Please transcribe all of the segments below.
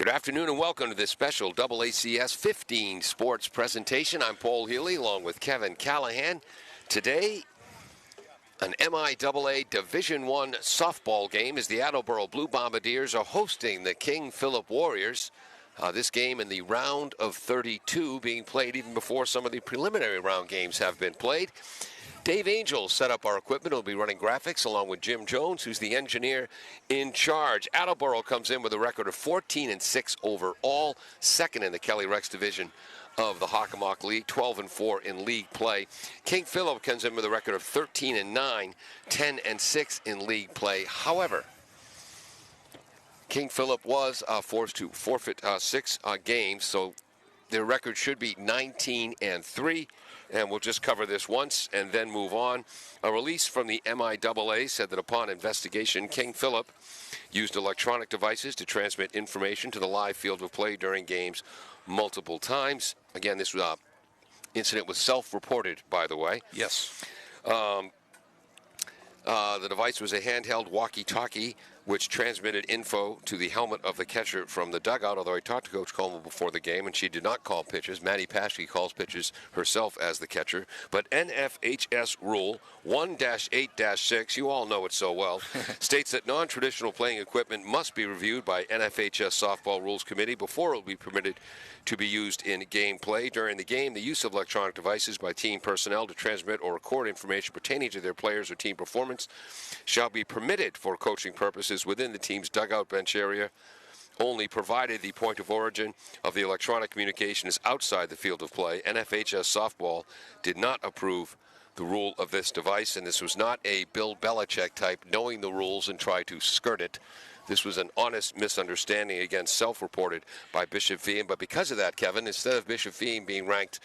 Good afternoon and welcome to this special AACS 15 sports presentation. I'm Paul Healy along with Kevin Callahan. Today, an MIAA Division I softball game as the Attleboro Blue Bombardiers are hosting the King Philip Warriors. This game in the round of 32 being played even before some of the preliminary round games have been played. Dave Angel set up our equipment. He'll be running graphics along with Jim Jones, who's the engineer in charge. Attleboro comes in with a record of 14-6 overall, second in the Kelly Rex division of the Hockomock League, 12-4 in league play. King Philip comes in with a record of 13-9, 10-6 in league play. However, King Philip was forced to forfeit 6 games, so their record should be 19-3. And we'll just cover this once and then move on. A release from the MIAA said that upon investigation, King Philip used electronic devices to transmit information to the live field of play during games multiple times. Again, this incident was self-reported, by the way. Yes. The device was a handheld walkie-talkie which transmitted info to the helmet of the catcher from the dugout, although I talked to Coach Coleman before the game, and she did not call pitches. Maddie Paschke calls pitches herself as the catcher. But NFHS Rule 1-8-6, you all know it so well, states that non-traditional playing equipment must be reviewed by NFHS Softball Rules Committee before it will be permitted to be used in game play. During the game, the use of electronic devices by team personnel to transmit or record information pertaining to their players or team performance shall be permitted for coaching purposes within the team's dugout bench area, only provided the point of origin of the electronic communication is outside the field of play. NFHS Softball did not approve the rule of this device, and this was not a Bill Belichick type knowing the rules and try to skirt it. This was an honest misunderstanding, again, self-reported by Bishop Feehan. But because of that, Kevin, instead of Bishop Feehan being ranked,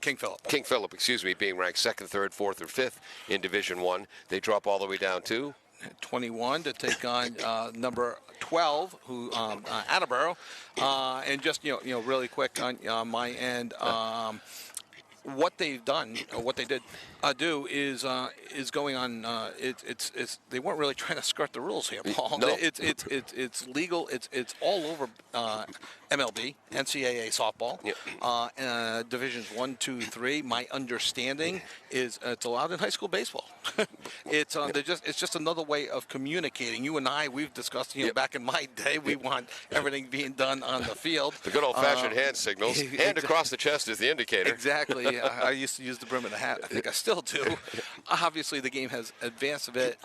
King Philip. King Philip, being ranked 2nd, 3rd, 4th, or 5th in Division I, they drop all the way down to 21 to take on number 12, who Attleboro, and just really quick on my end. What they've done, or what they did do, is going on. It's they weren't really trying to skirt the rules here, Paul. No. It's legal. It's all over MLB, NCAA softball, divisions 1, 2, 3. My understanding is it's allowed in high school baseball. It's just another way of communicating. You and I, we've discussed. Back in my day, we want everything being done on the field. The good old-fashioned hand signals. Hand across the chest is the indicator. Exactly. I used to use the brim of the hat. I think I still do. Obviously, the game has advanced a bit.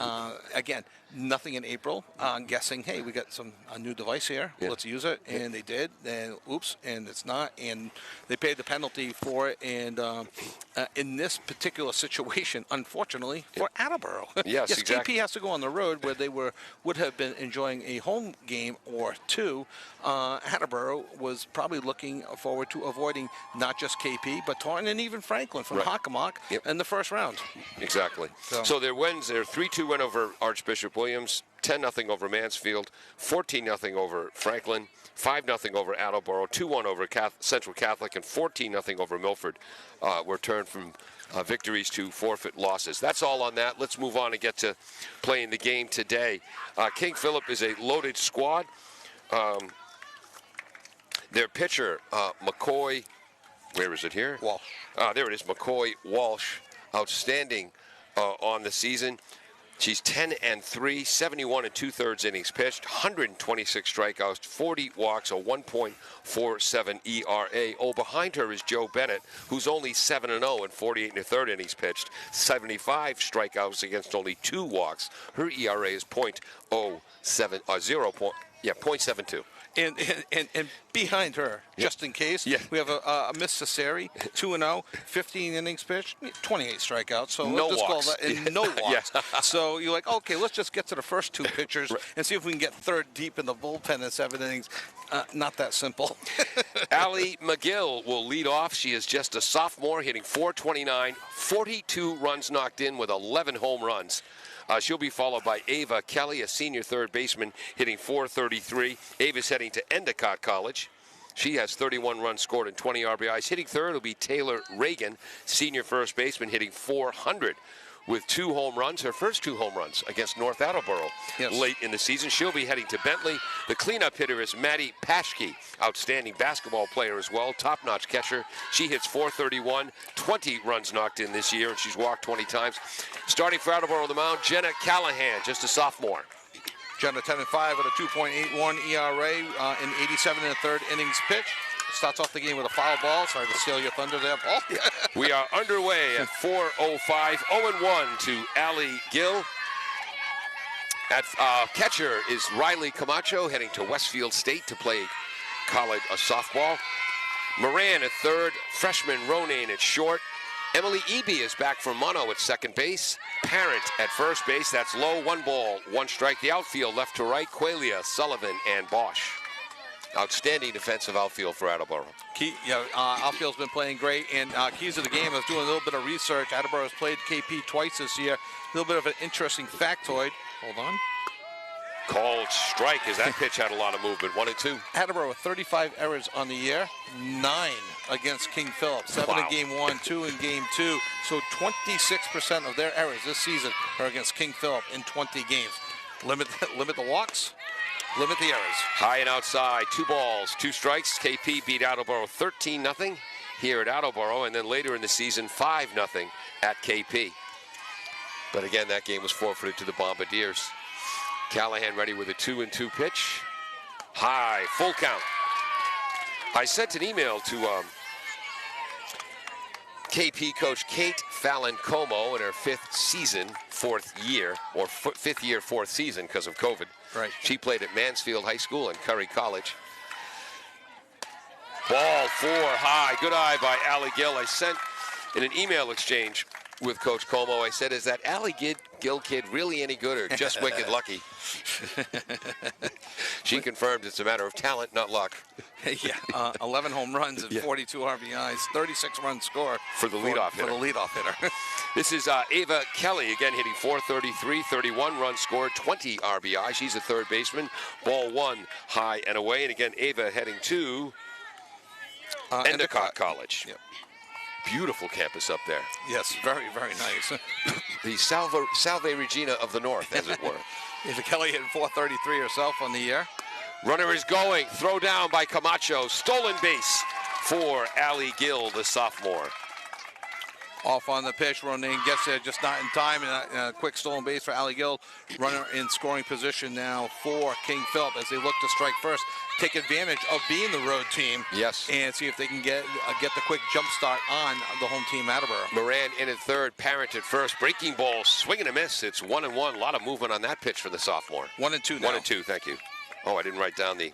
Again, nothing in April. I'm guessing, hey, we got a new device here. Yeah. Let's use it. And they did. And oops, and it's not. And they paid the penalty for it. And in this particular situation, unfortunately, for Attleboro. Yes, exactly. KP has to go on the road where they would have been enjoying a home game or two. Attleboro was probably looking forward to avoiding not just KP, but Taunton and even Franklin from Hockomock in the first round. Exactly. So their wins, their 3-2 win over Archbishop Williams, 10-0 over Mansfield, 14-0 over Franklin, 5-0 over Attleboro, 2-1 over Central Catholic, and 14-0 over Milford were turned from victories to forfeit losses. That's all on that. Let's move on and get to playing the game today. King Philip is a loaded squad. Their pitcher, McCoy, where is it here? Walsh. There it is, McCoy Walsh, outstanding on the season. She's 10-3, 71 2/3 innings pitched, 126 strikeouts, 40 walks, a 1.47 ERA. Oh, behind her is Joe Bennett, who's only 7-0 and 48 1/3 innings pitched, 75 strikeouts against only 2 walks. Her ERA is 0.72. And behind her, just in case, we have a Miss Cesari, 2-0, 15 innings pitched, 28 strikeouts. So no let's just walks. call that, and no walks. So you're like, okay, let's just get to the first 2 pitchers and see if we can get third deep in the bullpen in 7 innings. Not that simple. Allie McGill will lead off. She is just a sophomore, hitting .429, 42 runs knocked in with 11 home runs. She'll be followed by Ava Kelly, a senior third baseman, hitting .433. Ava's heading to Endicott College. She has 31 runs scored and 20 RBIs. Hitting third will be Taylor Reagan, senior first baseman, hitting .400 with 2 home runs, her first 2 home runs against North Attleboro late in the season. She'll be heading to Bentley. The cleanup hitter is Maddie Paschke, outstanding basketball player as well, top-notch catcher. She hits .431, 20 runs knocked in this year, and she's walked 20 times. Starting for Attleboro on the mound, Jenna Callahan, just a sophomore. Jenna 10-5 with a 2.81 ERA in 87 1/3 innings pitched. Starts off the game with a foul ball. Sorry to steal your thunder there, Paul. We are underway at 4:05, 0-1 to Allie Gill. At catcher is Riley Camacho, heading to Westfield State to play college softball. Moran at third, freshman Ronayne at short. Emily Eby is back from mono at second base. Parent at first base. That's low. 1 ball, 1 strike. The outfield left to right, Qualia, Sullivan, and Bosch. Outstanding defensive outfield for Attleboro. Outfield's been playing great, and keys of the game. I was doing a little bit of research. Attleboro has played KP twice this year. A little bit of an interesting factoid. Hold on. Called strike as that pitch had a lot of movement. 1-2. Attleboro with 35 errors on the year, 9 against King Philip, 7 in game 1, 2 in game 2. So 26% of their errors this season are against King Philip in 20 games. Limit the walks, limit the errors. High and outside, 2 balls, 2 strikes. KP beat Attleboro 13-0 here at Attleboro, and then later in the season 5-0 at KP. But again, that game was forfeited to the Bombardiers. Callahan ready with a 2-2 pitch. High, full count. I sent an email to KP coach Kate Fallon Como in her 5th season, 4th year, or 5th year, 4th season because of COVID. Right. She played at Mansfield High School and Curry College. Ball 4 high, good eye by Allie Gill. I sent in an email exchange with Coach Como, I said, is that Allie Gill kid really any good or just wicked lucky? She confirmed it's a matter of talent, not luck. 11 home runs and 42 RBIs, 36-run score for the leadoff hitter. For the leadoff hitter. This is Ava Kelly, again hitting .433, 31 runs scored, 20 RBI. She's a third baseman. Ball 1 high and away. And again, Ava heading to Endicott College. Yep. Beautiful campus up there. Yes, very, very nice. The Salve Regina of the North, as it were. Ava Kelly hitting .433 herself on the year. Runner is going. Throw down by Camacho. Stolen base for Allie Gill, the sophomore. Off on the pitch. Ronayne gets there just not in time. And a quick stolen base for Allie Gill. Runner in scoring position now for King Philip as they look to strike first. Take advantage of being the road team. Yes. And see if they can get the quick jump start on the home team, Attleboro. Moran in at third, Parent at first. Breaking ball, swing and a miss. It's 1-1. A lot of movement on that pitch for the sophomore. 1-2 now. 1-2, thank you. Oh, I didn't write down the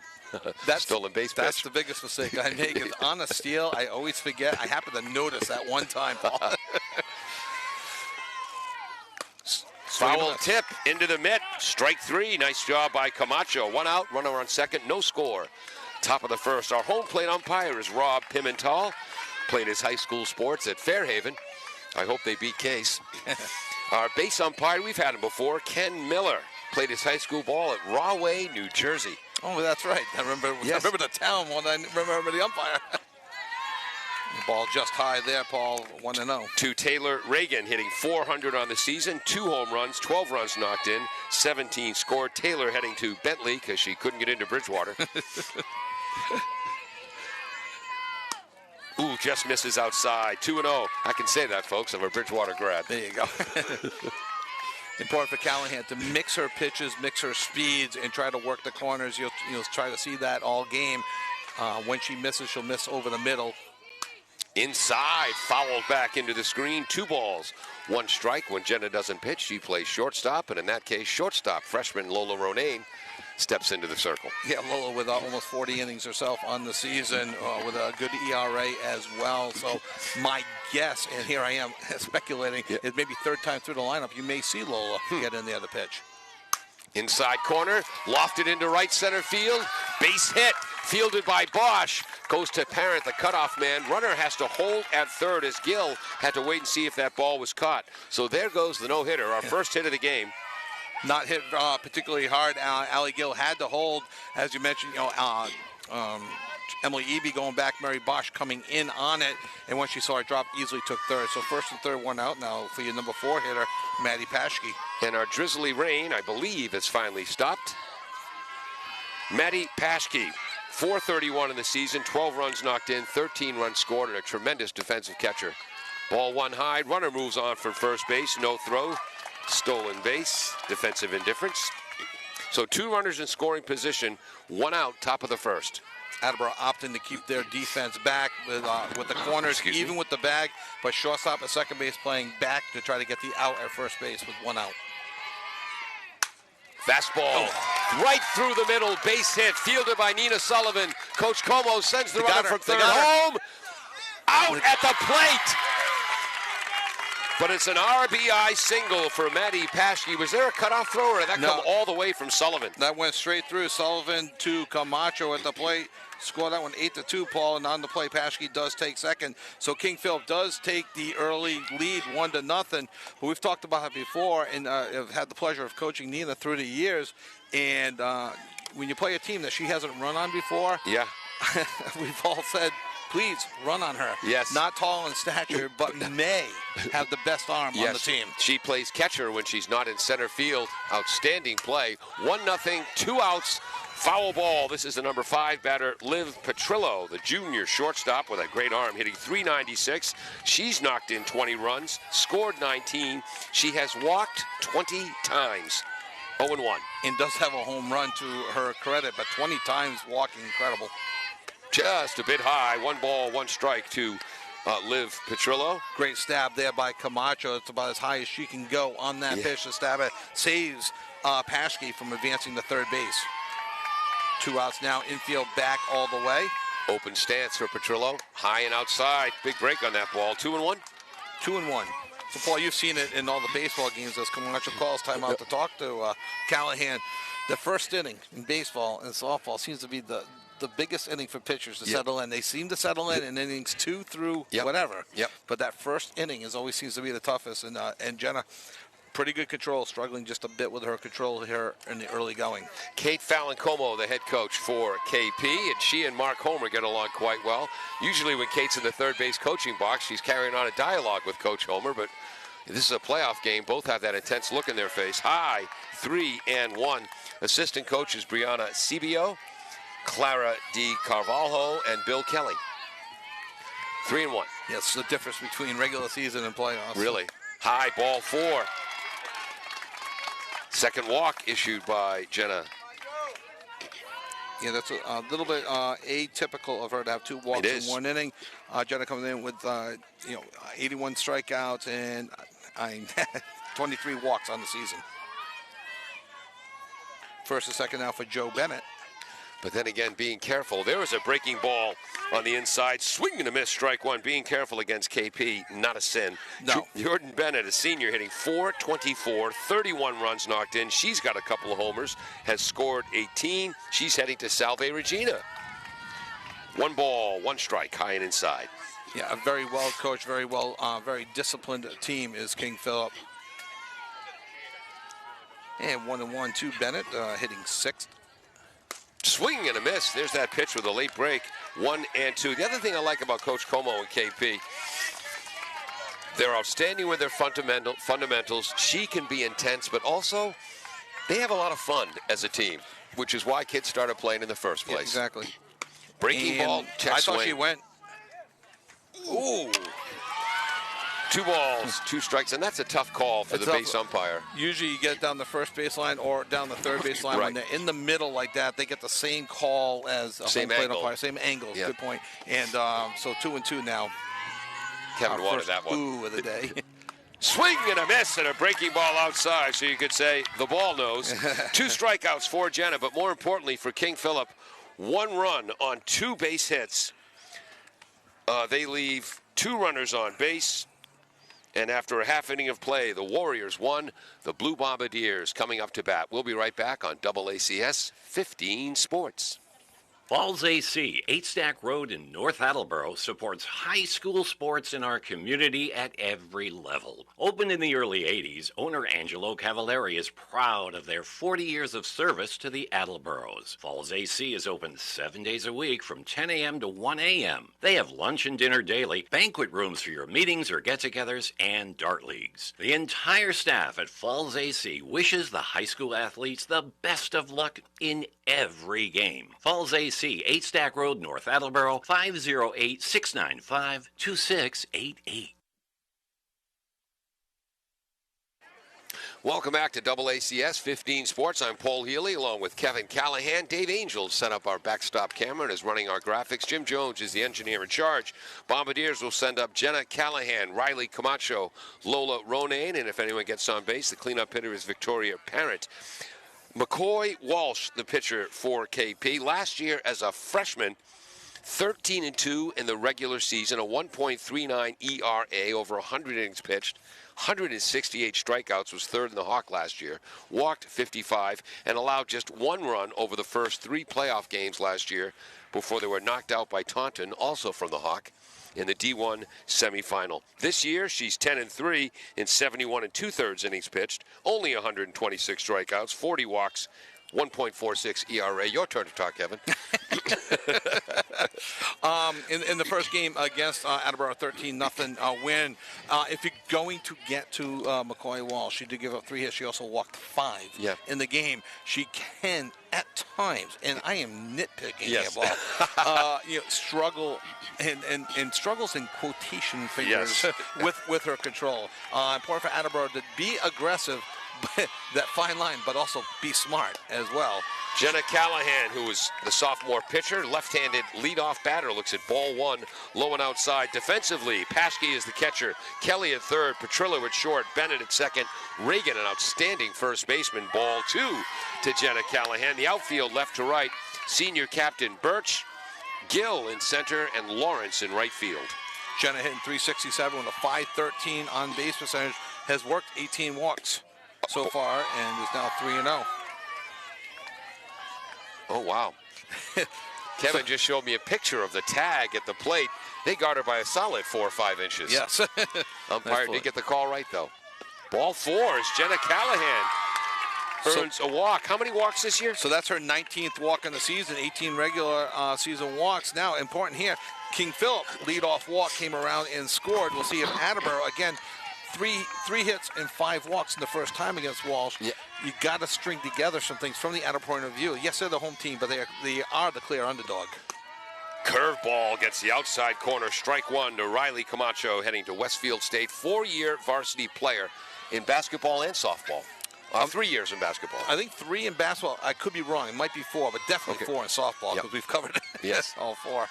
stolen base pitch. That's the biggest mistake I make is on a steal. I always forget. I happen to notice that one time, Paul. Foul tip into the mitt. Strike 3. Nice job by Camacho. 1 out, runner on second, no score. Top of the first. Our home plate umpire is Rob Pimental. Played his high school sports at Fairhaven. I hope they beat Case. Our base umpire, we've had him before, Ken Miller. Played his high school ball at Rahway, New Jersey. Oh, that's right. I remember the town more than I remember the umpire. The ball just high there, Paul, 1-0. To Taylor Reagan, hitting .400 on the season, 2 home runs, 12 runs knocked in, 17 scored. Taylor heading to Bentley because she couldn't get into Bridgewater. Ooh, just misses outside. 2-0. I can say that, folks. I'm a Bridgewater grad. There you go. Important for Callahan to mix her pitches, mix her speeds, and try to work the corners. You'll try to see that all game. When she misses, she'll miss over the middle. Inside, fouled back into the screen. 2 balls, 1 strike. When Jenna doesn't pitch, she plays shortstop, and in that case, shortstop. Freshman Lola Ronayne steps into the circle. Yeah, Lola with almost 40 innings herself on the season, with a good ERA as well. So my guess, and here I am speculating, is maybe third time through the lineup, you may see Lola get in there the pitch. Inside corner, lofted into right center field. Base hit, fielded by Bosch. Goes to Parent, the cutoff man. Runner has to hold at third as Gill had to wait and see if that ball was caught. So there goes the no-hitter, our first hit of the game. Not hit particularly hard. Allie Gill had to hold, as you mentioned, Emily Eby going back, Mary Bosch coming in on it, and when she saw it drop, easily took third. So first and third, one out now for your number 4 hitter, Maddie Paschke. And our drizzly rain, I believe, has finally stopped. Maddie Paschke, 431 in the season, 12 runs knocked in, 13 runs scored, and a tremendous defensive catcher. Ball one high, runner moves on from first base, no throw, stolen base, defensive indifference. So 2 runners in scoring position, 1 out, top of the first. Attleboro opting to keep their defense back with the corners, even with the bag, but shortstop at second base playing back to try to get the out at first base with 1 out. Fastball right through the middle, base hit, fielded by Nina Sullivan. Coach Como sends the runner from third home. Out at the plate. But it's an RBI single for Maddie Paschke. Was there a cutoff throw, or did that come all the way from Sullivan? That went straight through. Sullivan to Camacho at the plate. Scored that one 8-2, Paul, and on the play, Paschke does take second. So King Philip does take the early lead, 1-0. But we've talked about it before, and I've had the pleasure of coaching Nina through the years. And when you play a team that she hasn't run on before, we've all said, please run on her. Yes. Not tall in stature, but may have the best arm on the team. She plays catcher when she's not in center field. Outstanding play. 1-0, 2 outs. Foul ball. This is the number 5 batter, Liv Petrillo, the junior shortstop with a great arm, hitting .396. She's knocked in 20 runs, scored 19. She has walked 20 times. 0-1. And does have a home run to her credit, but 20 times walking, incredible. Just a bit high. 1 ball, 1 strike to Liv Petrillo. Great stab there by Camacho. It's about as high as she can go on that pitch to stab it. Saves Paschke from advancing to third base. 2 outs now, infield back all the way. Open stance for Petrillo. High and outside. Big break on that ball. 2-1. 2-1. So, Paul, you've seen it in all the baseball games as Camacho calls timeout to talk to Callahan. The first inning in baseball and softball seems to be the biggest inning for pitchers to settle in. They seem to settle in innings 2 through whatever. But that first inning always seems to be the toughest. And Jenna, pretty good control, struggling just a bit with her control here in the early going. Kate Fallon-Como, the head coach for KP, and she and Mark Homer get along quite well. Usually when Kate's in the third base coaching box, she's carrying on a dialogue with Coach Homer, but this is a playoff game. Both have that intense look in their face. High, 3-1. Assistant coaches Brianna Cibio, Clara Di Carvalho, and Bill Kelly. 3-1. Yes, the difference between regular season and playoffs. Really. High, ball 4. Second walk issued by Jenna. Yeah, that's a little bit atypical of her to have 2 walks in 1 inning. Jenna comes in with 81 strikeouts and 23 walks on the season. First and second now for Joe Bennett. But then again, being careful. There was a breaking ball on the inside. Swing and a miss, strike 1. Being careful against KP, not a sin. No. Jordan Bennett, a senior, hitting .424, 31 runs knocked in. She's got a couple of homers, has scored 18. She's heading to Salve Regina. 1 ball, 1 strike, high and inside. Yeah, a very well coached, very disciplined team is King Philip. And 1-1 to Bennett, hitting 6th. Swing and a miss. There's that pitch with a late break. 1-2. The other thing I like about Coach Como and KP, they're outstanding with their fundamentals. She can be intense, but also they have a lot of fun as a team, which is why kids started playing in the first place. Yeah, exactly. Breaking ball, check swing. I thought she went. Ooh. 2 balls, 2 strikes, and that's a tough call for the base umpire. Usually you get it down the first baseline or down the third baseline. When they're in the middle like that, they get the same call as a home plate umpire. Same angle, good point. And so 2-2 now. Kevin wanted that one. Ooh of the day. Swing and a miss and a breaking ball outside, so you could say the ball knows. 2 strikeouts for Jenna, but more importantly for King Philip, 1 run on 2 base hits. They leave 2 runners on base. And after a half inning of play, the Warriors won. The Blue Bombardiers coming up to bat. We'll be right back on AACS 15 Sports. Falls AC, 8 Stack Road in North Attleboro, supports high school sports in our community at every level. Opened in the early 80s, owner Angelo Cavallari is proud of their 40 years of service to the Attleboros. Falls AC is open 7 days a week from 10 a.m. to 1 a.m. They have lunch and dinner daily, banquet rooms for your meetings or get-togethers, and dart leagues. The entire staff at Falls AC wishes the high school athletes the best of luck in every game. Falls AC, 8 Stack Road, North Attleboro, 508-695-2688. Welcome back to AACS 15 Sports. I'm Paul Healy along with Kevin Callahan. Dave Angel set up our backstop camera and is running our graphics. Jim Jones is the engineer in charge. Bombardiers will send up Jenna Callahan, Riley Camacho, Lola Ronayne, and if anyone gets on base, the cleanup hitter is Victoria Parent. McCoy Walsh, the pitcher for KP. Last year as a freshman, 13-2 in the regular season, a 1.39 ERA over 100 innings pitched, 168 strikeouts, was third in the Hawk last year, walked 55, and allowed just 1 run over the first 3 playoff games last year before they were knocked out by Taunton, also from the Hawk, in the D1 semifinal. This year, she's 10-3 in 71 2/3 innings pitched, only 126 strikeouts, 40 walks, 1.46 ERA. Your turn to talk, Kevin. In the first game against Attleboro, 13-0 win. If you're going to get to McCoy Walsh, she did give up 3 hits. She also walked 5 in the game. She can, at times, and I am nitpicking here, Bob, struggle and struggles in quotation figures with her control. Important for Attleboro to be aggressive, but that fine line, but also be smart as well. Jenna Callahan, who is the sophomore pitcher, left-handed leadoff batter, looks at ball 1, low and outside. Defensively, Paschke is the catcher, Kelly at third, Petrillo at short, Bennett at second, Reagan, an outstanding first baseman. Ball 2 to Jenna Callahan. The outfield left to right, senior captain Birch, Gill in center, and Lawrence in right field. Jenna hitting .367 with a .513 on base percentage, has worked 18 walks so far, and is now 3-0. Oh, wow. Kevin just showed me a picture of the tag at the plate. They got her by a solid 4 or 5 inches. Yes. Umpire did get the call right, though. Ball 4 is Jenna Callahan. Earns a walk. How many walks this year? So that's her 19th walk in the season, 18 regular season walks. Now, important here, King Philip, leadoff walk, came around and scored. We'll see if Attleboro, again, three hits and 5 walks in the first time against Walsh. Yeah. You got to string together some things from the Attleboro point of view. Yes, they're the home team, but they are the clear underdog. Curveball gets the outside corner. Strike 1 to Riley Camacho, heading to Westfield State. 4-year varsity player in basketball and softball. 3 years in basketball. I think 3 in basketball. I could be wrong. It might be 4, but definitely 4 in softball because we've covered all 4.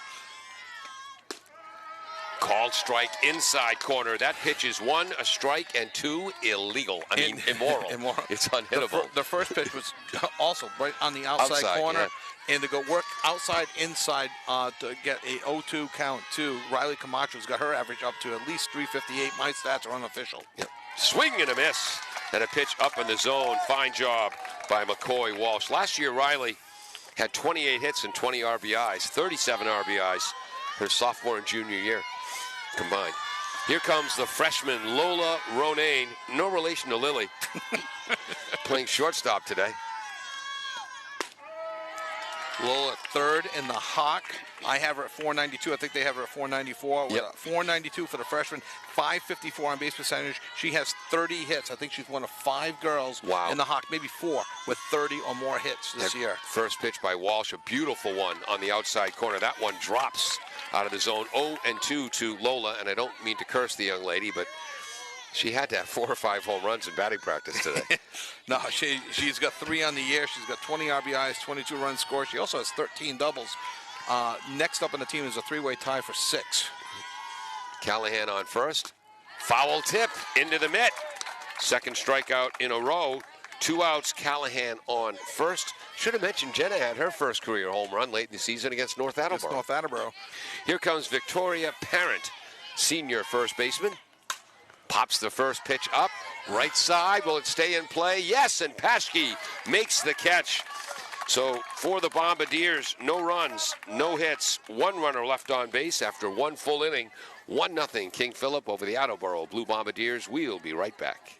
Called strike inside corner. That pitch is 1 a strike and 2 illegal. Immoral. It's unhittable. The first pitch was also right on the outside corner. Yeah. And to go work outside, inside to get a 0-2 count to Riley Camacho's got her average up to at least 358. My stats are unofficial. Yep. Swing and a miss. And a pitch up in the zone. Fine job by McCoy Walsh. Last year, Riley had 28 hits and 20 RBIs, 37 RBIs her sophomore and junior year combined. Here comes the freshman Lola Ronayne, no relation to Lily, playing shortstop today. Lola third in the Hawk. I have her at 492. I think they have her at 494. Yep. 492 for the freshman, 554 on base percentage. She has 30 hits. I think she's one of 5 girls in the Hawk, maybe 4, with 30 or more hits this year. First pitch by Walsh, a beautiful one on the outside corner. That one drops out of the zone. 0-2 to Lola, and I don't mean to curse the young lady, but she had to have 4 or 5 home runs in batting practice today. No, she's got 3 on the year. She's got 20 RBIs, 22 runs scored. She also has 13 doubles. Next up on the team is a 3-way tie for 6. Callahan on first. Foul tip into the mitt. Second strikeout in a row. 2 outs, Callahan on first. Should have mentioned Jenna had her first career home run late in the season against North Attleboro. Here comes Victoria Parent, senior first baseman. Pops the first pitch up, right side. Will it stay in play? Yes, and Paschke makes the catch. So for the Bombardiers, no runs, no hits, one runner left on base after one full inning. 1-0 King Philip over the Attleboro Blue Bombardiers. We'll be right back.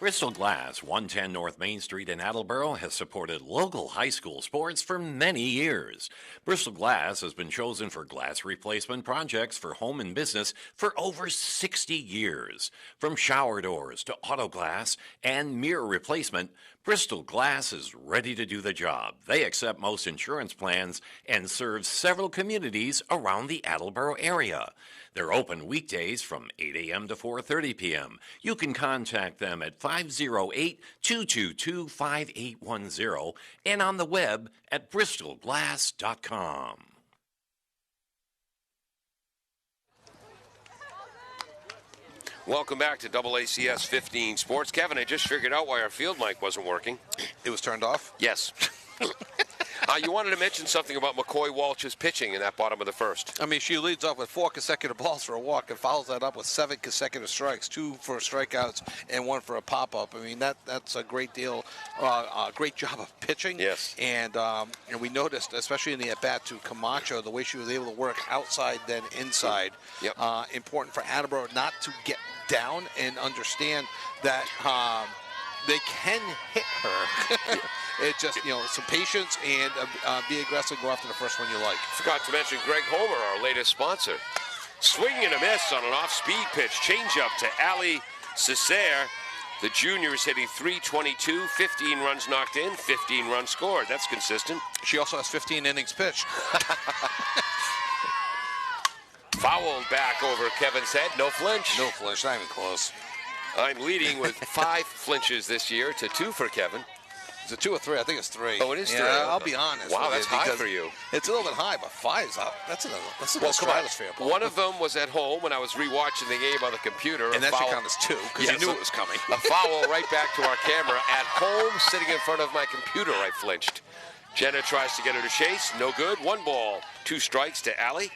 Bristol Glass, 110 North Main Street in Attleboro, has supported local high school sports for many years. Bristol Glass has been chosen for glass replacement projects for home and business for over 60 years. From shower doors to auto glass and mirror replacement, Bristol Glass is ready to do the job. They accept most insurance plans and serve several communities around the Attleboro area. They're open weekdays from 8 a.m. to 4:30 p.m. You can contact them at 508-222-5810 and on the web at bristolglass.com. Welcome back to AACS 15 Sports. Kevin, I just figured out why our field mic wasn't working. It was turned off? Yes. You wanted to mention something about McCoy Walsh's pitching in that bottom of the first. I mean, she leads off with 4 consecutive balls for a walk and follows that up with 7 consecutive strikes, 2 for strikeouts and 1 for a pop-up. I mean, that's a great deal, a great job of pitching. Yes. And we noticed, especially in the at-bat to Camacho, the way she was able to work outside then inside. Yep. Important for Attleboro not to get down and understand that they can hit her. It just, some patience and be aggressive, go after the first one you like. Forgot to mention Greg Homer, our latest sponsor. Swing and a miss on an off-speed pitch. Changeup to Ali Cesare. The junior is hitting .322, 15 runs knocked in, 15 runs scored. That's consistent. She also has 15 innings pitched. Fouled back over Kevin's head. No flinch. No flinch, not even close. I'm leading with 5 flinches this year to 2 for Kevin. Is it 2 or 3? I think it's 3. Oh, it is 3. I'll be honest. Wow, that's high for you. It's a little bit high, but 5's up. That's a stratosphere. One of them was at home when I was rewatching the game on the computer. And that should count as 2 because you knew it was coming. A foul right back to our camera. At home, sitting in front of my computer, I flinched. Jenna tries to get her to chase. No good. 1 ball, 2 strikes to Allie.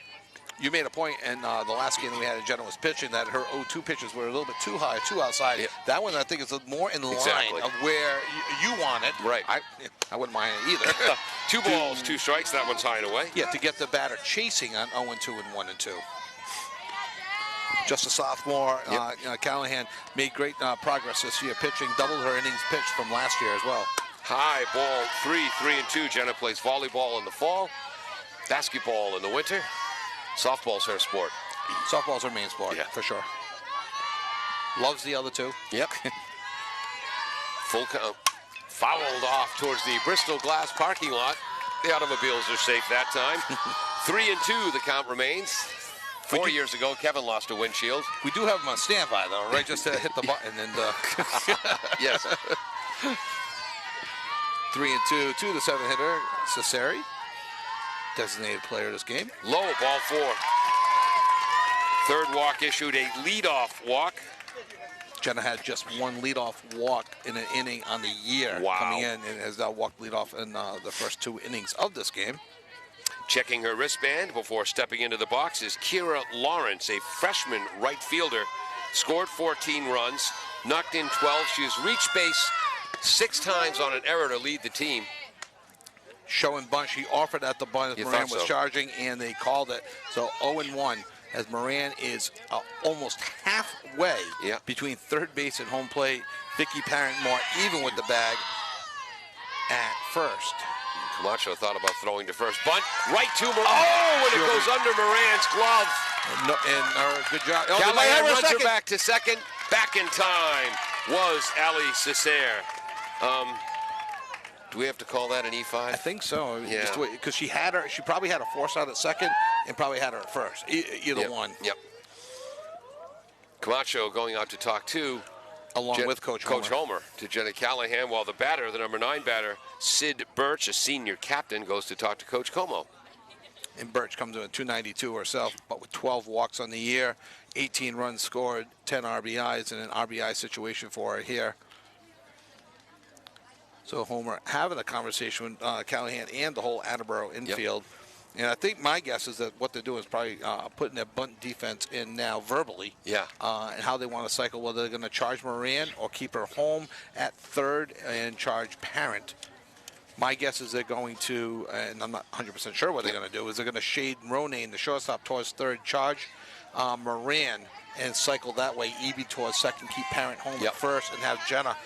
You made a point in the last game that we had, Jenna was pitching, that her 0-2 pitches were a little bit too high, too outside. Yeah. That one, I think, is more in line of where you want it. Right. I wouldn't mind it either. 2 balls, 2 strikes. That one's high and away. Yeah, to get the batter chasing on 0-2 and 1-2. Just a sophomore, Callahan made great progress this year, pitching, doubled her innings pitched from last year as well. High ball, 3-3-2. Jenna plays volleyball in the fall, basketball in the winter. Softball's her sport. Softball's her main sport, for sure. Loves the other 2. Yep. Full count. Fouled off towards the Bristol Glass parking lot. The automobiles are safe that time. 3-2 the count remains. 4 years ago, Kevin lost a windshield. We do have him on standby, though, right? Just to hit the button and... Yes. 3-2 to the 7-hitter, Cesare. Designated player of this game. Low, ball 4. Third walk issued, a leadoff walk. Jenna had just 1 leadoff walk in an inning on the year. Wow. Coming in and has now walked leadoff in the first 2 innings of this game. Checking her wristband before stepping into the box is Kira Lawrence, a freshman right fielder. Scored 14 runs, knocked in 12. She's reached base 6 times on an error to lead the team. Showing bunt. She offered at the bunt as Moran was charging, and they called it. So 0-1 as Moran is almost halfway between third base and home plate. Vicki Parent more even with the bag at first. Camacho thought about throwing to first. Bunt right to Moran. Oh, and it goes under Moran's glove. Good job. Callahan runs her back to second. Back in time was Ali Cesare. Do we have to call that an E5? I think so. Yeah. Because she probably had a force out at second and probably had her at first. Either one. Yep. Camacho going out to talk to, along with Coach Homer, to Jenna Callahan, while the batter, the number 9 batter, Sid Birch, a senior captain, goes to talk to Coach Como. And Birch comes in at .292 herself, but with 12 walks on the year, 18 runs scored, 10 RBIs, and an RBI situation for her here. So Homer having a conversation with Callahan and the whole Attleboro infield. And I think my guess is that what they're doing is probably putting their bunt defense in now verbally. Yeah. And how they want to cycle, whether they're going to charge Moran or keep her home at third and charge Parent My guess is they're going to, and I'm not 100% sure what they're going to do, is they're going to shade Ronayne, the shortstop, towards third, charge Moran, and cycle that way. Eby towards second, keep Parent home at first, and have Jenna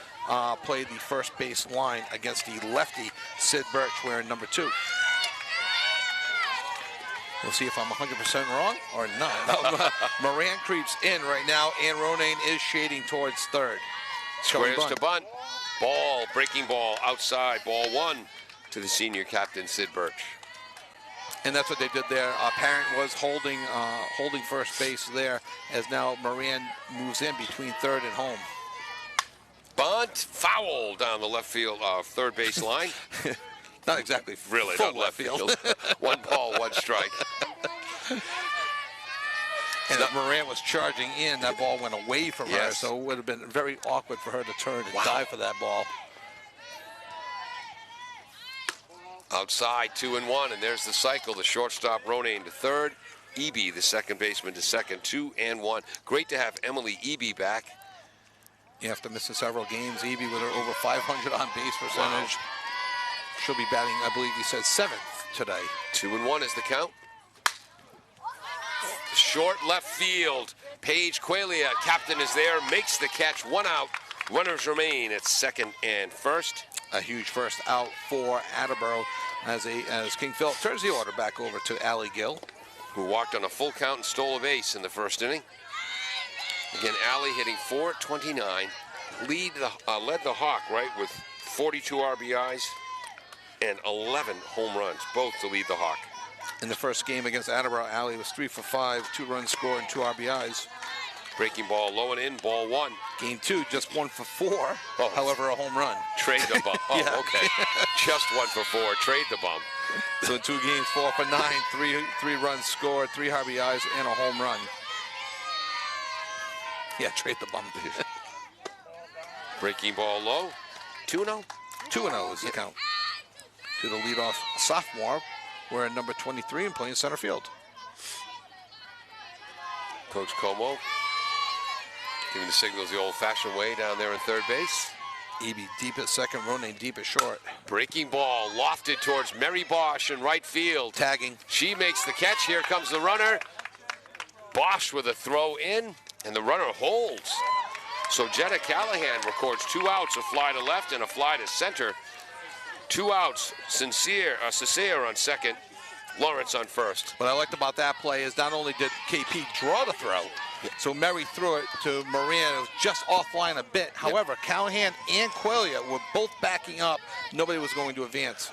play the first base line against the lefty, Sid Birch, wearing number 2. We'll see if I'm 100% wrong or not. Moran creeps in right now, and Ronayne is shading towards third. Squares to bunt. Ball, breaking ball, outside. Ball 1 to the senior captain, Sid Birch. And that's what they did there. Parent was holding first base there, as now Moran moves in between third and home. Bunt, foul down the left field, third base line. Not exactly really, full not left field. 1 ball, 1 strike. And if Moran was charging in, that ball went away from her, so it would have been very awkward for her to turn and dive for that ball. Outside, 2-1, and there's the cycle. The shortstop, Ronayne, to third. Eby, the second baseman, to second. 2-1. Great to have Emily Eby back. After missing several games, Eby with her over 500 on base percentage. Wow. She'll be batting, I believe he said, 7th today. 2-1 is the count. Short left field. Paige Qualia, captain, is there, makes the catch. 1 out. Runners remain at second and first. A huge first out for Attleboro as King Philip turns the order back over to Allie Gill, who walked on a full count and stole a base in the first inning. Again, Allie hitting .429, led the Hawk, right, with 42 RBIs and 11 home runs, both to lead the Hawk. In the first game against Attleboro, Allie was 3 for 5, 2 runs scored and 2 RBIs. Breaking ball low and in, ball 1. Game 2, just 1 for 4, however, a home run. Trade the bump. Okay. Just 1 for 4, trade the bump. So 2 games, 4 for 9, 3 runs scored, 3 RBIs, and a home run. Yeah, trade the bump. Breaking ball low, 2-0. 2-0 is the count. To the leadoff sophomore, wearing number 23 and playing center field. Coach Como giving the signals the old-fashioned way down there in third base. Eby deep at second, Ronayne deep at short. Breaking ball lofted towards Mary Bosch in right field. Tagging. She makes the catch. Here comes the runner. Bosch with a throw in, and the runner holds. So Jenna Callahan records 2 outs, a fly to left and a fly to center. 2 outs, Cesare on second, Lawrence on first. What I liked about that play is not only did KP draw the throw, so Mary threw it to Moran. It was just offline a bit. However, Callahan and Qualia were both backing up. Nobody was going to advance.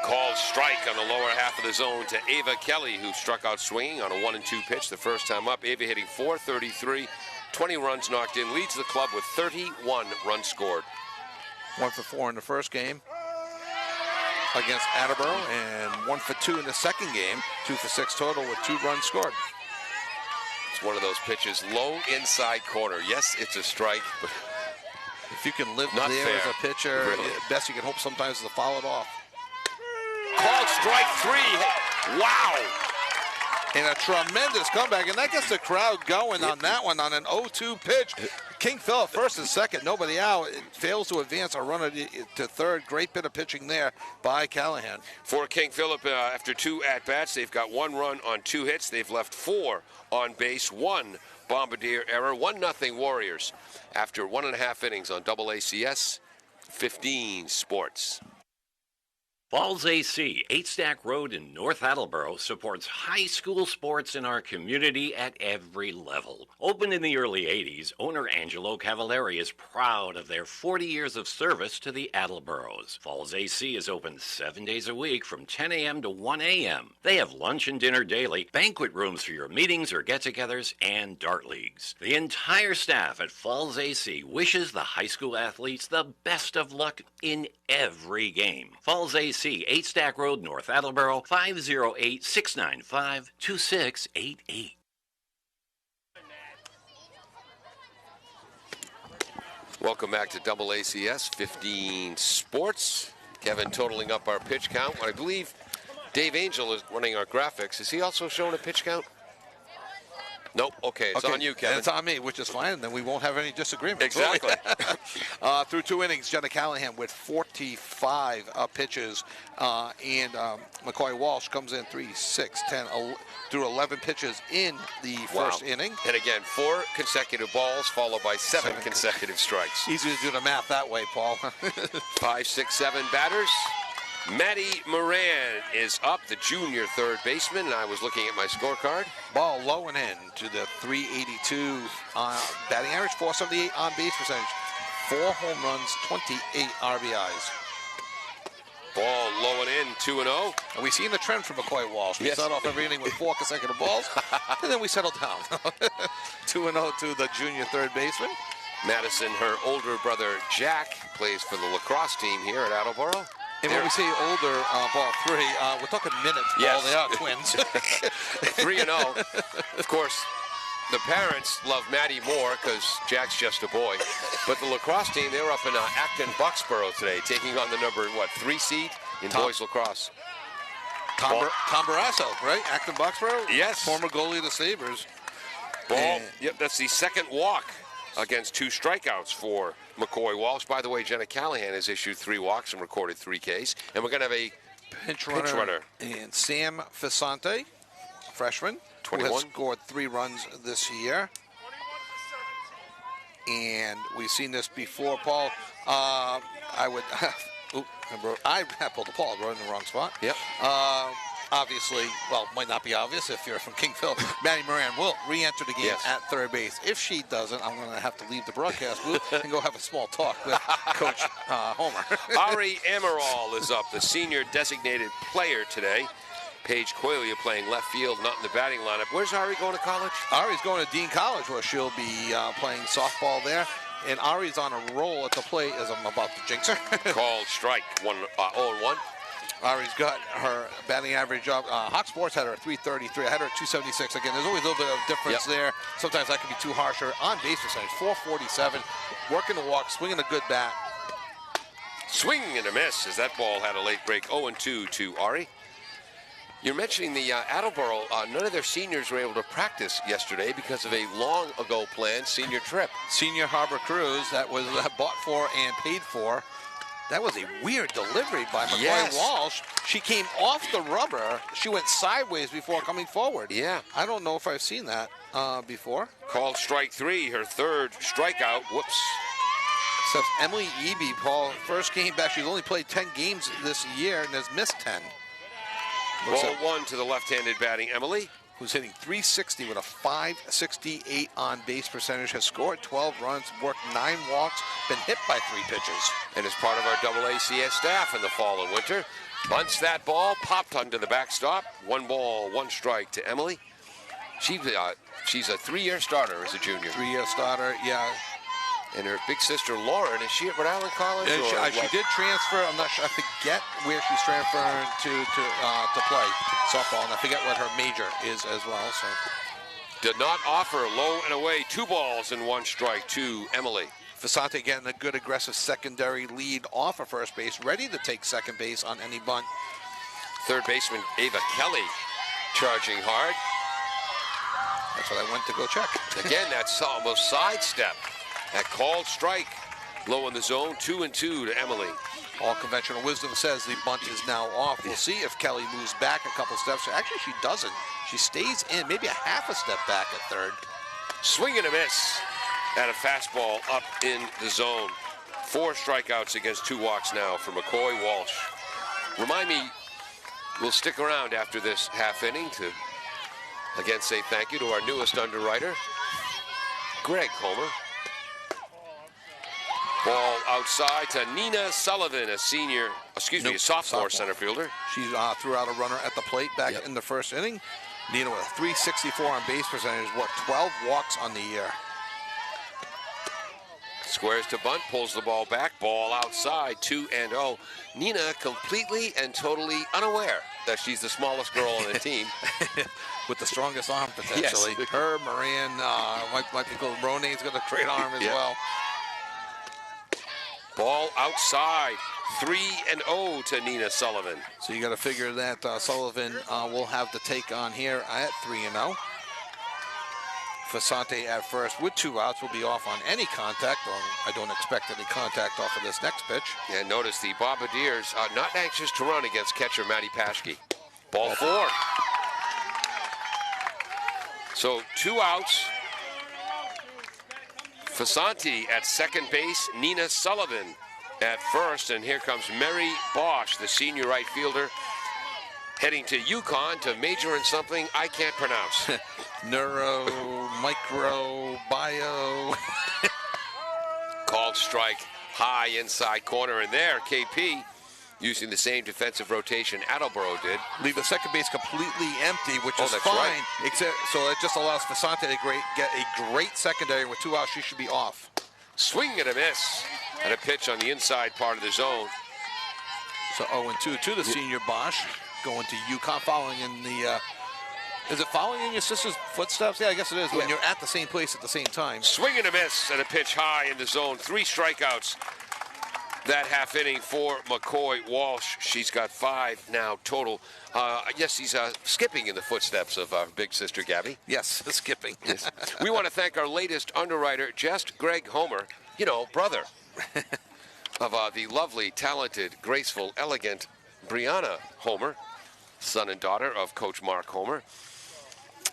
Called strike on the lower half of the zone to Ava Kelly, who struck out swinging on a 1-2 pitch the first time up. Ava hitting .433, 20 runs knocked in, leads the club with 31 runs scored. 1 for 4 in the first game against Attleboro, and 1 for 2 in the second game. 2 for 6 total with 2 runs scored. It's one of those pitches, low inside corner. Yes, it's a strike, but if you can live not there fair. As a pitcher, really. Best you can hope sometimes is to foul it off. Called strike 3. Wow. And a tremendous comeback, and that gets the crowd going on that one on an 0-2 pitch. King Philip first and second, nobody out. It fails to advance a runner to third. Great bit of pitching there by Callahan. For King Philip, after 2 at-bats, they've got 1 run on 2 hits. They've left 4 on base, 1 Bombardier error, 1-0 Warriors after 1.5 innings on AACS 15 Sports. Falls AC, 8 Stack Road in North Attleboro, supports high school sports in our community at every level. Opened in the early 80s, owner Angelo Cavallari is proud of their 40 years of service to the Attleboros. Falls AC is open 7 days a week from 10 a.m. to 1 a.m. They have lunch and dinner daily, banquet rooms for your meetings or get-togethers, and dart leagues. The entire staff at Falls AC wishes the high school athletes the best of luck in every game. Falls AC, 8 Stack Road, North Attleboro, 508-695-2688. Welcome back to AACS 15 Sports. Kevin totaling up our pitch count. I believe Dave Angel is running our graphics. Is he also showing a pitch count? Nope. Okay, it's on you, Kevin. And it's on me, which is fine, and then we won't have any disagreement. Exactly. Through 2 innings, Jenna Callahan with 45 pitches, and McCoy Walsh comes in 3, 6, 10, through 11 pitches in the first inning. And again, 4 consecutive balls followed by 7 consecutive strikes. Easy to do the math that way, Paul. 5, 6, 7 batters. Maddie Moran is up, the junior third baseman, and I was looking at my scorecard. Ball low and in to the 382 batting average, 478 on base percentage, 4 home runs, 28 RBIs. Ball low and in, 2-0. And we've seen the trend from McCoy Walsh. We Yes. start off every inning with 4 consecutive balls, and then we settle down. 2-0 to the junior third baseman. Madison, her older brother Jack, plays for the lacrosse team here at Attleboro. And when we say older, ball 3, we're talking minutes. Yes. Ball. They are twins. 3-0. Of course, the parents love Maddie more because Jack's just a boy. But the lacrosse team, they were up in Acton, Bucksboro today, taking on the number, 3 seed in boys lacrosse. Tom Barrasso, right? Acton Bucksboro? Yes. Former goalie of the Sabres. Ball, yep, that's the second walk against 2 strikeouts for McCoy Walsh. By the way, Jenna Callahan has issued 3 walks and recorded 3 Ks. And we're going to have a pinch runner. And Sam Fisante, freshman, 21. who has scored 3 runs this year. And we've seen this before, Paul. I pulled the ball. I wrote in the wrong spot. Yep. Obviously, well, might not be obvious if you're from Kingville. Maddie Moran will re-enter the game at third base. If she doesn't, I'm going to have to leave the broadcast booth and go have a small talk with Coach Homer. Ari Amaral is up, the senior designated player today. Paige Coelia playing left field, not in the batting lineup. Where's Ari going to college? Ari's going to Dean College, where she'll be playing softball there. And Ari's on a roll at the plate, as I'm about to jinx her. Called strike, 0-1. Ari's got her batting average up. Hawk Sports had her at 333. I had her at 276. Again, there's always a little bit of difference there. Sometimes that can be too harsh. Her on base percentage, 447. Working the walk, swinging a good bat. Swing and a miss as that ball had a late break. 0-2 to Ari. You're mentioning the Attleboro. None of their seniors were able to practice yesterday because of a long ago planned senior trip. Senior Harbor Cruise that was bought for and paid for. That was a weird delivery by McCoy Walsh. She came off the rubber. She went sideways before coming forward. Yeah. I don't know if I've seen that before. Called strike 3, her third strikeout. Whoops. Except Emily Eby, Paul, first came back. She's only played 10 games this year and has missed 10. Ball 1 to the left-handed batting Emily, who's hitting 360 with a 568 on base percentage, has scored 12 runs, worked 9 walks, been hit by 3 pitches. And is part of our AACS staff in the fall and winter. Bunts that ball, popped under the backstop. 1 ball, 1 strike to Emily. She's a 3-year starter as a junior. 3-year starter, yeah. And her big sister Lauren, is she at Rhode Island College? She did transfer. I'm not sure. I forget where she's transferring to play softball, and I forget what her major is as well. So did not offer, low and away, 2 balls and 1 strike to Emily. Fisante getting a good aggressive secondary lead off of first base, ready to take second base on any bunt. Third baseman Ava Kelly charging hard. That's what I went to go check. Again, that's almost sidestep. That called strike, low in the zone, 2-2 to Emily. All conventional wisdom says the bunt is now off. We'll see if Kelly moves back a couple steps. Actually, she doesn't. She stays in, maybe a half a step back at third. Swing and a miss at a fastball up in the zone. 4 strikeouts against 2 walks now for McCoy Walsh. Remind me, we'll stick around after this half inning to again say thank you to our newest underwriter, Greg Homer. Ball outside to Nina Sullivan, a sophomore center fielder. She threw out a runner at the plate back in the first inning. Nina with a 364 on base percentage, 12 walks on the year. Squares to bunt, pulls the ball back, ball outside, 2-0. Nina completely and totally unaware that she's the smallest girl on the team. With the strongest arm, potentially. Yes. Her, Moran, might be called Rone's got a great arm as well. Ball outside, 3-0 to Nina Sullivan. So you got to figure that Sullivan will have the take on here at 3-0. Fasante at first with 2 outs will be off on any contact. Or I don't expect any contact off of this next pitch. And notice the Bombardiers are not anxious to run against catcher Matty Paschke. Ball 4. So 2 outs. Fasante at second base. Nina Sullivan at first. And here comes Mary Bosch, the senior right fielder, heading to UConn to major in something I can't pronounce. Neuro, micro, bio. Called strike, high inside corner. And there, KP, using the same defensive rotation Attleboro did. Leave the second base completely empty, which is that's fine. right. Except, so it just allows Fasante to get a great secondary. With 2 outs, she should be off. Swing and a miss. And a pitch on the inside part of the zone. So 0-2 to the senior Bosch. Going to UConn, following in the, is it following in your sister's footsteps? Yeah, I guess it is, when you're at the same place at the same time. Swing and a miss, and a pitch high in the zone. 3 strikeouts that half inning for McCoy Walsh. She's got 5 now total. Yes, he's skipping in the footsteps of our big sister, Gabby. Yes, skipping. Yes. We want to thank our latest underwriter, just Greg Homer, brother of the lovely, talented, graceful, elegant Brianna Homer, son and daughter of Coach Mark Homer.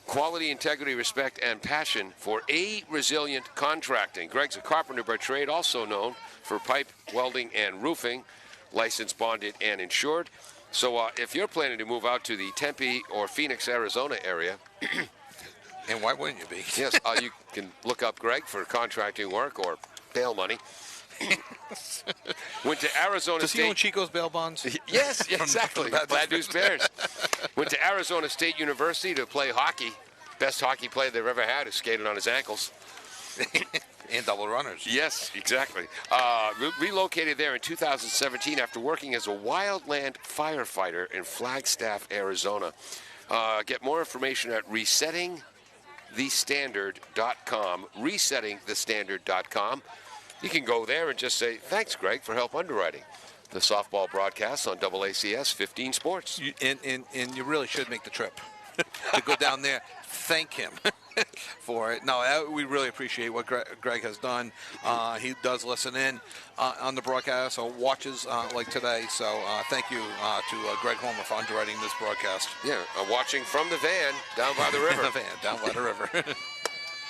Quality, integrity, respect, and passion for resilient contracting. Greg's a carpenter by trade, also known for pipe, welding, and roofing, licensed, bonded, and insured. So if you're planning to move out to the Tempe or Phoenix, Arizona area, and why wouldn't you be? Yes, you can look up Greg for contracting work or bail money. Went to Arizona Does State. he own Chico's bail bonds? Yes, exactly. Bad News Bears. Went to Arizona State University to play hockey. Best hockey player they've ever had, who skated on his ankles. And double runners. Yes, exactly. Relocated there in 2017 after working as a wildland firefighter in Flagstaff, Arizona. Get more information at resettingthestandard.com. Resettingthestandard.com. You can go there and just say, thanks, Greg, for help underwriting the softball broadcasts on AACS 15 Sports. And you really should make the trip to go down there. Thank him for it. No, we really appreciate what Greg has done. He does listen in on the broadcast or watches like today. So thank you to Greg Homer for underwriting this broadcast. Yeah, watching from the van down by the river. The van down by the river.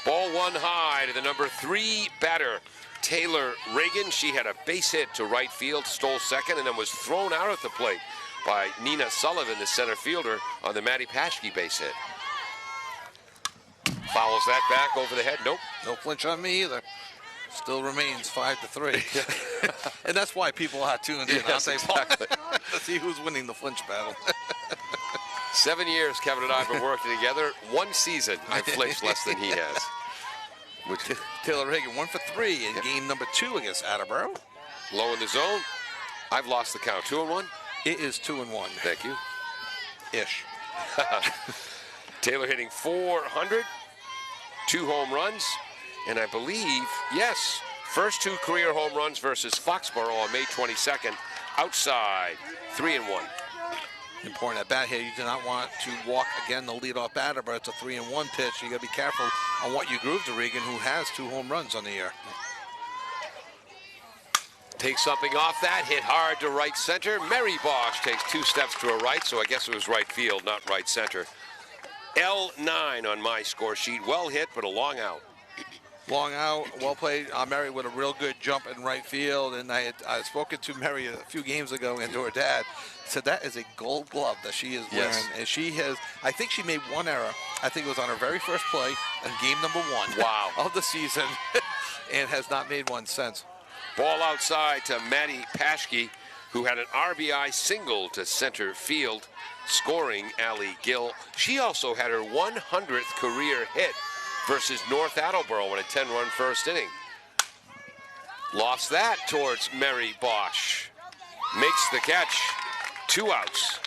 Ball 1 high to the number 3 batter, Taylor Reagan. She had a base hit to right field, stole second, and then was thrown out at the plate by Nina Sullivan, the center fielder, on the Matty Paschke base hit. Fouls that back over the head. Nope. No flinch on me either. Still remains 5-3. And that's why people are tuned in. Yes, exactly. To see who's winning the flinch battle. 7 years Kevin and I have been working together. 1 season I've flinched less than he has. Taylor Reagan 1 for 3 in game number 2 against Attleboro. Low in the zone. I've lost the count. 2-1? It is 2-1. Thank you. Ish. Taylor hitting .400, 2 home runs, and I believe, yes, first 2 career home runs versus Foxborough on May 22nd. Outside, 3-1. Important at bat here. You do not want to walk again the leadoff batter, but it's a 3-1 pitch. You got to be careful on what you groove to Regan, who has 2 home runs on the year. Takes something off that, hit hard to right center. Mary Bosch takes 2 steps to her right, so I guess it was right field, not right center. L9 on my score sheet. Well hit, but a long out. Long out, well played. Mary with a real good jump in right field, and I had spoken to Mary a few games ago and to her dad. Said that is a gold glove that she is wearing, and she has. I think she made 1 error. I think it was on her very first play in game number 1. Wow. Of the season, and has not made one since. Ball outside to Matty Paschke, who had an RBI single to center field, scoring Allie Gill. She also had her 100th career hit versus North Attleboro in a 10-run first inning. Lost that towards Mary Bosch. Makes the catch. 2 outs.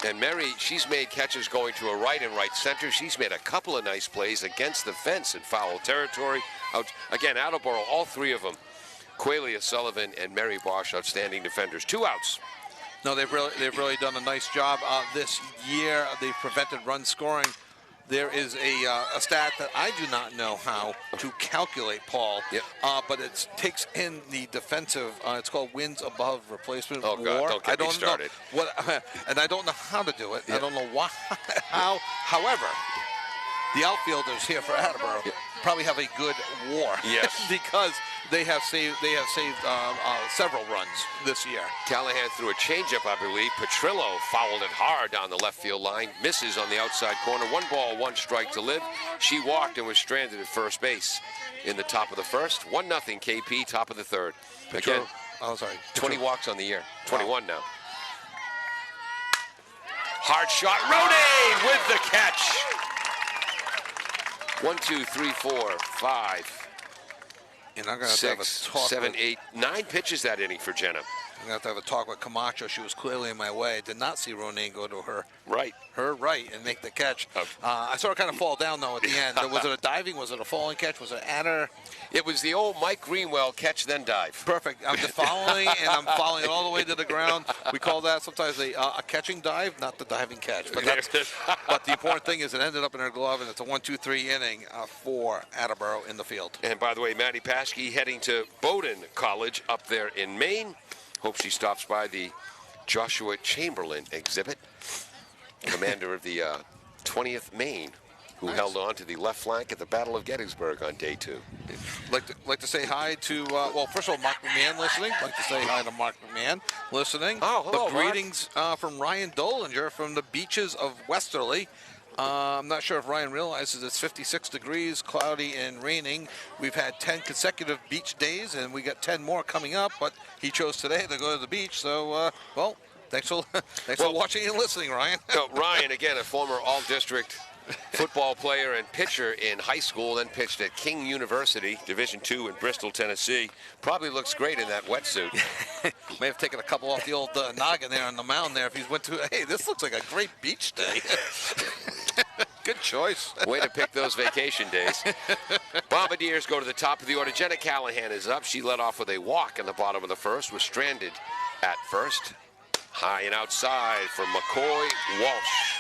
And Mary, she's made catches going to her right and right center. She's made a couple of nice plays against the fence in foul territory. Again, Attleboro, all 3 of them. Qualia Sullivan and Mary Bosch, outstanding defenders. 2 outs. No, they've really done a nice job this year. They've prevented run scoring there is a stat that I do not know how to calculate, Paul. Yep. But it takes in the defensive. It's called wins above replacement. Oh, God, WAR. don't get I me don't started. know what, and I don't know how to do it. Yep. I don't know why, how. However, the outfielders here for Attleboro probably have a good WAR. Yes. Because they have saved several runs this year. Callahan threw a changeup, I believe. Petrillo fouled it hard down the left field line. Misses on the outside corner. 1 ball, 1 strike to live. She walked and was stranded at first base in the top of the first. 1-0 KP, top of the third. Again, 20 walks on the year. 21 now. Hard shot. Ronay with the catch. 1, 2, 3, 4, 5. And I'm going to 6, have a talk 7, with, 8, 9 pitches that inning for Jenna. I'm going to have a talk with Camacho. She was clearly in my way. I did not see Ronan go to her right and make the catch. I saw her kind of fall down, though, at the end. Was it a diving? Was it a falling catch? Was it at her? It was the old Mike Greenwell catch, then dive. Perfect. I'm just following, and I'm following it all the way to the ground. We call that sometimes a catching dive, not the diving catch. But, but the important thing is it ended up in her glove, and it's a 1-2-3 inning for Attleboro in the field. And by the way, Maddie Paschke heading to Bowdoin College up there in Maine. Hope she stops by the Joshua Chamberlain exhibit, commander of the 20th Maine, who held on to the left flank at the Battle of Gettysburg on day 2. Like to say hi to, well, first of all, Mark McMahon listening. Like to say hi to Mark McMahon listening. Oh, hello, the greetings from Ryan Dolinger from the beaches of Westerly. I'm not sure if Ryan realizes it's 56 degrees, cloudy and raining. We've had 10 consecutive beach days, and we got 10 more coming up, but he chose today to go to the beach. So, well, thanks for watching and listening, Ryan. Ryan, again, a former all-district football player and pitcher in high school, then pitched at King University, Division II in Bristol, Tennessee. Probably looks great in that wetsuit. May have taken a couple off the old noggin there on the mound there if he went to, hey, this looks like a great beach day. Good choice. Way to pick those vacation days. Bombardiers go to the top of the order. Jenna Callahan is up. She led off with a walk in the bottom of the first, was stranded at first. High and outside for McCoy Walsh.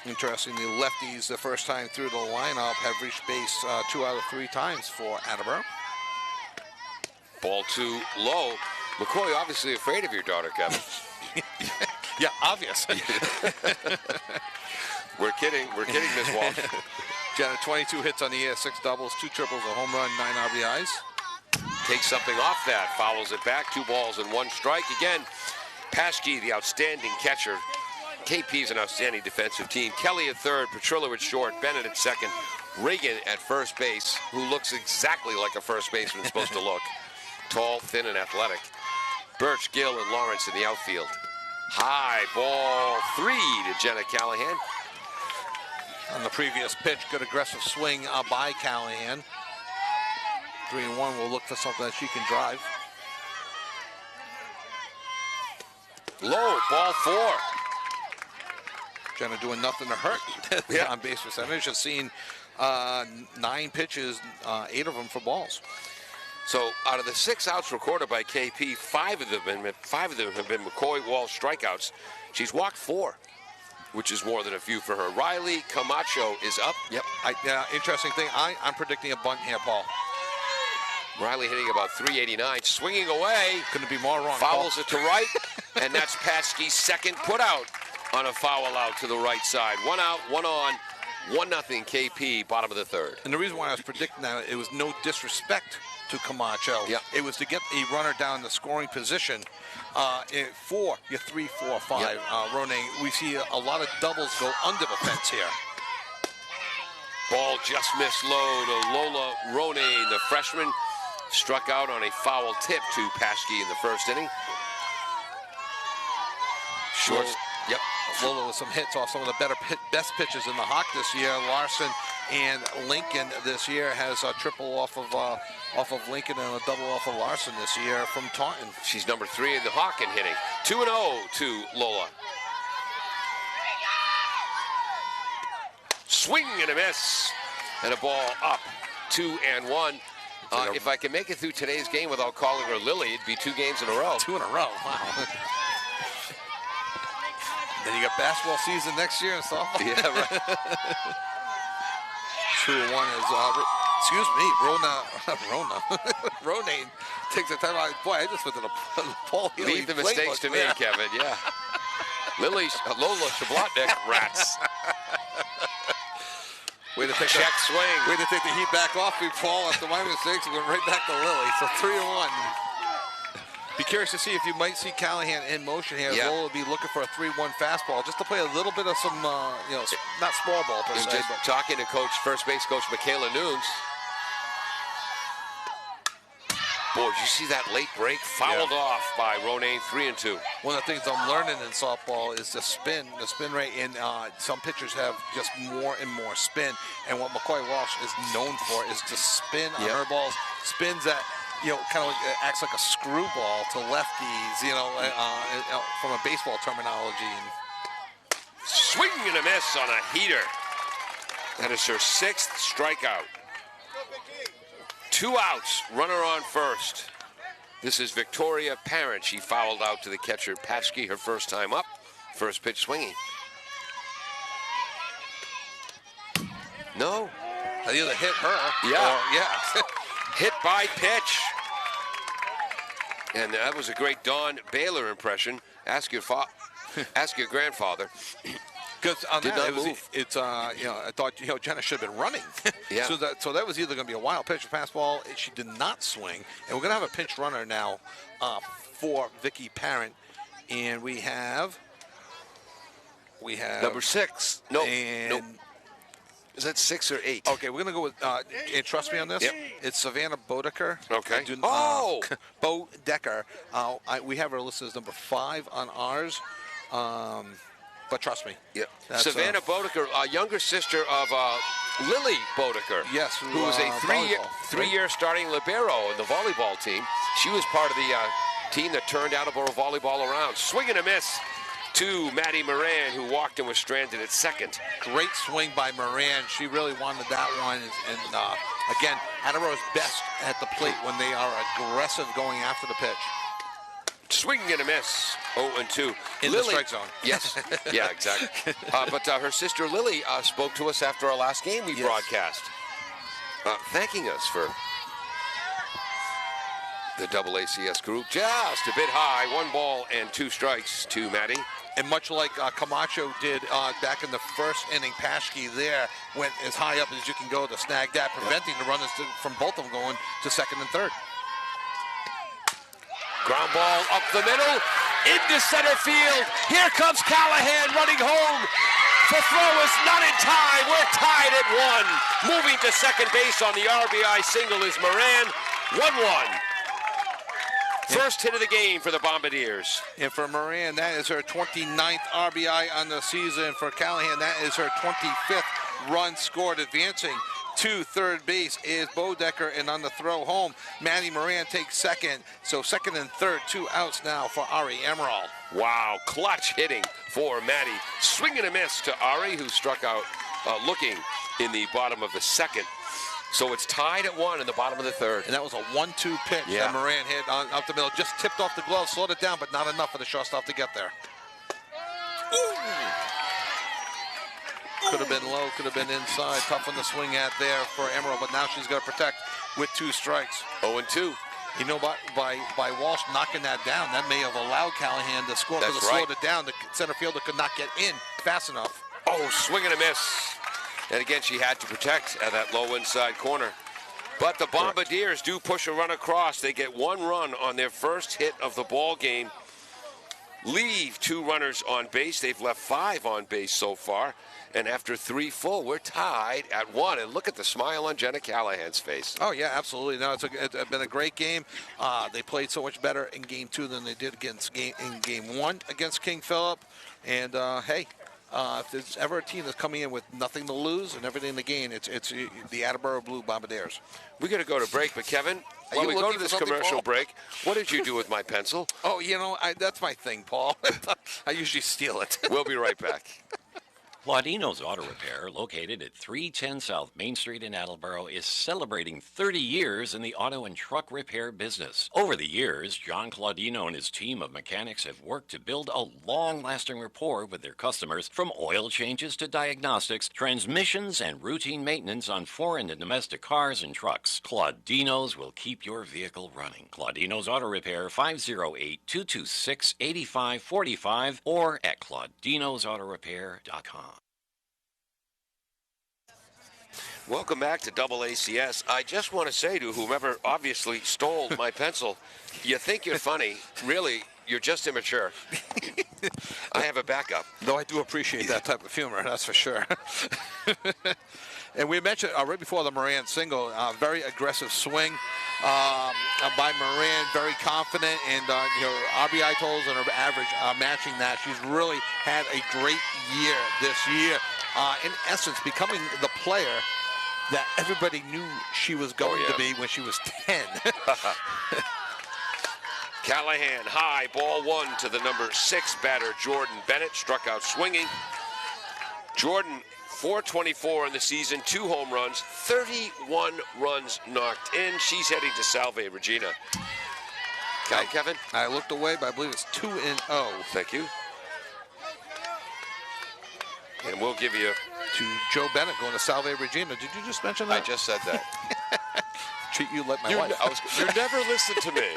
Interestingly, lefties, the first time through the lineup, have reached base 2 out of 3 times for Attleboro. Ball 2 low. McCoy obviously afraid of your daughter, Kevin. Yeah, obvious. We're kidding, Miss Walsh. Jenna, 22 hits on the year, 6 doubles, 2 triples, a home run, 9 RBIs. Takes something off that, fouls it back, 2 balls and 1 strike. Again, Paschke, the outstanding catcher. KP's an outstanding defensive team. Kelly at third, Petrillo at short, Bennett at second, Reagan at first base, who looks exactly like a first baseman is supposed to look. Tall, thin, and athletic. Birch, Gill, and Lawrence in the outfield. High ball 3 to Jenna Callahan. On the previous pitch, good aggressive swing by Callahan. 3-1 will look for something that she can drive. Low, ball 4. Jenna doing nothing to hurt the on-base percentage. Has seen 9 pitches, 8 of them for balls. So out of the 6 outs recorded by KP, 5 of them have been McCoy Walsh strikeouts. She's walked 4, which is more than a few for her. Riley Camacho is up. Yep. Interesting thing. I'm predicting a bunt here, Paul. Riley hitting about 389, swinging away. Couldn't be more wrong. Fouls it to right, and that's Paschke's second put out on a foul out to the right side. 1 out, 1 on, 1-0 KP, bottom of the third. And the reason why I was predicting that, it was no disrespect to Camacho. Yep. It was to get a runner down the scoring position for your 3, 4, 5. Yep. Ronan, we see a lot of doubles go under the fence here. Ball just missed low to Lola Ronay, the freshman. Struck out on a foul tip to Paschke in the first inning. Shorts. Yep. Lola with some hits off some of the best pitches in the Hawk this year. Larson and Lincoln this year has a triple off of Lincoln and a double off of Larson this year from Taunton. She's number 3 in the Hawk in hitting. 2-0 to Lola. Swing and a miss. And a ball up. 2-1. If I can make it through today's game without calling her Lily, it'd be 2 games in a row. 2 in a row. Wow. Then you got basketball season next year and softball. Yeah, right. 2-1 is, excuse me, Ronane takes a time out. Boy, I just went to the Paul Healy Leave the mistakes to me, there. Kevin. Yeah. Lola Shablotnik, rats. Way to take Check swing. Way to take the heat back off. We fall after my mistakes and went right back to Lily. So 3-1. Be curious to see if you might see Callahan in motion here. Yeah. Lola will be looking for a 3-1 fastball just to play a little bit of some, not small ball per And se. just But talking to first base coach Michaela Nunes. Boy, did you see that late break? Fouled off by Ronane, 3-2. one of the things I'm learning in softball is the spin rate. And some pitchers have just more and more spin. And what McCoy Walsh is known for is to spin on her balls. Spins that, kind of acts like a screwball to lefties, from a baseball terminology. Swing and a miss on a heater. That is her 6th strikeout. 2 outs, runner on first. This is Victoria Parent. She fouled out to the catcher Paschke her first time up. First pitch swinging. No. They either hit her Yeah. Hit by pitch. And that was a great Don Baylor impression. Ask your grandfather. Because on Did that, not move. I thought, Jenna should have been running. Yeah. So that was either going to be a wild pitch or fastball. She did not swing. And we're going to have a pinch runner now for Vicky Parent. And we have Number 6. No. And Nope. Is that 6 or 8? okay, we're going to go with, and trust me on this, Yep. it's Savannah Bodecker. Okay. Bo Decker. We have her listed as number 5 on ours. But trust me. Yep. That's, Savannah Bodecker, younger sister of Lily Bodecker. Yes, who was a volleyball, three-year starting libero in the volleyball team. She was part of the team that turned Attleboro volleyball around. Swing and a miss to Maddie Moran, who walked and was stranded at second. Great swing by Moran. She really wanted that one. And again, Attleboro's best at the plate when they are aggressive going after the pitch. Swing and a miss. 0-2. In Lily, the strike zone. Yes. Yeah, exactly. But her sister Lily spoke to us after our last game we broadcast, thanking us for the AACS group. Just a bit high. 1 ball and 2 strikes to Maddie. And much like Camacho did back in the first inning, Paschke there went as high up as you can go to snag that, preventing the runners from both of them going to second and third. Ground ball up the middle, into center field. Here comes Callahan running home. The throw is not in time. We're tied at 1. Moving to second base on the RBI single is Moran. 1-1. First hit of the game for the Bombardiers. And for Moran, that is her 29th RBI on the season. For Callahan, that is her 25th run scored. Advancing to third base is Bodecker, and on the throw home, Maddie Moran takes second. So second and third, 2 outs now for Ari Emerald. Wow, clutch hitting for Maddie. Swing and a miss to Ari, who struck out looking in the bottom of the second. So it's tied at 1 in the bottom of the third. And that was a 1-2 pitch that Moran hit up the middle. Just tipped off the glove, slowed it down, but not enough for the shortstop to get there. Ooh. Could have been low, could have been inside. Tough one to swing at there for Emerald, but now she's got to protect with 2 strikes. 0-2. You know, by Walsh knocking that down, that may have allowed Callahan to score because it slowed it down. The center fielder could not get in fast enough. Oh, swing and a miss. And again, she had to protect at that low inside corner. But the Bombardiers do push a run across. They get 1 run on their first hit of the ball game. Leave 2 runners on base. They've left 5 on base so far. And after 3 full, we're tied at 1. And look at the smile on Jenna Callahan's face. Oh, yeah, absolutely. No, it's been a great game. They played so much better in Game 2 than they did in Game 1 against King Philip. And, hey, if there's ever a team that's coming in with nothing to lose and everything to gain, it's the Attleboro Blue Bombardiers. We're going to go to break, but Kevin, while we go to this commercial break, what did you do with my pencil? Oh, that's my thing, Paul. I usually steal it. We'll be right back. Claudino's Auto Repair, located at 310 South Main Street in Attleboro, is celebrating 30 years in the auto and truck repair business. Over the years, John Claudino and his team of mechanics have worked to build a long-lasting rapport with their customers, from oil changes to diagnostics, transmissions, and routine maintenance on foreign and domestic cars and trucks. Claudino's will keep your vehicle running. Claudino's Auto Repair, 508-226-8545, or at claudinosautorepair.com. Welcome back to Double ACS. I just want to say to whomever obviously stole my pencil, you think you're funny. Really, you're just immature. I have a backup. Though I do appreciate that type of humor, that's for sure. And we mentioned right before the Moran single, very aggressive swing by Moran, very confident, and RBI totals and her average matching that. She's really had a great year this year. In essence, becoming the player that everybody knew she was going to be when she was 10. Callahan, high, ball one to the number 6 batter, Jordan Bennett, struck out swinging. Jordan, 424 in the season, 2 home runs, 31 runs knocked in. She's heading to Salve Regina. Kevin? I looked away, but I believe it's 2-0. Thank you. And we'll give you... To Joe Bennett going to Salve Regina. Did you just mention that? I just said that. Treat you like my wife. You never listen to me.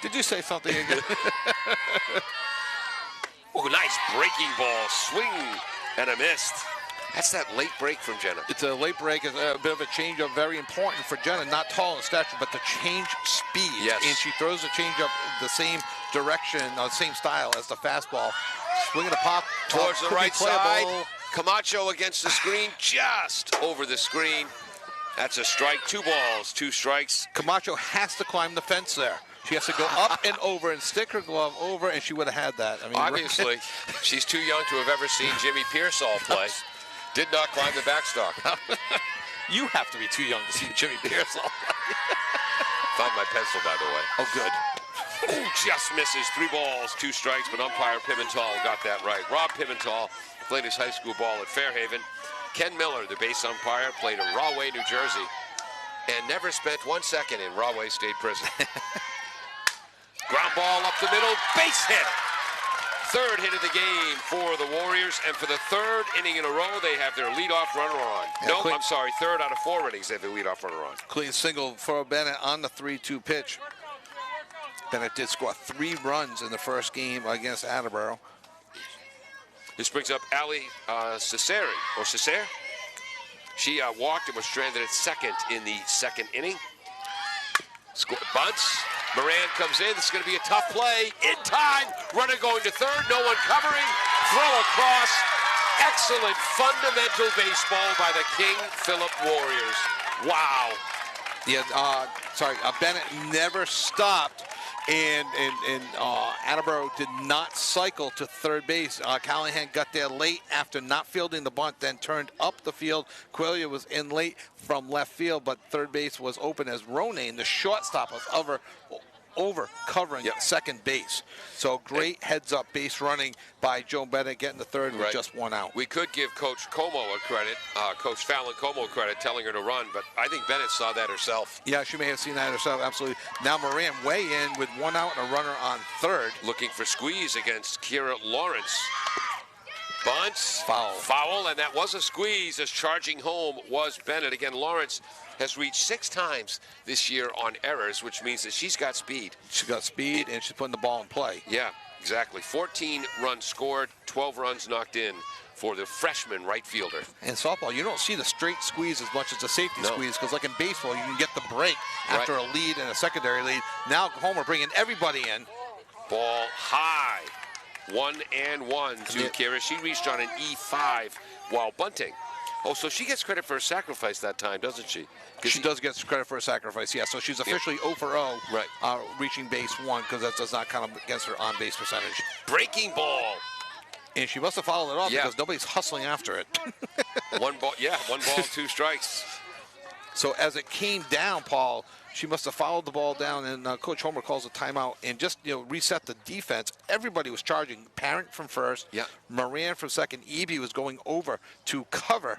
Did you say something again? Oh, nice breaking ball. Swing and a missed. That's that late break from Jenna. It's a late break. It's a bit of a change-up. Very important for Jenna. Not tall in stature, but to change speed. Yes. And she throws the change-up the same direction, same style as the fastball. Swinging the pop. Towards the right side. Camacho against the screen, just over the screen. That's a strike. 2 balls, 2 strikes. Camacho has to climb the fence there. She has to go up and over and stick her glove over, and she would have had that. I mean, obviously, she's too young to have ever seen Jimmy Pearsall play. Did not climb the backstop. You have to be too young to see Jimmy Pearsall. Found my pencil, by the way. Oh, good. Oh, just misses. 3 balls, 2 strikes, but umpire Pimental got that right. Rob Pimental played his high school ball at Fairhaven. Ken Miller, the base umpire, played in Rahway, New Jersey, and never spent 1 second in Rahway State Prison. Ground ball up the middle, base hit. 3rd hit of the game for the Warriors, and for the 3rd inning in a row, they have their leadoff runner on. No, I'm sorry, 3rd out of 4 innings they have their leadoff runner on. Clean single for Bennett on the 3-2 pitch. Bennett did score 3 runs in the first game against Attleboro. This brings up Ali Cesare. She walked and was stranded at 2nd in the 2nd inning. Bunts. Moran comes in. This is going to be a tough play. In time. Runner going to 3rd. No one covering. Throw across. Excellent fundamental baseball by the King Philip Warriors. Wow. Yeah, Bennett never stopped. And Attleboro did not cycle to 3rd base. Callahan got there late after not fielding the bunt, then turned up the field. Quillia was in late from left field, but 3rd base was open as Ronayne, the shortstop, was over covering 2nd base. So great heads-up base running by Joe Bennett, getting the 3rd with just 1 out. We could give Coach Como a credit, Coach Fallon Como credit, telling her to run, but I think Bennett saw that herself. Yeah, she may have seen that herself, absolutely. Now Moran way in with 1 out and a runner on 3rd. Looking for squeeze against Kira Lawrence. Bunts. Foul, and that was a squeeze as charging home was Bennett. Again, Lawrence has reached 6 times this year on errors, which means that she's got speed. She's got speed, and she's putting the ball in play. Yeah, exactly. 14 runs scored, 12 runs knocked in for the freshman right fielder. In softball, you don't see the straight squeeze as much as the safety squeeze, because like in baseball, you can get the break after a lead and a secondary lead. Now Homer bringing everybody in. Ball high. 1-1 to Kira. She reached on an E5 while bunting. Oh, so she gets credit for a sacrifice that time, doesn't she? She does get credit for a sacrifice, yeah. So she's officially 0 for 0, reaching base 1, because that does not count against her on-base percentage. Breaking ball. And she must have fouled it off because nobody's hustling after it. 1 ball, 1 ball, 2 strikes. So as it came down, Paul, She must have fouled the ball down, and Coach Homer calls a timeout and just reset the defense. Everybody was charging. Parent from first, Moran from second. Eby was going over to cover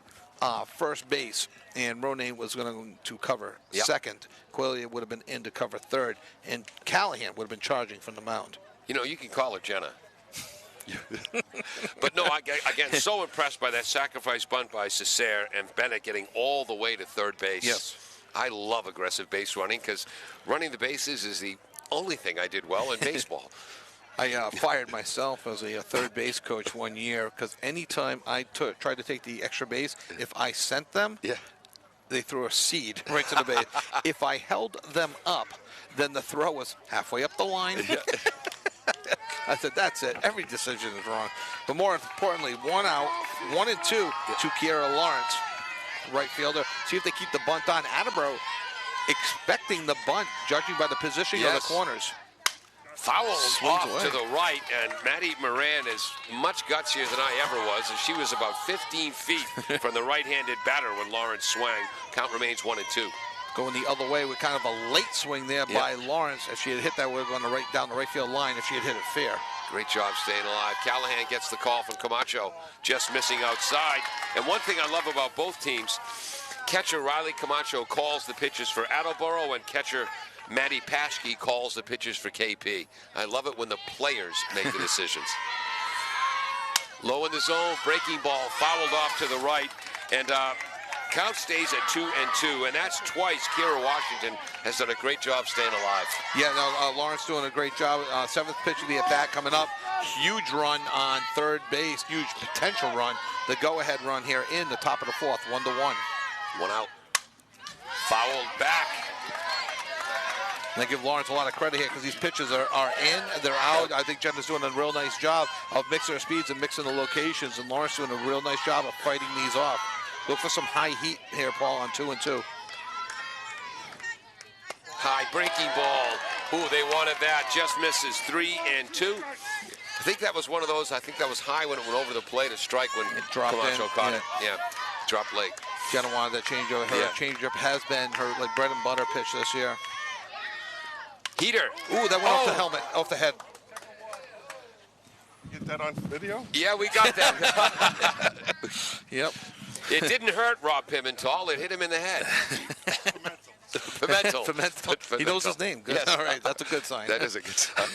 first base, and Ronayne was going to cover second. Quillia would have been in to cover third, and Callahan would have been charging from the mound. You can call her Jenna. But no, again, so impressed by that sacrifice bunt by Cesare and Bennett getting all the way to third base. Yes. I love aggressive base running because running the bases is the only thing I did well in baseball. I fired myself as a third base coach one year because anytime I tried to take the extra base, if I sent them, they threw a seed right to the base. If I held them up, then the throw was halfway up the line. I said, that's it. Every decision is wrong. But more importantly, 1 out, 1 and 2 to Kiera Lawrence, right fielder. See if they keep the bunt on. Attleboro expecting the bunt, judging by the positioning of the corners. Foul off to the right, and Maddie Moran is much gutsier than I ever was, and she was about 15 feet from the right-handed batter when Lawrence swung. Count remains 1 and 2. Going the other way with kind of a late swing there by Lawrence. If she had hit that, would have gone down the right field line if she had hit it fair. Great job staying alive. Callahan gets the call from Camacho, just missing outside. And one thing I love about both teams, catcher Riley Camacho calls the pitches for Attleboro, and catcher Maddie Paschke calls the pitches for KP. I love it when the players make the decisions. Low in the zone, breaking ball, fouled off to the right, and count stays at 2 and 2, and that's twice Kiera Washington has done a great job staying alive. Yeah, no, Lawrence doing a great job. Seventh pitch of the at-bat coming up. Huge run on third base, huge potential run. The go-ahead run here in the top of the fourth, 1-1. 1 out. Fouled back. And I give Lawrence a lot of credit here because these pitches are in, they're out. I think Jenna's doing a real nice job of mixing her speeds and mixing the locations, and Lawrence doing a real nice job of fighting these off. Look for some high heat here, Paul, on 2 and 2. High breaking ball. Ooh, they wanted that. Just misses. 3 and 2. I think that was one of those. I think that was high when it went over the plate. A strike when Camacho caught it. Yeah, dropped late. Jenna wanted that changeup. Her changeup has been her bread and butter pitch this year. Heater. Ooh, that went off the helmet, off the head. Get that on video? Yeah, we got that. Yep. It didn't hurt Rob Pimentel. It hit him in the head. Pimentel. Pimentel. He knows his name. Good. Yes. All right, that's a good sign. That is a good sign.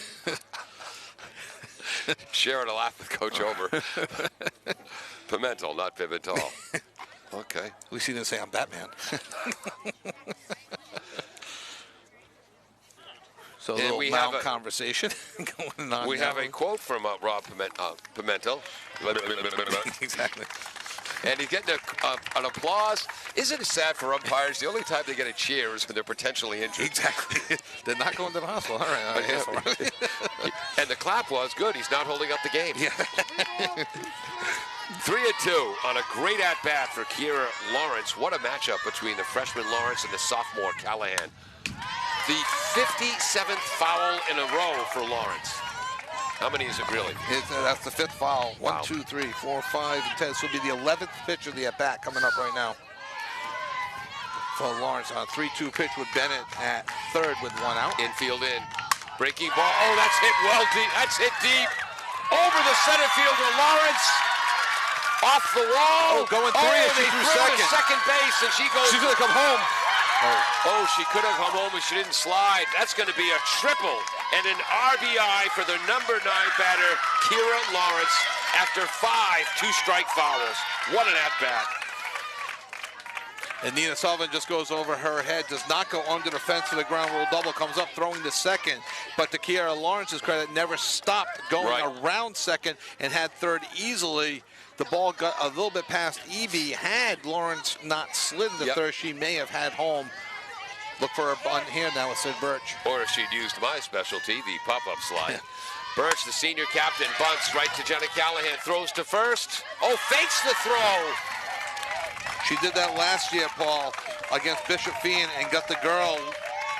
Sharing a laugh with Coach Homer. Pimentel, not Pimentel. Okay. At least he didn't say I'm Batman. So a little loud conversation going on. We have a quote from Rob Pimentel. Exactly. And he's getting an applause. Isn't it sad for umpires? The only time they get a cheer is when they're potentially injured. Exactly. They're not going to the hospital. All right. And the clap was good. He's not holding up the game. Yeah. 3 and 2 on a great at-bat for Kiera Lawrence. What a matchup between the freshman Lawrence and the sophomore Callahan. The 57th foul in a row for Lawrence. How many is it really? That's the 5th foul. Wow. 1, 2, 3, 4, 5, and 10. This will be the 11th pitch of the at-bat coming up right now for Lawrence on a 3-2 pitch with Bennett at third with 1 out. Infield in. Breaking ball. Oh, that's hit well deep. That's hit deep. Over the center fielder, Lawrence. Off the wall. Oh, going three. Oh, She they threw threw second. to second base, and she goes. She's going to come home. Oh, she could have come home, but she didn't slide. That's going to be a triple and an RBI for the number 9 batter, Kiera Lawrence, after 5 2-strike fouls. What an at-bat. And Nina Sullivan just goes over her head, does not go under the fence for the ground rule double, comes up throwing to second. But to Kiera Lawrence's credit, never stopped going around second and had third easily. The ball got a little bit past Eby. Had Lawrence not slid into third, she may have had home. Look for a bunt here now with Sid Birch. Or if she'd used my specialty, the pop-up slide. Birch, the senior captain, bunts right to Jenna Callahan, throws to first. Oh, fakes the throw. She did that last year, Paul, against Bishop Fien and got the girl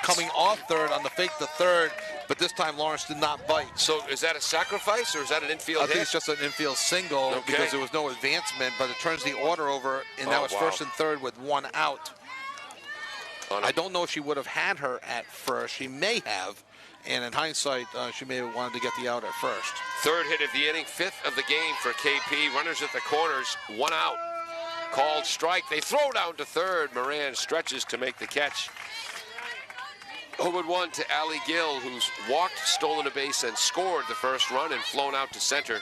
coming off third on the fake to third, but this time Lawrence did not bite. So is that a sacrifice or is that an infield hit? I think it's just an infield single because there was no advancement, but it turns the order over, and now it's first and third with 1 out. I don't know if she would have had her at first. She may have. And in hindsight, she may have wanted to get the out at first. Third hit of the inning, fifth of the game for KP. Runners at the corners, 1 out. Called strike. They throw down to third. Moran stretches to make the catch. 0-1 to Allie Gill, who's walked, stolen a base, and scored the first run and flown out to center.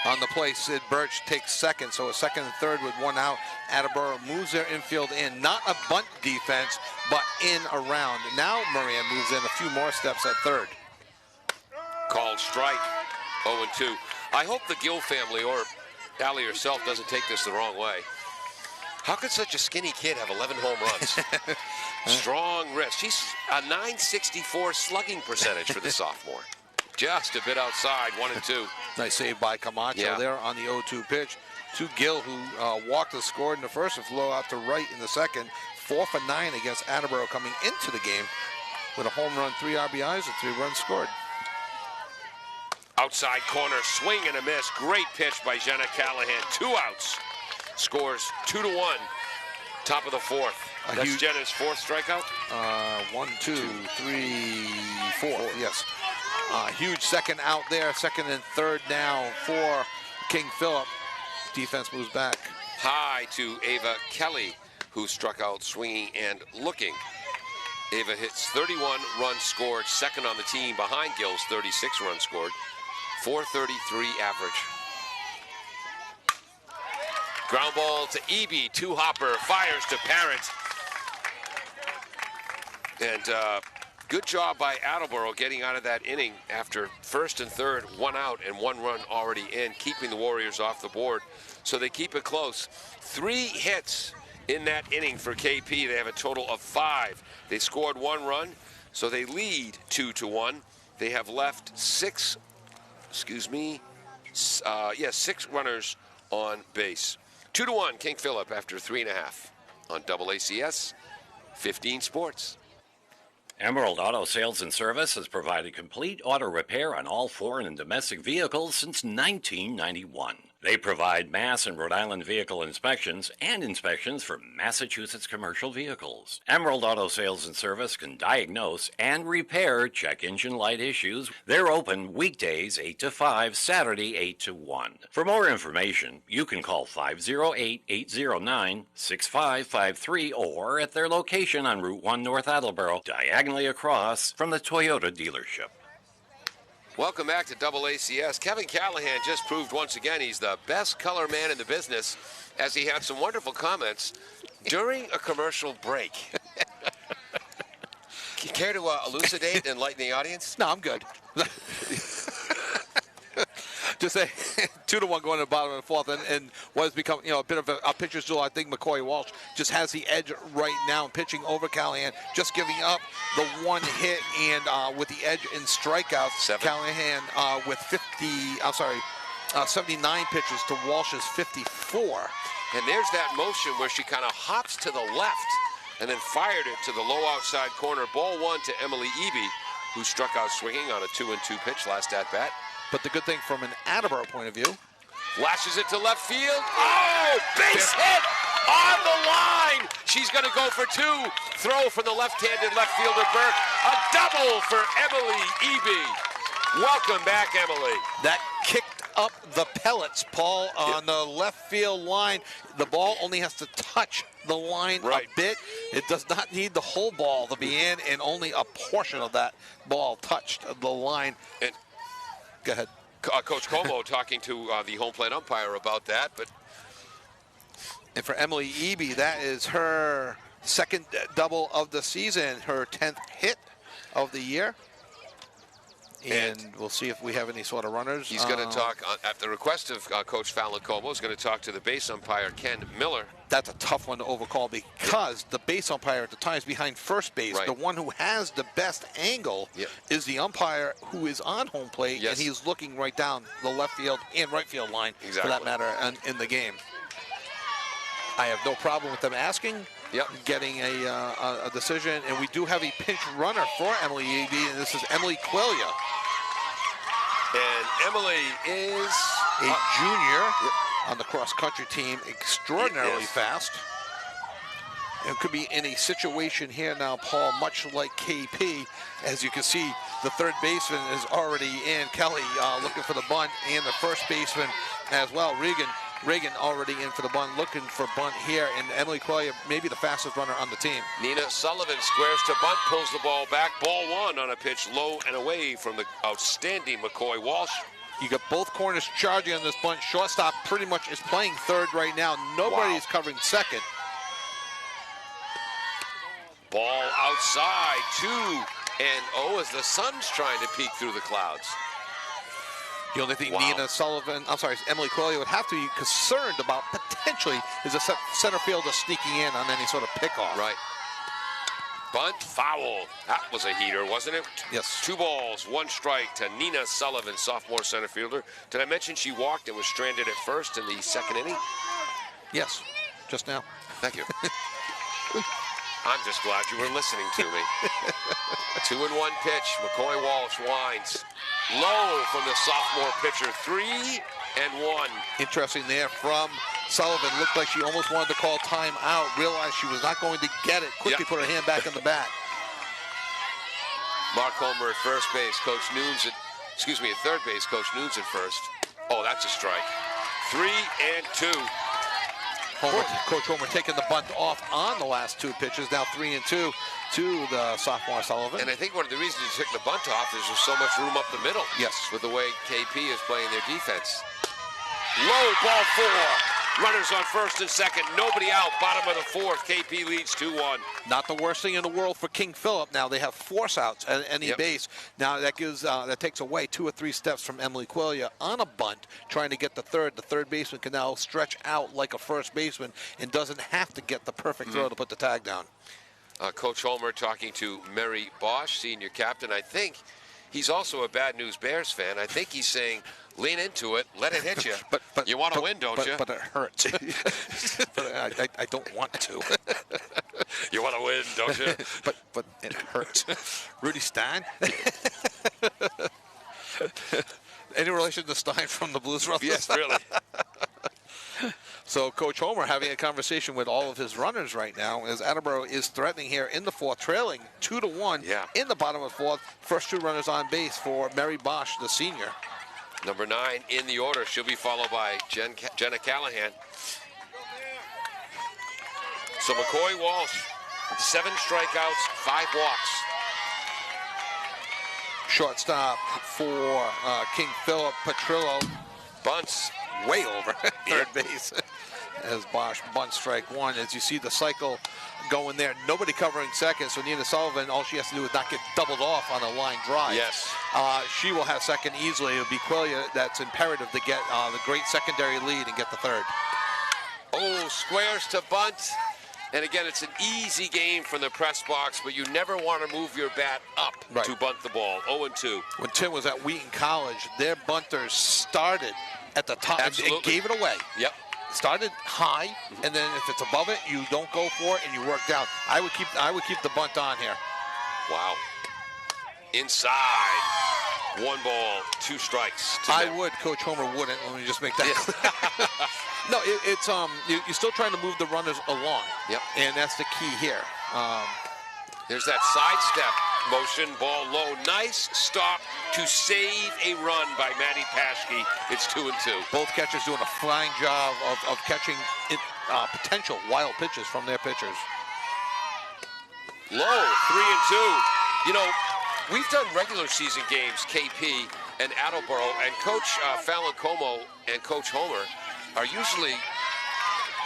On the play, Sid Birch takes second, so a second and third with 1 out. Attleboro moves their infield in. Not a bunt defense, but in around. Now Moran moves in a few more steps at third. Called strike, 0-2. I hope the Gill family, or Allie herself, doesn't take this the wrong way. How could such a skinny kid have 11 home runs? Strong wrist. She's a .964 slugging percentage for the sophomore. Just a bit outside, 1-2. Nice save by Camacho there on the 0-2 pitch to Gill, who walked and scored in the first and flew out to right in the second. 4 for 9 against Attleboro coming into the game with a home run, 3 RBIs, and 3 runs scored. Outside corner, swing and a miss. Great pitch by Jenna Callahan. 2 outs. Scores 2-1. Top of the fourth. That's Jenna's 4th strikeout? 1, 2, 3, 4. Yes. Huge second out there. Second and third now for King Philip. Defense moves back. High to Ava Kelly, who struck out swinging and looking. Ava hits 31 runs scored, second on the team behind Gill's 36 runs scored. 433 average. Ground ball to Eby, 2-hopper, fires to Parent. And good job by Attleboro getting out of that inning after first and third, 1 out and 1 run already in, keeping the Warriors off the board. So they keep it close. 3 hits in that inning for KP. They have a total of 5. They scored 1 run, so they lead 2-1. They have left 6 runners on base. 2-1, King Philip after 3.5 on AACS 15 Sports. Emerald Auto Sales and Service has provided complete auto repair on all foreign and domestic vehicles since 1991. They provide Mass and Rhode Island vehicle inspections and inspections for Massachusetts commercial vehicles. Emerald Auto Sales and Service can diagnose and repair check engine light issues. They're open weekdays 8 to 5, Saturday 8 to 1. For more information, you can call 508-809-6553 or at their location on Route 1 North Attleboro, diagonally across from the Toyota dealership. Welcome back to AACS. Kevin Callahan just proved once again he's the best color man in the business, as he had some wonderful comments during a commercial break. Care to elucidate and enlighten the audience? No, I'm good. Just say 2-1 going to the bottom of the fourth, and what has become a bit of a pitcher's duel. I think McCoy Walsh just has the edge right now, pitching over Callahan, just giving up the 1 hit, and with the edge in strikeouts, Callahan with 79 pitches to Walsh's 54. And there's that motion where she kind of hops to the left and then fired it to the low outside corner. Ball 1 to Emily Eby, who struck out swinging on a 2-2 pitch last at bat. But the good thing from an Attleboro point of view, flashes it to left field. Oh, base hit on the line. She's going to go for 2. Throw from the left-handed left fielder Burke. A double for Emily Eby. Welcome back, Emily. That kicked up the pellets, Paul, on the left field line. The ball only has to touch the line a bit. It does not need the whole ball to be in, and only a portion of that ball touched the line. And go ahead. Coach Como talking to the home plate umpire about that. And for Emily Eby, that is her 2nd double of the season, her 10th hit of the year. And we'll see if we have any sort of runners. He's going to talk, at the request of Coach Fallon Como, is going to talk to the base umpire, Ken Miller. That's a tough one to overcall because the base umpire at the time is behind first base. Right. The one who has the best angle is the umpire who is on home plate, and he's looking right down the left field and right field line, for that matter, in the game. I have no problem with them asking, getting a decision, and we do have a pinch runner for Emily Eby, and this is Emily Quillia. And Emily is a junior on the cross-country team, extraordinarily fast. It could be in a situation here now, Paul, much like KP. As you can see, the third baseman is already in. Kelly looking for the bunt, and the first baseman as well. Reagan already in for the bunt, looking for bunt here. And Emily Collier, maybe the fastest runner on the team. Nina Sullivan squares to bunt, pulls the ball back. Ball one on a pitch low and away from the outstanding McCoy Walsh. You got both corners charging on this bunt. Shortstop pretty much is playing third right now. Nobody's covering second. Ball outside, 2-0 as the sun's trying to peek through the clouds. The only thing Emily Collier would have to be concerned about potentially is a center fielder sneaking in on any sort of pickoff. Right. Bunt, foul. That was a heater, wasn't it? Yes. 2 balls, 1 strike to Nina Sullivan, sophomore center fielder. Did I mention she walked and was stranded at first in the second inning? Yes, just now. Thank you. I'm just glad you were listening to me. 2-1 pitch. McCoy Walsh winds. Low from the sophomore pitcher. 3-1. Interesting there from Sullivan. Looked like she almost wanted to call timeout. Realized she was not going to get it. Quickly put her hand back in the bat. Mark Homer at first base. Coach Nunes at third base. Coach Nunes at first. Oh, that's a strike. 3-2. Coach Homer taking the bunt off on the last 2 pitches. Now 3-2 to the sophomore Sullivan. And I think one of the reasons he took the bunt off is there's so much room up the middle. Yes. With the way KP is playing their defense. Low, ball 4. Runners on first and second. Nobody out. Bottom of the 4th. KP leads 2-1. Not the worst thing in the world for King Philip. Now they have force outs at any base. Now that gives that takes away 2 or 3 steps from Emily Quillia on a bunt, trying to get the third. The third baseman can now stretch out like a first baseman and doesn't have to get the perfect throw to put the tag down. Coach Homer talking to Mary Bosch, senior captain. I think he's also a Bad News Bears fan. I think he's saying, lean into it, let it hit you. but you want to win, don't you? But it hurts. But I don't want to. You want to win, don't you? but it hurts. Rudy Stein? Any relation to Stein from the Blues Brothers? Yes, really. So Coach Homer having a conversation with all of his runners right now as Attleboro is threatening here in the 4th, trailing 2-1 in the bottom of the 4th. First 2 runners on base for Mary Bosch, the senior. Number 9 in the order. She'll be followed by Jenna Callahan. So McCoy Walsh, 7 strikeouts, 5 walks. Shortstop for King Philip, Petrillo. Bunts. Way over third base as Bosch bunt strike 1. As you see the cycle going there, nobody covering second, so Nina Sullivan, all she has to do is not get doubled off on a line drive. Yes. She will have second easily. It'll be Quillia that's imperative to get the great secondary lead and get the third. Oh, squares to bunt. And again, it's an easy game from the press box, but you never want to move your bat up to bunt the ball. 0-2. When Tim was at Wheaton College, their bunters started at the top and gave it away. Yep. Started high, and then if it's above it, you don't go for it and you work down. I would keep the bunt on here. Wow. Inside. 1 ball, 2 strikes. I would. Coach Homer wouldn't. Let me just make that clear. No, it's you're still trying to move the runners along. Yep. And that's the key here. There's that sidestep motion, ball low. Nice stop to save a run by Maddie Paschke. It's 2-2. Both catchers doing a fine job of catching potential wild pitches from their pitchers. Low, 3-2. You know, we've done regular season games, KP and Attleboro, and Coach Fallon Como and Coach Homer are usually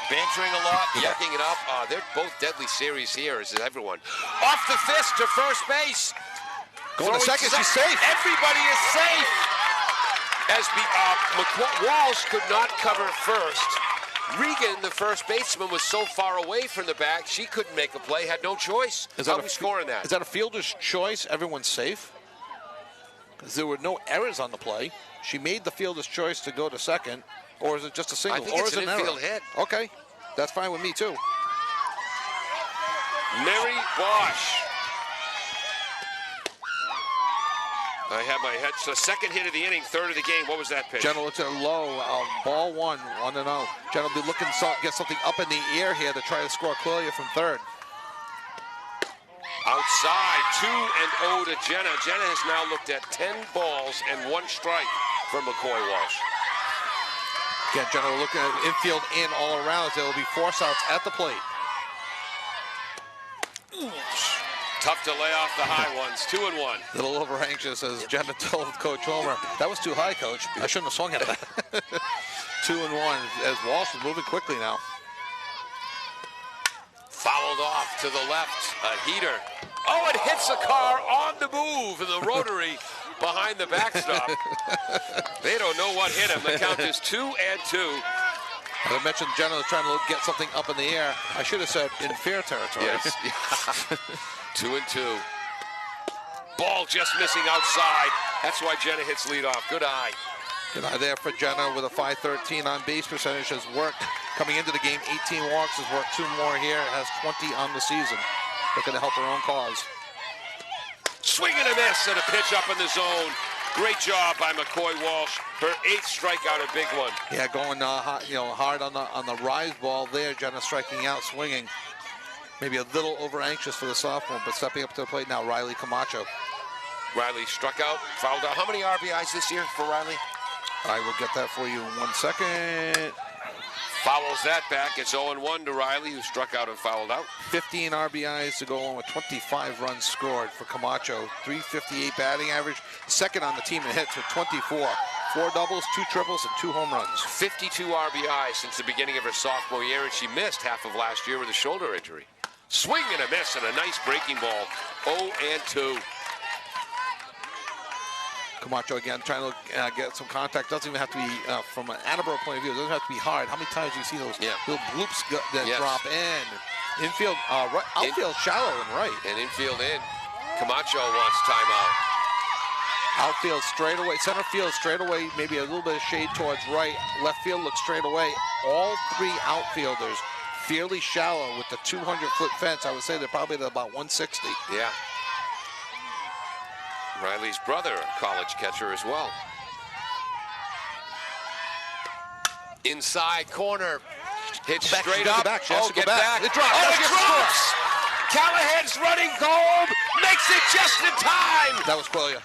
bantering a lot, yucking it up. They're both deadly series here, as is everyone. Off the fist to first base. Going to second, she's safe. Everybody is safe. As Walsh could not cover first. Regan, the first baseman, was so far away from the bag, she couldn't make a play, had no choice. How are we scoring that? Is that a fielder's choice? Everyone's safe? Because there were no errors on the play. She made the fielder's choice to go to second. Or is it just a single? I think it's an infield hit. Okay, that's fine with me too. Mary Bosch. I have my head. So second hit of the inning, third of the game. What was that pitch? Jenna looks at low. Ball 1-0. Jenna will be looking to get something up in the air here to try to score Quillia from third. Outside, 2-0 to Jenna. Jenna has now looked at 10 balls and 1 strike from McCoy Walsh. Again, Jenna looking at infield in all around. There will be force outs at the plate. Tough to lay off the high ones. 2-1. A little over anxious, as Jenna told Coach Homer. That was too high, Coach. I shouldn't have swung at that. 2-1 as Walsh is moving quickly now. Fouled off to the left. A heater. Oh, it hits a car on the move in the rotary behind the backstop. They don't know what hit him. The count is 2-2. As I mentioned, Jenna was trying to get something up in the air. I should have said in fair territory. Yes. 2-2. Ball just missing outside. That's why Jenna hits leadoff. Good eye. Good eye there for Jenna with a .513 on base percentage. Has worked coming into the game. 18 walks. Has worked 2 more here. Has 20 on the season. Looking to help her own cause. Swing and a miss and a pitch up in the zone. Great job by McCoy Walsh. Her 8th strikeout, a big one. Yeah, going hard on the rise ball there. Jenna striking out, swinging. Maybe a little over anxious for the sophomore, but stepping up to the plate now, Riley Camacho. Riley struck out, fouled out. How many RBIs this year for Riley? I will get that for you in 1 second. Fouls that back. It's 0-1 to Riley, who struck out and fouled out. 15 RBIs to go along with 25 runs scored for Camacho. .358 batting average. Second on the team in hits with 24. 4 doubles, 2 triples, and 2 home runs. 52 RBIs since the beginning of her sophomore year, and she missed half of last year with a shoulder injury. Swing and a miss and a nice breaking ball. 0-2. Camacho again trying to get some contact. Doesn't even have to be from an Attleboro point of view. It doesn't have to be hard. How many times do you see those little bloops that drop in? Infield, right, outfield shallow and right. And infield in. Camacho wants timeout. Outfield straight away. Center field straight away. Maybe a little bit of shade towards right. Left field looks straight away. All 3 outfielders fairly shallow with the 200-foot fence. I would say they're probably at about 160. Yeah. Riley's brother, a college catcher as well. Inside corner. Hit straight up. Get back. It drops. Oh, it drops! Callahan's running home. Makes it just in time. That was Quillia.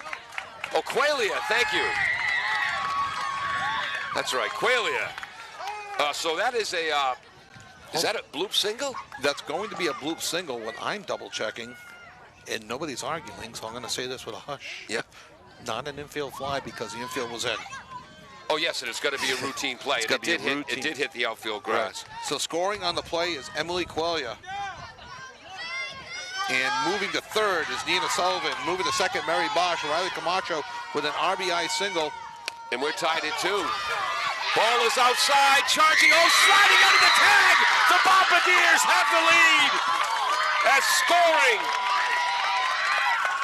Oh, Quillia. Thank you. That's right, Quillia. So that is a... is that a bloop single? That's going to be a bloop single when I'm double checking. And nobody's arguing, so I'm going to say this with a hush. Yep. Not an infield fly because the infield was in. Oh, yes, and it's going to be a routine play. It did hit the outfield grass. Right. So scoring on the play is Emily Quillia. And moving to third is Nina Sullivan. Moving to second, Mary Bosch. Riley Camacho with an RBI single. And we're tied at 2. Ball is outside, charging, sliding under the tag. The Bombardiers have the lead. As scoring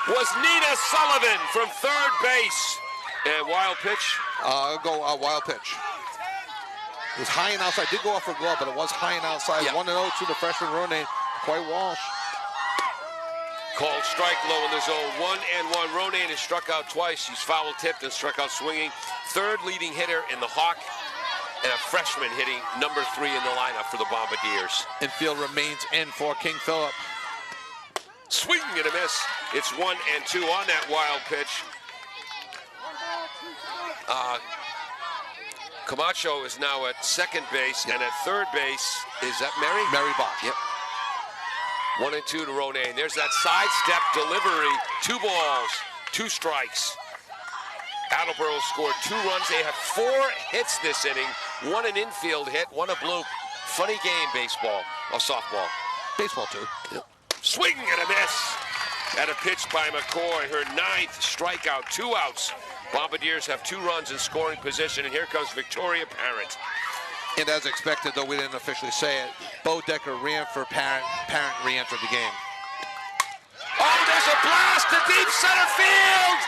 was Nina Sullivan from third base. And wild pitch? Wild pitch. It was high and outside. Did go off her glove, but it was high and outside. 1-0 to the freshman Ronay. Quite Walsh. Called strike low in the zone. 1-1. Ronay has struck out twice. She's foul tipped and struck out swinging. Third leading hitter in the Hawk. And a freshman hitting number 3 in the lineup for the Bombardiers. Infield remains in for King Phillip. Swing and a miss. It's 1-2 on that wild pitch. Camacho is now at second base, and at third base, is that Mary? Mary Bosch. Yep. 1-2 to Ronay. And there's that sidestep delivery. 2 balls, 2 strikes. Attleboro scored 2 runs. They have 4 hits this inning. 1 an infield hit, 1 a bloop. Funny game, baseball. Or softball. Baseball, too. Yep. Swing and a miss. At a pitch by McCoy, her 9th strikeout, 2 outs. Bombardiers have 2 runs in scoring position, and here comes Victoria Parent. And as expected, though we didn't officially say it, Bo Decker ran for Parent. Parent re-entered the game. Oh, there's a blast to deep center field!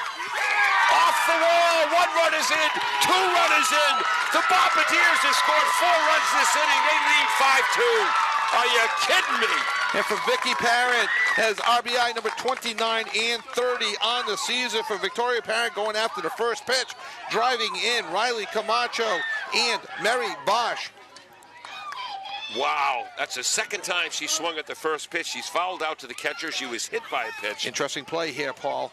Off the wall, 1 run is in, 2 runners in. The Bombardiers have scored 4 runs this inning. They lead 5-2. Are you kidding me? And for Vicky Parent, has RBI number 29 and 30 on the season for Victoria Parent going after the first pitch. Driving in, Riley Camacho and Mary Bosch. Wow, that's the second time she swung at the first pitch. She's fouled out to the catcher. She was hit by a pitch. Interesting play here, Paul.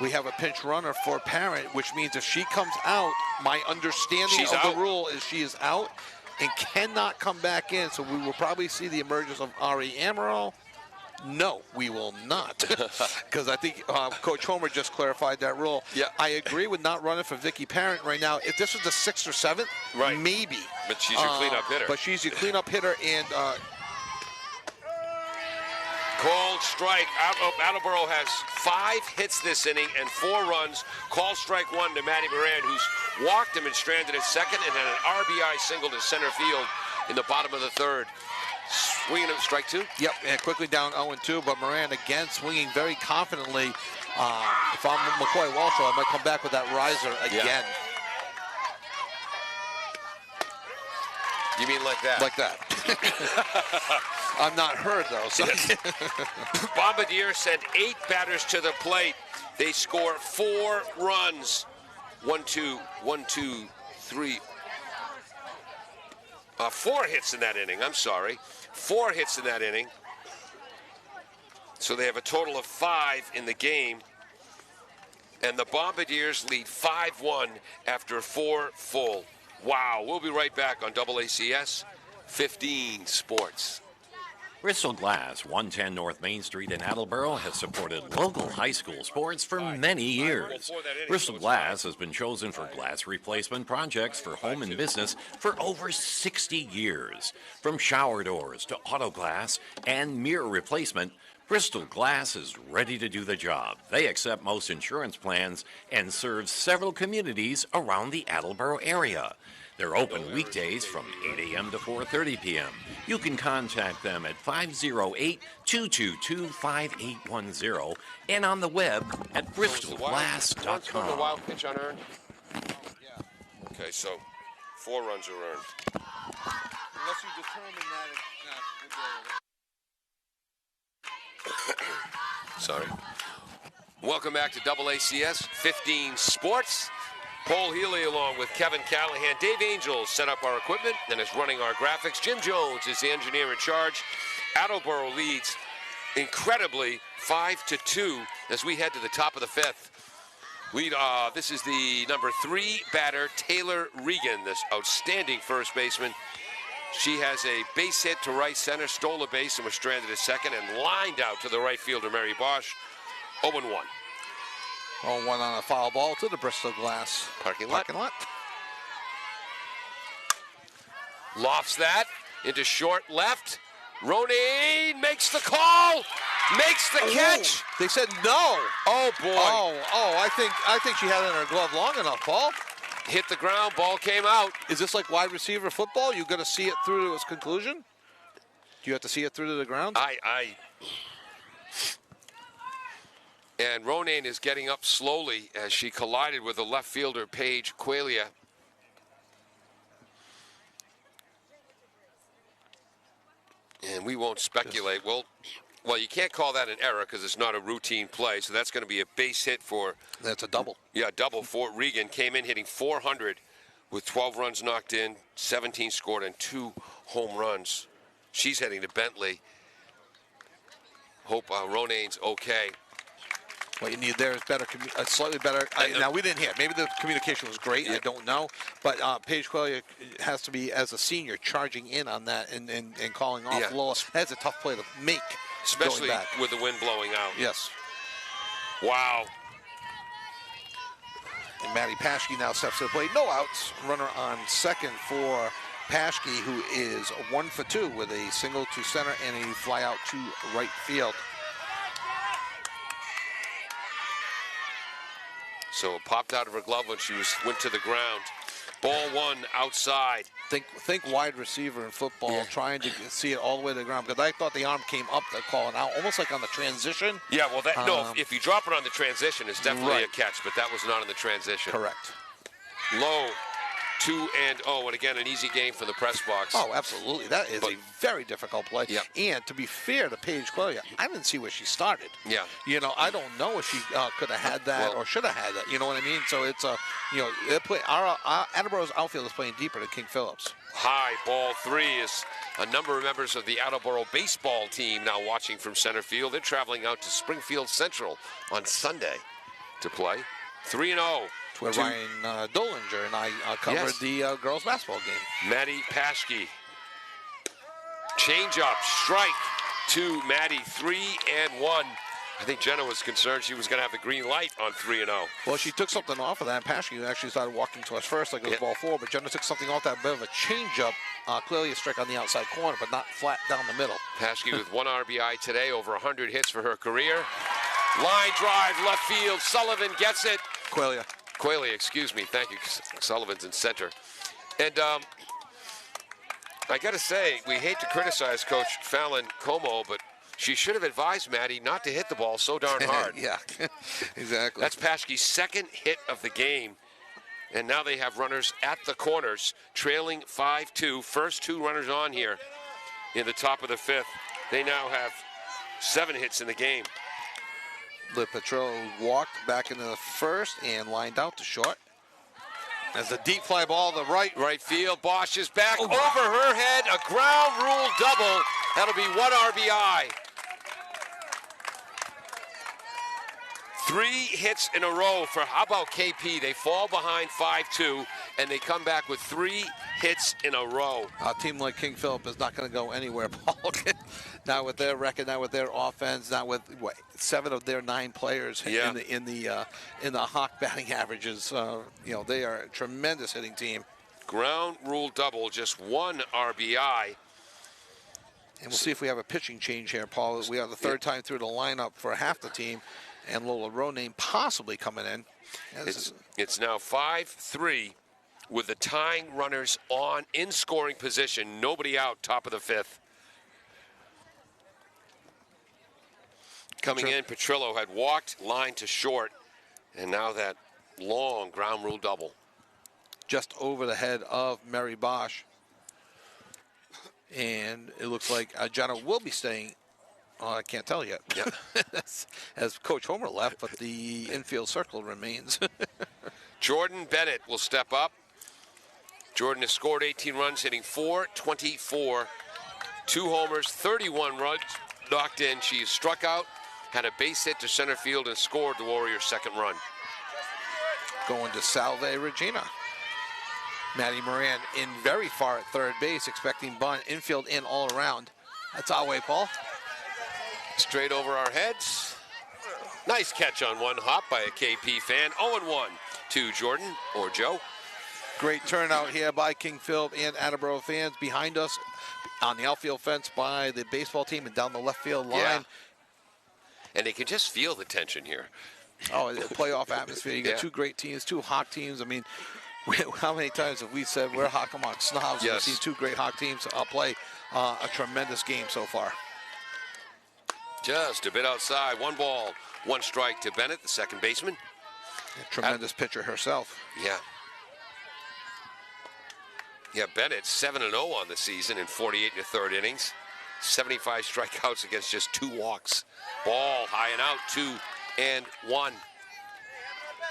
We have a pinch runner for Parent, which means if she comes out, my understanding of the rule is she is out and cannot come back in. So we will probably see the emergence of Ari Amaral. No, we will not, because I think Coach Homer just clarified that rule. Yeah. I agree with not running for Vicky Parent right now. If this was the 6th or 7th, right, maybe. But she's your cleanup hitter. But she's your cleanup hitter, and called strike. Attleboro has 5 hits this inning and 4 runs. Called strike 1 to Maddie Moran, who's walked him and stranded at second, and had an RBI single to center field in the bottom of the 3rd. Swinging at strike 2? Yep, and quickly down 0-2, but Moran again swinging very confidently. If I'm McCoy Walsall, I might come back with that riser again. Yeah. You mean like that? Like that. I'm not heard, though. So. Bombardier sent 8 batters to the plate. They score 4 runs. 1, 2, 3. 4 hits in that inning. I'm sorry. 4 hits in that inning. So they have a total of 5 in the game. And the Bombardiers lead 5-1 after 4 full. Wow. We'll be right back on AACS 15 Sports. Bristol Glass, 110 North Main Street in Attleboro, has supported local high school sports for many years. Bristol Glass has been chosen for glass replacement projects for home and business for over 60 years. From shower doors to auto glass and mirror replacement, Bristol Glass is ready to do the job. They accept most insurance plans and serve several communities around the Attleboro area. They're open weekdays from 8 a.m. to 4:30 p.m. You can contact them at 508-222-5810 and on the web at bristolglass.com. The wild pitch unearned? Okay, so 4 runs are earned. Unless you determine that it's Sorry. Welcome back to AACS 15 Sports. Paul Healy along with Kevin Callahan. Dave Angel set up our equipment and is running our graphics. Jim Jones is the engineer in charge. Attleboro leads incredibly 5-2 as we head to the top of the 5th. This is the number 3 batter, Taylor Regan, this outstanding first baseman. She has a base hit to right center, stole a base and was stranded at second, and lined out to the right fielder, Mary Bosch. 0-1. 0-1 on a foul ball to the Bristol Glass parking lot. Lofts that into short left. Ronay makes the call, makes the catch. They said no. Oh boy. I think she had it in her glove long enough, Paul. Hit the ground, ball came out. Is this like wide receiver football? You got to see it through to its conclusion? Do you have to see it through to the ground? And Ronayne is getting up slowly as she collided with the left fielder, Paige Qualia. And we won't speculate. Well, you can't call that an error because it's not a routine play. So that's going to be a base hit for... That's a double. Yeah, double for Regan. Came in hitting 400 with 12 runs knocked in, 17 scored, and 2 home runs. She's heading to Bentley. Hope Ronayne's okay. What you need there is slightly better. Now, we didn't hear. Maybe the communication was great. Yeah. I don't know. But Paige Qualia has to be, as a senior, charging in on that and calling off low. That's a tough play to make. Especially with the wind blowing out. Yes. Wow. And Maddie Paschke now steps to the plate. No outs. Runner on second for Paschke, who is 1 for 2 with a single to center and a fly out to right field. So it popped out of her glove when she went to the ground. Ball 1 outside. Think wide receiver in football, trying to see it all the way to the ground. Because I thought the arm came up to call it out, almost like on the transition. Yeah, well, if you drop it on the transition, it's definitely a catch. But that was not in the transition. Correct. Low 2-0, and again, an easy game for the press box. Oh, absolutely. That is a very difficult play. Yep. And to be fair to Paige Clelia, I didn't see where she started. Yeah. You know, I don't know if she could have had that or should have had that. You know what I mean? So it's our Attleboro's outfield is playing deeper than King Phillips. High ball 3 is a number of members of the Attleboro baseball team now watching from center field. They're traveling out to Springfield Central on Sunday to play. 3-0. Where Ryan Dolinger and I covered the girls' basketball game. Maddie Paschke. Change up, strike to Maddie, 3-1. I think Jenna was concerned she was going to have the green light on 3-0. Well, she took something off of that. Paschke actually started walking to us first like it was ball 4, but Jenna took something off that bit of a change up. Clearly a strike on the outside corner, but not flat down the middle. Paschke with 1 RBI today, over 100 hits for her career. Line drive, left field. Sullivan gets it. Quayle, excuse me. Thank you. Sullivan's in center. And I got to say, we hate to criticize Coach Fallon Como, but she should have advised Maddie not to hit the ball so darn hard. Yeah, exactly. That's Paschke's second hit of the game. And now they have runners at the corners, trailing 5-2. First 2 runners on here in the top of the 5th. They now have 7 hits in the game. The Petrillo walked back into the first and lined out to short. As a deep fly ball to right field. Bosch is back over her head. A ground rule double. That'll be 1 RBI. 3 hits in a row for, how about KP? They fall behind 5-2, and they come back with 3 hits in a row. A team like King Philip is not going to go anywhere, Paul. Not with their record, not with their offense, not with 7 of their 9 players in the Hawk batting averages. They are a tremendous hitting team. Ground rule double, just 1 RBI. And we'll see if we have a pitching change here, Paul. We are the 3rd time through the lineup for half the team, and Lola Ronayne possibly coming in. It's now 5-3 with the tying runners in scoring position. Nobody out, top of the 5th. Coming in, Petrillo had walked line to short, and now that long ground rule double. Just over the head of Mary Bosch. And it looks like Jenna will be staying. I can't tell yet. Yep. As Coach Homer left, but the infield circle remains. Jordan Bennett will step up. Jordan has scored 18 runs, hitting .424, 2 homers, 31 runs knocked in. She is struck out, had a base hit to center field, and scored the Warriors' 2nd run. Going to Salve Regina. Maddie Moran in very far at 3rd base, expecting bunt, infield in all around. That's our way, Paul. Straight over our heads. Nice catch on one hop by a KP fan. 0-1 to Jordan or Joe. Great turnout here by King Philip and Attleboro fans behind us on the outfield fence by the baseball team and down the left field line. Yeah. And they can just feel the tension here. Oh, the playoff atmosphere. You got 2 great teams, 2 Hawk teams. I mean, how many times have we said we're Hockamock snobs? Yes. We've seen 2 great Hawk teams play a tremendous game so far. Just a bit outside. 1 ball, 1 strike to Bennett, the second baseman. A tremendous pitcher herself. Yeah. Yeah, Bennett 7-0 on the season in 48 1/3 innings. 75 strikeouts against just 2 walks. Ball high and out, 2-1.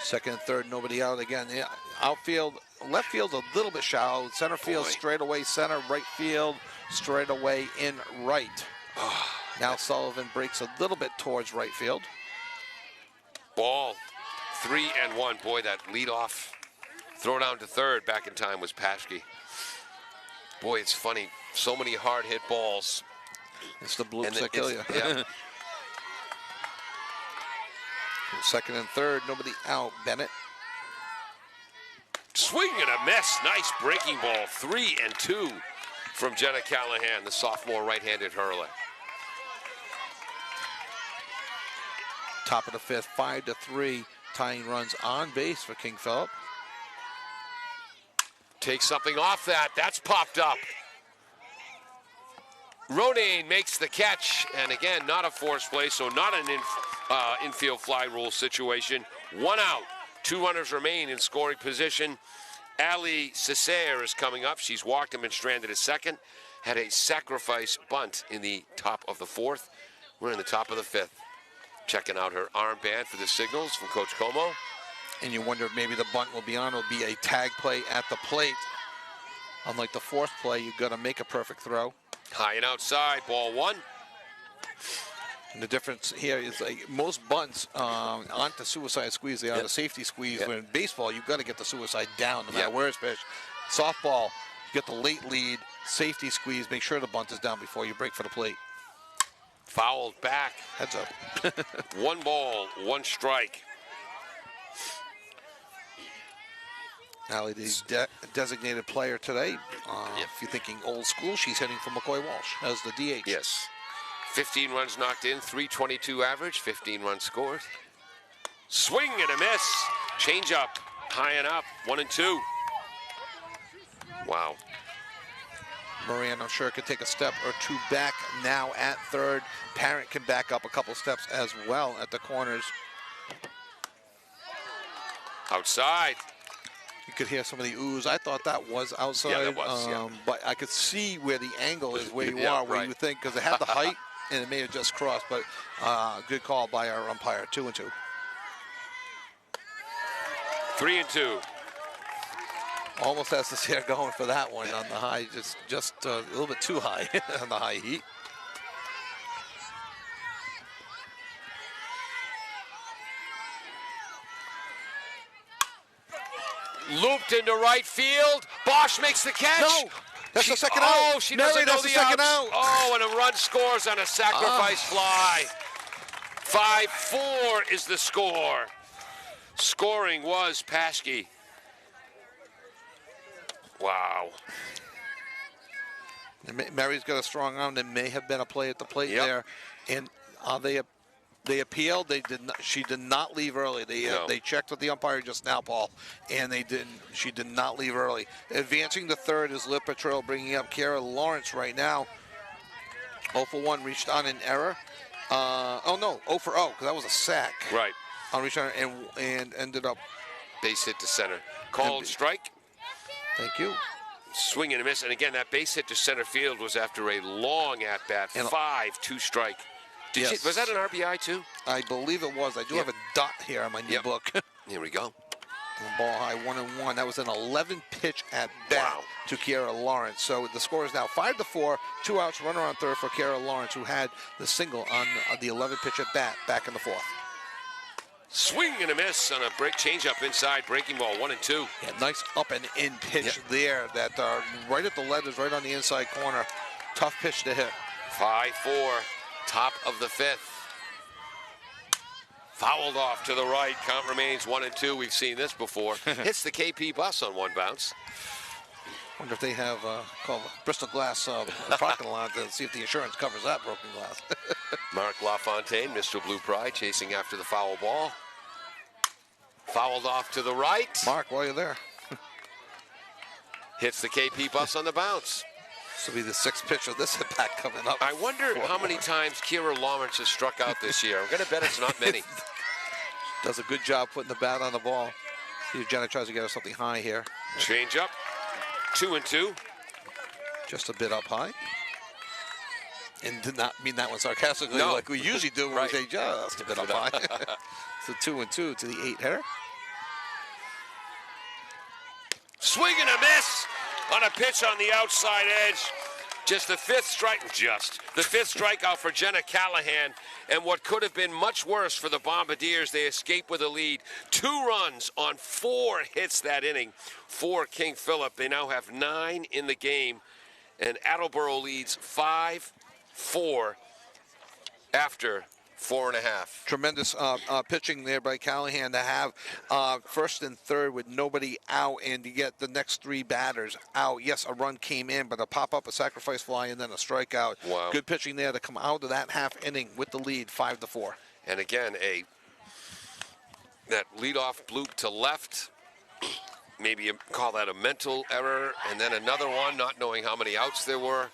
Second and third, nobody out again. Yeah, outfield, left field's a little bit shallow. Center field straight away center, right field straight away in right. Now Sullivan breaks a little bit towards right field. Ball, 3-1. Boy, that leadoff throw down to third back in time was Paschke. Boy, it's funny. So many hard hit balls. It's the bloops that kill you. Yeah. Second and third, nobody out. Bennett. Swing and a miss. Nice breaking ball. 3-2 from Jenna Callahan, the sophomore right-handed hurler. Top of the fifth, 5-3, tying runs on base for King Philip. Take something off that. That's popped up. Ronayne makes the catch, and again, not a forced play, so not an infield fly rule situation. 1 out. 2 runners remain in scoring position, Ali Cessair is coming up. She's walked and been stranded at second. Had a sacrifice bunt in the top of the fourth. We're in the top of the fifth. Checking out her armband for the signals from Coach Como. And you wonder if maybe the bunt will be on. It'll be a tag play at the plate. Unlike the fourth play, you've got to make a perfect throw. High and outside, ball one. And the difference here is like most bunts aren't the suicide squeeze. They are the safety squeeze. When in baseball, you've got to get the suicide down no matter where it's pitched. Softball, you get the late lead, safety squeeze. Make sure the bunt is down before you break for the plate. Fouled back. Heads up. 1 ball, 1 strike. Allie, the designated player today. If you're thinking old school, she's hitting for McCoy Walsh as the DH. Yes. 15 runs knocked in, 322 average, 15 runs scored. Swing and a miss. Change up, high and up, 1-2. Wow. Moran, I'm sure, could take a step or two back now at third. Parent can back up a couple steps as well at the corners. Outside. You could hear some of the oohs. I thought that was outside. Yeah, that was, But I could see where the angle is, where you are, where you think, because it had the height and it may have just crossed. But good call by our umpire. 2-2. 3-2. Almost has this hair going for that one on the high, just a little bit too high on the high heat. Looped into right field. Bosch makes the catch. No, that's the second out. Oh, she doesn't know that's the second out. Oh, and a run scores on a sacrifice fly. 5-4 is the score. Scoring was Paschke. Wow. Mary's got a strong arm. There may have been a play at the plate there, and they appealed. They did not. She did not leave early. They checked with the umpire just now, Paul, and they didn't. She did not leave early. Advancing to third is Liv Petrell, bringing up Kara Lawrence right now. 0 for 1, reached on an error. 0 for 0, because that was a sack. Right. On reach on and ended up base hit to center. Called strike. Thank you. Swing and a miss, and again that base hit to center field was after a long at bat. 5-2 strike. Was that an RBI too? I believe it was. I do have a dot here on my new book. Here we go. Ball high, 1-1. That was an 11 pitch at bat to Kiara Lawrence. So the score is now 5-4. 2 outs, runner on third for Kiara Lawrence, who had the single on the 11 pitch at bat back in the fourth. Swing and a miss on a break changeup inside, breaking ball, 1-2. Yeah, nice up and in pitch there. That right at the letters, right on the inside corner. Tough pitch to hit. 5-4, top of the fifth. Fouled off to the right. Count remains 1-2. We've seen this before. Hits the KP bus on one bounce. Wonder if they have called Bristol Glass parking lot to see if the insurance covers that broken glass. Mark LaFontaine, Mr. Blue Pride, chasing after the foul ball. Fouled off to the right. Mark, while you're there. Hits the KP bus on the bounce. This will be the 6th pitch of this hit-back coming up. I wonder how many times Kiara Lawrence has struck out this year. I'm going to bet it's not many. Does a good job putting the bat on the ball. See if Jenna tries to get her something high here. Change up. 2-2. Just a bit up high. And did not mean that one sarcastically like we usually do when we say just a bit up high. So 2-2 to the 8-hitter. Swing and a miss on a pitch on the outside edge. Just the fifth strikeout for Jenna Callahan. And what could have been much worse for the Bombardiers, they escape with a lead. 2 runs on 4 hits that inning for King Philip. They now have 9 in the game. And Attleboro leads 5-4 after 4.5. Tremendous pitching there by Callahan to have first and third with nobody out and to get the next 3 batters out. Yes, a run came in, but a pop-up, a sacrifice fly, and then a strikeout. Wow. Good pitching there to come out of that half inning with the lead, 5-4. And again, that leadoff bloop to left. Maybe you call that a mental error. And then another one, not knowing how many outs there were.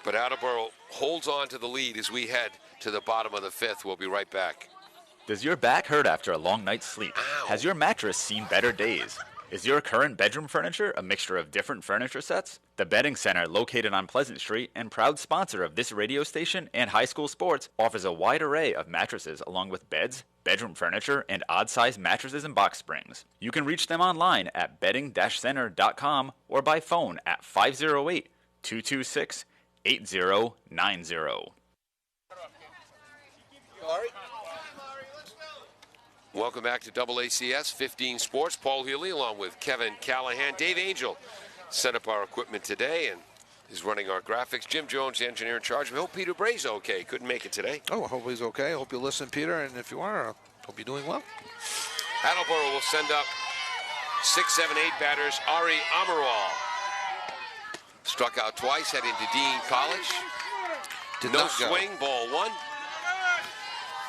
But Attleboro holds on to the lead as we head to the bottom of the 5th. We'll be right back. Does your back hurt after a long night's sleep? Ow. Has your mattress seen better days? Is your current bedroom furniture a mixture of different furniture sets? The Bedding Center, located on Pleasant Street and proud sponsor of this radio station and high school sports, offers a wide array of mattresses along with beds, bedroom furniture, and odd-sized mattresses and box springs. You can reach them online at bedding-center.com or by phone at 508-226-8090. Welcome back to AACS 15 Sports. Paul Healy along with Kevin Callahan. Dave Angel set up our equipment today and is running our graphics. Jim Jones, the engineer in charge. We hope Peter Bray's okay. Couldn't make it today. Oh, I hope he's okay. I hope you listen, Peter. And if you are, I hope you're doing well. Attleboro will send up 6, 7, 8 batters. Ari Amaral struck out twice, heading to Dean College. No swing, ball 1.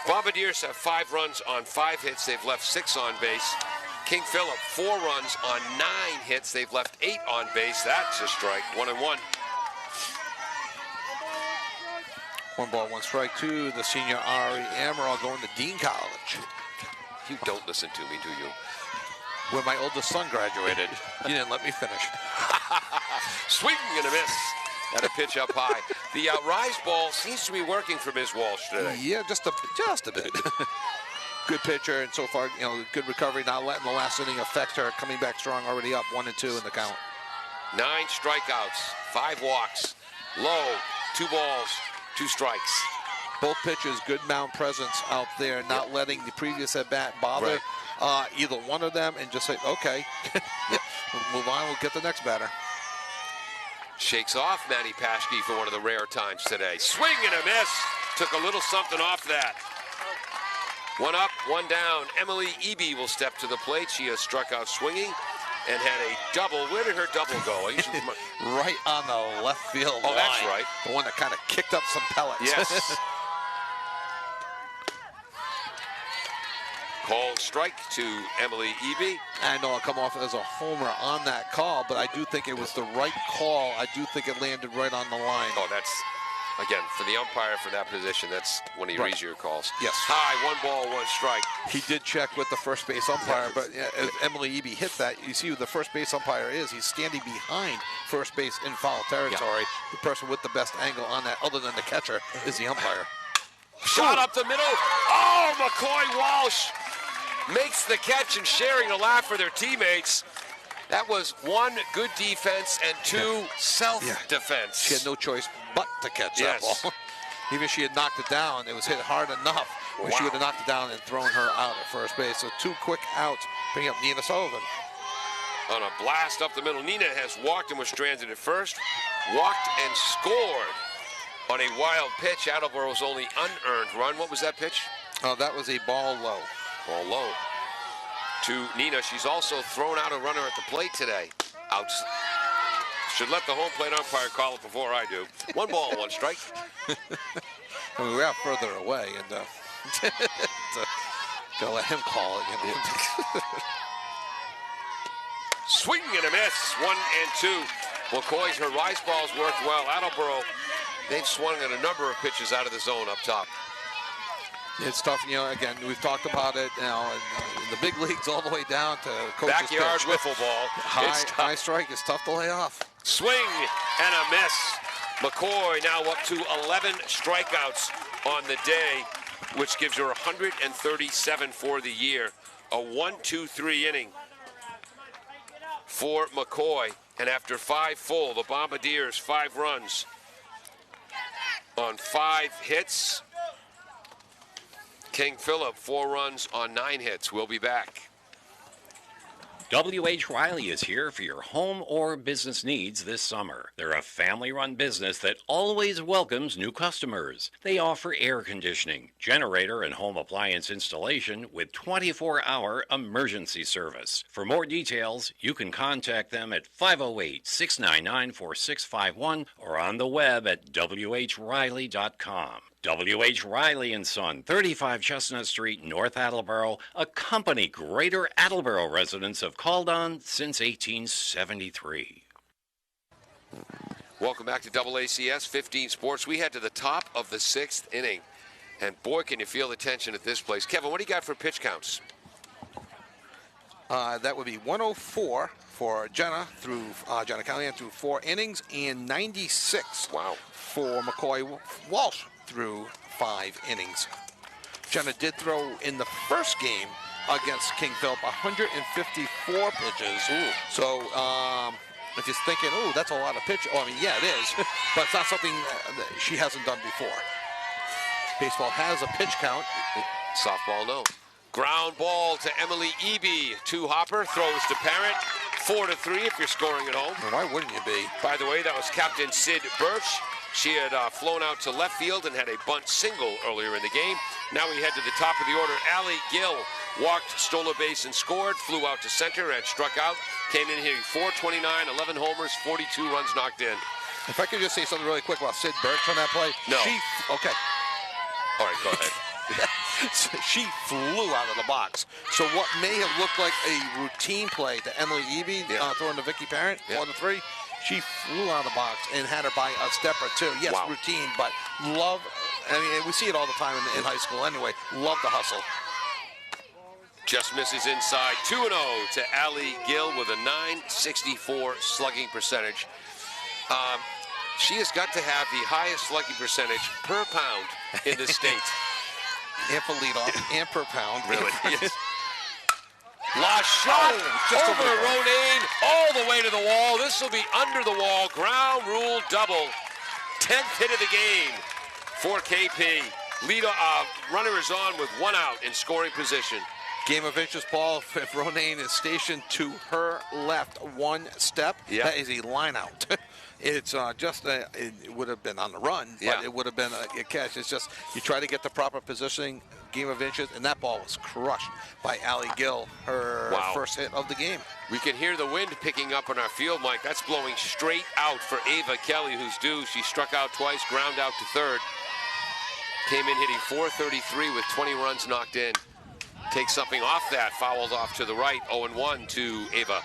Bombardiers have 5 runs on 5 hits. They've left 6 on base. King Philip, 4 runs on 9 hits. They've left 8 on base. That's a strike. 1-1. 1 ball, 1 strike to the senior Ari Amaral going to Dean College. You don't listen to me, do you? Where my oldest son graduated. You didn't let me finish. Swing and a miss. At a pitch up high. The rise ball seems to be working for Ms. Walsh today. Yeah, just a bit. Good pitcher, and so far, good recovery. Not letting the last inning affect her. Coming back strong, already up 1-2 in the count. 9 strikeouts, 5 walks. Low, 2 balls, 2 strikes. Both pitchers, good mound presence out there, not letting the previous at-bat bother either one of them, and just say, okay, we'll move on, we'll get the next batter. Shakes off Manny Paschke for one of the rare times today. Swing and a miss. Took a little something off that. 1 up, 1 down. Emily Eby will step to the plate. She has struck out swinging and had a double. Where did her double go? Right on the left field line. That's right. The one that kind of kicked up some pellets. Yes. Called strike to Emily Eby. I know I'll come off as a homer on that call, but I do think it was the right call. I do think it landed right on the line. Oh, that's, again, for the umpire for that position, that's one of your easier calls. Yes. High, 1 ball, 1 strike. He did check with the first base umpire, but as Emily Eby hit that, you see who the first base umpire is. He's standing behind first base in foul territory. The person with the best angle on that, other than the catcher, is the umpire. Shot up the middle. Oh, McCoy Walsh makes the catch and sharing a laugh for their teammates. That was 1 good defense and 2 self-defense. She had no choice but to catch that ball. Even if she had knocked it down, it was hit hard enough where she would have knocked it down and thrown her out at first base. So 2 quick outs, bringing up Nina Sullivan. On a blast up the middle, Nina has walked and was stranded at first. Walked and scored on a wild pitch. Attleboro's only unearned run. What was that pitch? Oh, that was a ball low. Ball low to Nina. She's also thrown out a runner at the plate today. Outs. Should let the home plate umpire call it before I do. 1 ball, 1 strike. I mean, we're out further away, and gotta let him call it. Swing and a miss. 1 and 2. McCoy's, her rise balls worked well. Attleboro, they've swung at a number of pitches out of the zone up top. It's tough, again, we've talked about it now in the big leagues all the way down to coach's backyard pitch. wiffle ball. High strike is tough to lay off. Swing and a miss. McCoy now up to 11 strikeouts on the day, which gives her 137 for the year. A 1-2-3 inning for McCoy. And after 5 full, the Bombardiers 5 runs on 5 hits. King Philip 4 runs on 9 hits. We'll be back. W.H. Riley is here for your home or business needs this summer. They're a family-run business that always welcomes new customers. They offer air conditioning, generator, and home appliance installation with 24-hour emergency service. For more details, you can contact them at 508-699-4651 or on the web at whriley.com. W.H. Riley & Son, 35 Chestnut Street, North Attleboro, a company Greater Attleboro residents have called on since 1873. Welcome back to AACS 15 Sports. We head to the top of the 6th inning. And boy, can you feel the tension at this place. Kevin, what do you got for pitch counts? That would be 104 for Jenna through Jenna Callahan through 4 innings, and 96 for McCoy Walsh through 5 innings. Jenna did throw in the first game against King Philip 154 pitches. Ooh. So if you're thinking, oh, that's a lot of pitch, I mean, yeah, it is, but it's not something that she hasn't done before. Baseball has a pitch count. Softball, no. Ground ball to Emily Eby. Two-hopper, throws to Parent. 4-3 if you're scoring at home. Well, why wouldn't you be? By the way, that was Captain Sid Birch. She had flown out to left field and had a bunt single earlier in the game. Now we head to the top of the order. Allie Gill walked, stole a base, and scored. Flew out to center and struck out. Came in hitting .429, 11 homers, 42 runs knocked in. If I could just say something really quick about Sid Birch on that play. No. Okay. All right, go ahead. She flew out of the box. So what may have looked like a routine play to Emily Eby, throwing to Vicky Parent, 1-3, she flew out of the box and had her by a step or two. Yes, routine, but love. I mean, we see it all the time in high school anyway. Love the hustle. Just misses inside. 2-0 to Allie Gill with a .964 slugging percentage. She has got to have the highest slugging percentage per pound in the state. And for leadoff, and per pound. Really? Yes. Lost shot over Ronayne, all the way to the wall. This will be under the wall. Ground rule double. 10th hit of the game for KP. Runner is on with 1 out in scoring position. Game of interest, Paul. If Ronayne is stationed to her left 1 step, that is a line out. It's it would have been on the run, but it would have been a catch. It's just you try to get the proper positioning, game of interest, and that ball was crushed by Allie Gill, her first hit of the game. We can hear the wind picking up on our field, Mike. That's blowing straight out for Ava Kelly, who's due. She struck out twice, ground out to third. Came in hitting .433 with 20 runs knocked in. Takes something off that, fouled off to the right, 0-1 to Ava.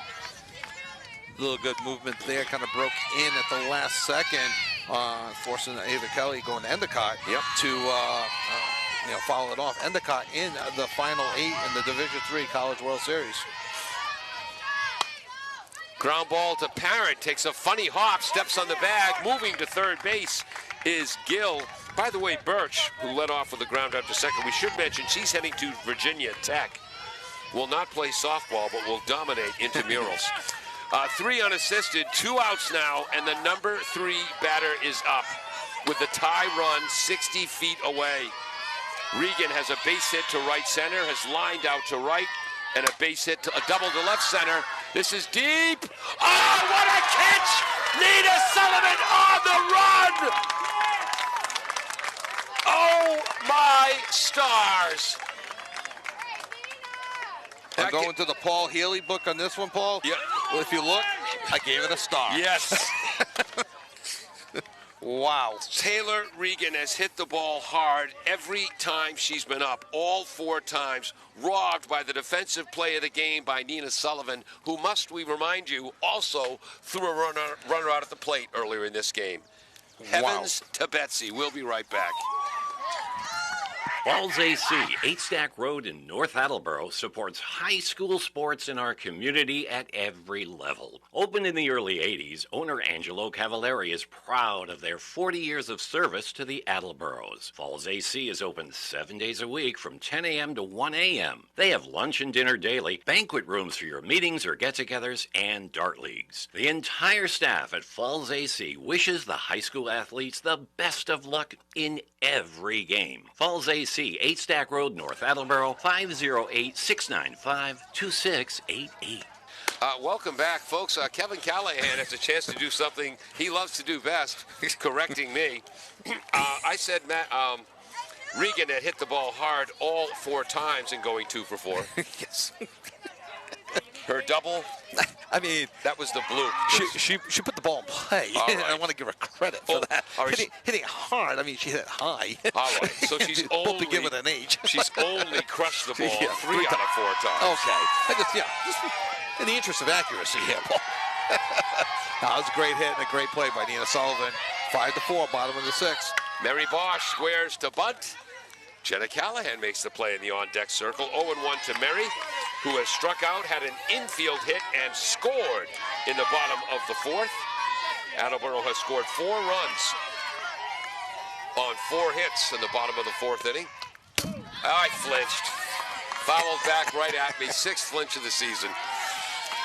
Little good movement there, kind of broke in at the last second, forcing Ava Kelly going to Endicott to follow it off. Endicott in the final 8 in the Division III College World Series. Ground ball to Parent, takes a funny hop, steps on the bag, moving to third base is Gill. By the way, Birch, who led off with the ground out to second, we should mention she's heading to Virginia Tech. Will not play softball, but will dominate intramurals. 3 unassisted, 2 outs now, and the number 3 batter is up with the tie run 60 feet away. Regan has a base hit to right center, has lined out to right, and a base hit to a double to left center. This is deep. Oh, what a catch! Nina Sullivan on the run! Oh, my stars. I'm going to the Paul Healy book on this one, Paul. Yeah. Well, if you look, I gave it a star. Yes. Wow. Taylor Regan has hit the ball hard every time she's been up, all 4 times, robbed by the defensive play of the game by Nina Sullivan, who must, we remind you, also threw a runner out at the plate earlier in this game. Heavens to Betsy. We'll be right back. Falls AC, 8 Stack Road in North Attleboro, supports high school sports in our community at every level. Opened in the early 80s, owner Angelo Cavallari is proud of their 40 years of service to the Attleboros. Falls AC is open 7 days a week from 10 a.m. to 1 a.m. They have lunch and dinner daily, banquet rooms for your meetings or get-togethers, and dart leagues. The entire staff at Falls AC wishes the high school athletes the best of luck in every game. Falls AC, 8 Stack Road, North Attleboro, 508-695-2688. Welcome back, folks. Kevin Callahan has a chance to do something he loves to do best. He's correcting me. I said Regan had hit the ball hard all 4 times and going 2 for 4. Yes. Her double, I mean, that was the blue. She put the ball in play. Right. I want to give her credit for that. Right. Hitting hard. I mean, she hit it high. All right. So she's only begin with an H. She's only crushed the ball 3 out of 4 times. Okay. Just in the interest of accuracy here, Paul. That was a great hit and a great play by Nina Sullivan. 5-4, bottom of the 6th. Mary Bosch squares to bunt. Jenna Callahan makes the play in the on-deck circle. 0-1 to Mary, who has struck out, had an infield hit, and scored in the bottom of the fourth. Attleboro has scored 4 runs on 4 hits in the bottom of the fourth inning. I flinched. Fouled back right at me. 6th flinch of the season.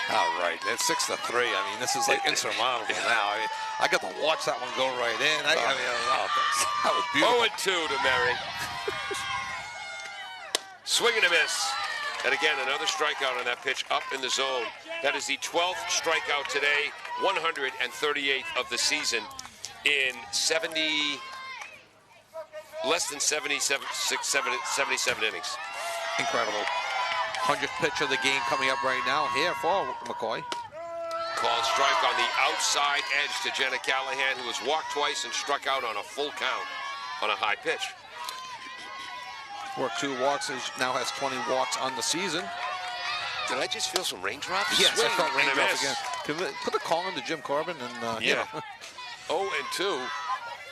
All right, that's 6-3. I mean, this is like insurmountable now. I mean, I got to watch that one go right in. That was beautiful. 0-2 to Mary. Swing and a miss. And again, another strikeout on that pitch up in the zone. That is the 12th strikeout today, 138th of the season in less than 77 innings. Incredible. 100th pitch of the game coming up right now here for McCoy. Called strike on the outside edge to Jenna Callahan, who has walked twice and struck out on a full count on a high pitch. Worked 2 walks, now has 20 walks on the season. Did I just feel some raindrops? Yes, Swing I felt and a raindrops miss. again. Can we put a call into Jim Corbin and yeah. 0-2,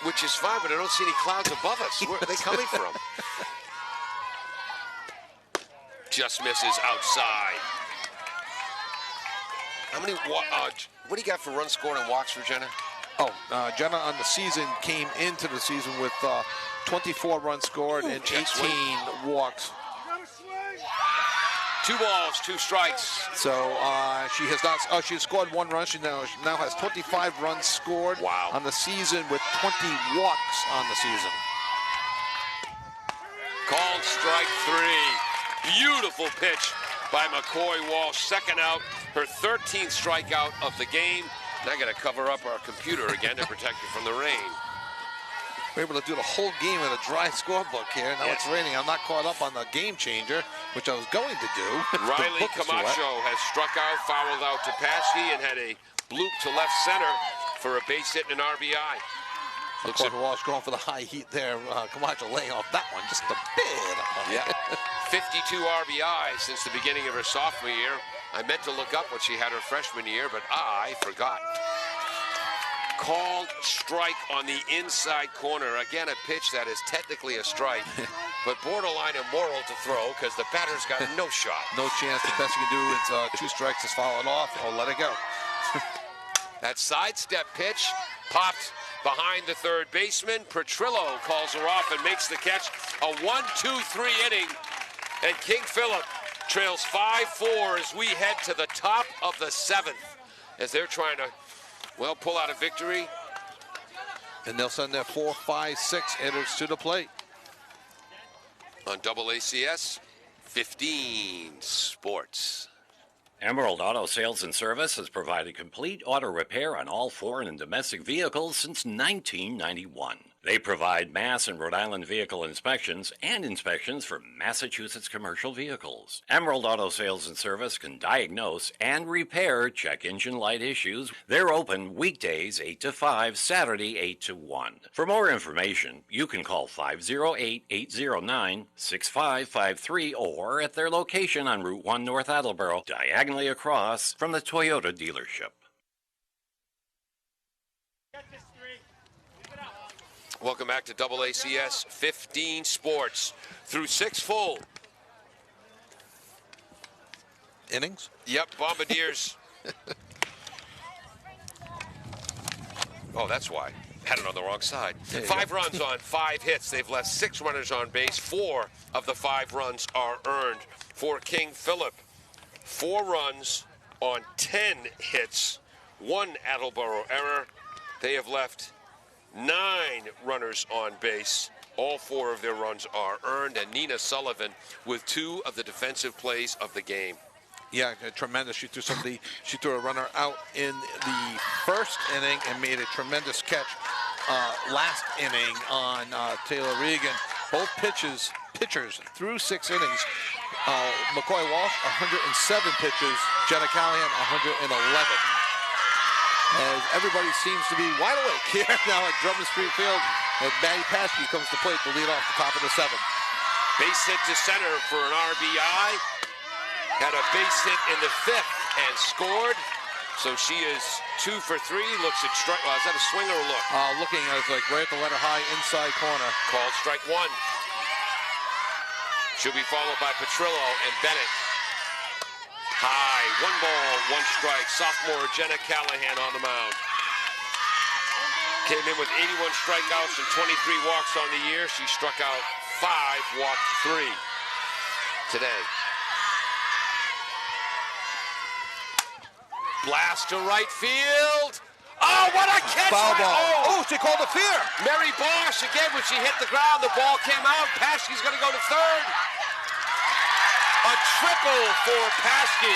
which is fine, but I don't see any clouds above us. Where are they coming from? Just misses outside. How many? What do you got for runs scored and walks for Jenna? Jenna on the season came into the season with 24 runs scored and 18 walks. 2 balls, 2 strikes. So she has not. She has scored 1 run. She now has 25 runs scored on the season with 20 walks on the season. Called strike 3. Beautiful pitch by McCoy Walsh. Second out, her 13th strikeout of the game. Now I got to cover up our computer again to protect you from the rain. We're able to do the whole game in a dry scorebook here. Now it's raining. I'm not caught up on the game changer, which I was going to do. Riley Camacho has struck out, fouled out to Paschke, and had a bloop to left center for a base hit and an RBI. Looks like Walsh going for the high heat there. Camacho laying off that one just a bit. Yeah. 52 RBI since the beginning of her sophomore year. I meant to look up what she had her freshman year, but I forgot. Called strike on the inside corner. Again, a pitch that is technically a strike, but borderline immoral to throw because the batter's got no shot. No chance. The best you can do is 2 strikes, just foul it off or let it go. That sidestep pitch popped behind the third baseman. Petrillo calls her off and makes the catch. A 1-2-3 inning, and King Philip trails 5-4 as we head to the top of the 7th as they're trying to, well, pull out a victory. And they'll send their 4, 5, 6 hitters to the plate. On AACS 15 Sports. Emerald Auto Sales and Service has provided complete auto repair on all foreign and domestic vehicles since 1991. They provide Mass and Rhode Island vehicle inspections and inspections for Massachusetts commercial vehicles. Emerald Auto Sales and Service can diagnose and repair check engine light issues. They're open weekdays 8 to 5, Saturday 8 to 1. For more information, you can call 508-809-6553 or at their location on Route 1 North Attleboro, diagonally across from the Toyota dealership. Welcome back to AACS 15 Sports. Through 6 full innings? Yep, Bombardiers. Oh, that's why. Had it on the wrong side. 5 runs on 5 hits. They've left 6 runners on base. 4 of the 5 runs are earned for King Philip. 4 runs on 10 hits. 1 Attleboro error. They have left 9 runners on base. All 4 of their runs are earned, and Nina Sullivan with 2 of the defensive plays of the game. Yeah, tremendous. She threw a runner out in the first inning and made a tremendous catch last inning on Taylor Regan. Both pitchers through 6 innings. McCoy Walsh, 107 pitches. Jenna Callahan, 111. As everybody seems to be wide awake here now at Drummond Street Field, as Maddie Paschke comes to plate to lead off the top of the 7th. Base hit to center for an RBI. Had a base hit in the 5th and scored. So she is 2 for 3. Looks at strike. Well, is that a swing or a look? Looking as like right at the letter high inside corner. Called strike 1. She'll be followed by Petrillo and Bennett. High, 1 ball, 1 strike. Sophomore Jenna Callahan on the mound. Came in with 81 strikeouts and 23 walks on the year. She struck out 5, walked 3 today. Blast to right field. Oh, what a catch! Foul ball. Oh, she called a fear. Mary Bosch again when she hit the ground. The ball came out. Paschke's going to go to third. A triple for Paschke,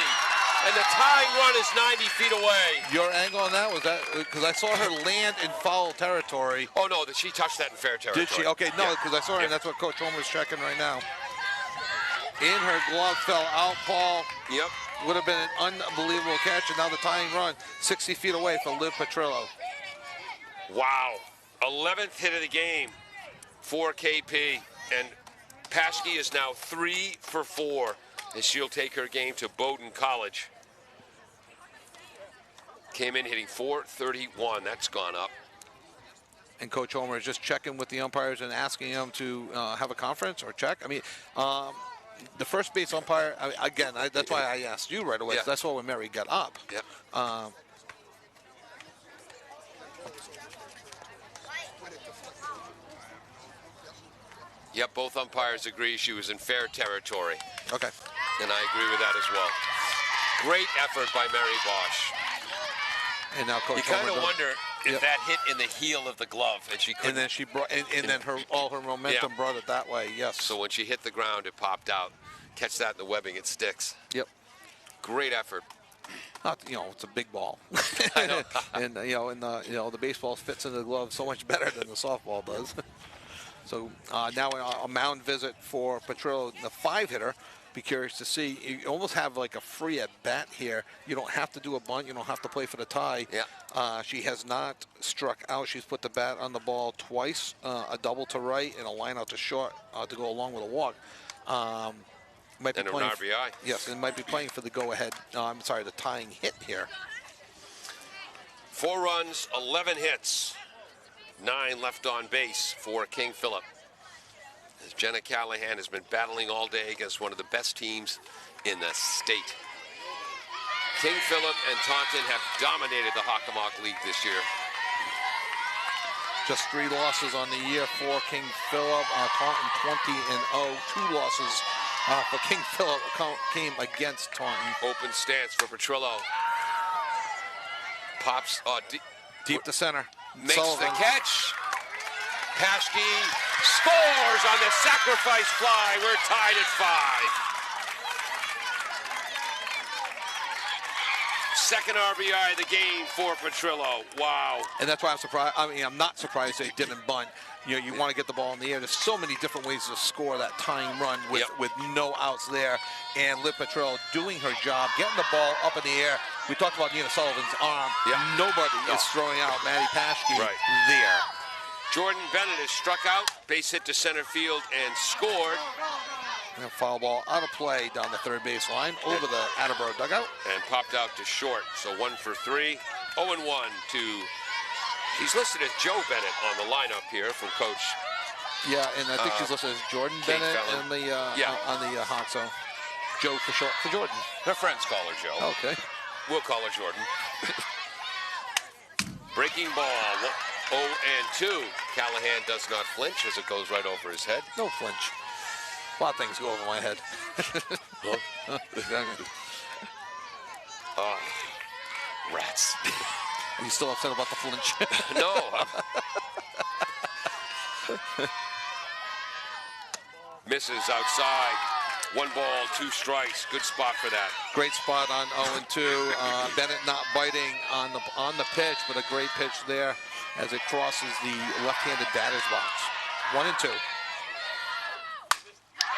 and the tying run is 90 feet away. Your angle on that was that because I saw her land in foul territory. Oh no, she touched that in fair territory. Did she? Okay, no, because I saw her, and that's what Coach Homer's checking right now. In her glove fell out, Paul. Yep. Would have been an unbelievable catch, and now the tying run 60 feet away for Liv Petrillo. Wow. 11th hit of the game for KP, and Paschke is now 3 for 4, and she'll take her game to Bowdoin College. Came in hitting .431. That's gone up. And Coach Homer is just checking with the umpires and asking them to have a conference or check. I mean, the first base umpire, again, that's why I asked you right away. Yeah. That's why when Mary got up. Yep. Yep, both umpires agree she was in fair territory. Okay. And I agree with that as well. Great effort by Mary Bosch. And now Coach You kind Homer of wonder if Yep. that hit in the heel of the glove, and she couldn't. And then she brought, and then all her momentum Yeah. brought it that way. Yes. So when she hit the ground, it popped out. Catch that in the webbing, it sticks. Yep. Great effort. It's a big ball. I know. And the baseball fits into the glove so much better than the softball does. So now a mound visit for Petrillo, the 5-hitter. Be curious to see. You almost have like a free at bat here. You don't have to do a bunt. You don't have to play for the tie. Yeah. She has not struck out. She's put the bat on the ball twice, a double to right and a line out to short to go along with a walk. Might be And an playing RBI. Yes, and might be playing for the go-ahead. The tying hit here. 4 runs, 11 hits, 9 left on base for King Philip. As Jenna Callahan has been battling all day against one of the best teams in the state. King Philip and Taunton have dominated the Hockomock League this year. Just 3 losses on the year for King Philip. Taunton 20-0. 2 losses for King Philip came against Taunton. Open stance for Petrillo. Pops Deep to center. makes Sullivan. the catch. Paschke scores on the sacrifice fly. We're tied at 5. Second RBI of the game for Petrillo. Wow. And that's why I'm surprised. I mean, I'm not surprised they didn't bunt. You want to get the ball in the air. There's so many different ways to score that tying run with no outs there. And Liv Petrillo doing her job, getting the ball up in the air. We talked about Nina Sullivan's arm. Yeah. Nobody is throwing out Maddie Paschke there. Jordan Bennett is struck out, base hit to center field, and scored. And a foul ball out of play down the third base line over the Attleboro dugout. And popped out to short. So 1 for 3. 0-1 to... She's listed as Joe Bennett on the lineup here from Coach. Yeah, and I think she's listed as Jordan Bennett Fallon. on the Hawk. So Joe for short for Jordan. Her friends call her Joe. Okay. We'll call her Jordan. Breaking ball. 0-2. Callahan does not flinch as it goes right over his head. No flinch. A lot of things go over my head. Oh, rats. Are you still upset about the flinch? No. Misses outside. 1 ball, 2 strikes. Good spot for that. Great spot on 0-2. Bennett not biting on the pitch, but a great pitch there as it crosses the left-handed batter's box. 1-2.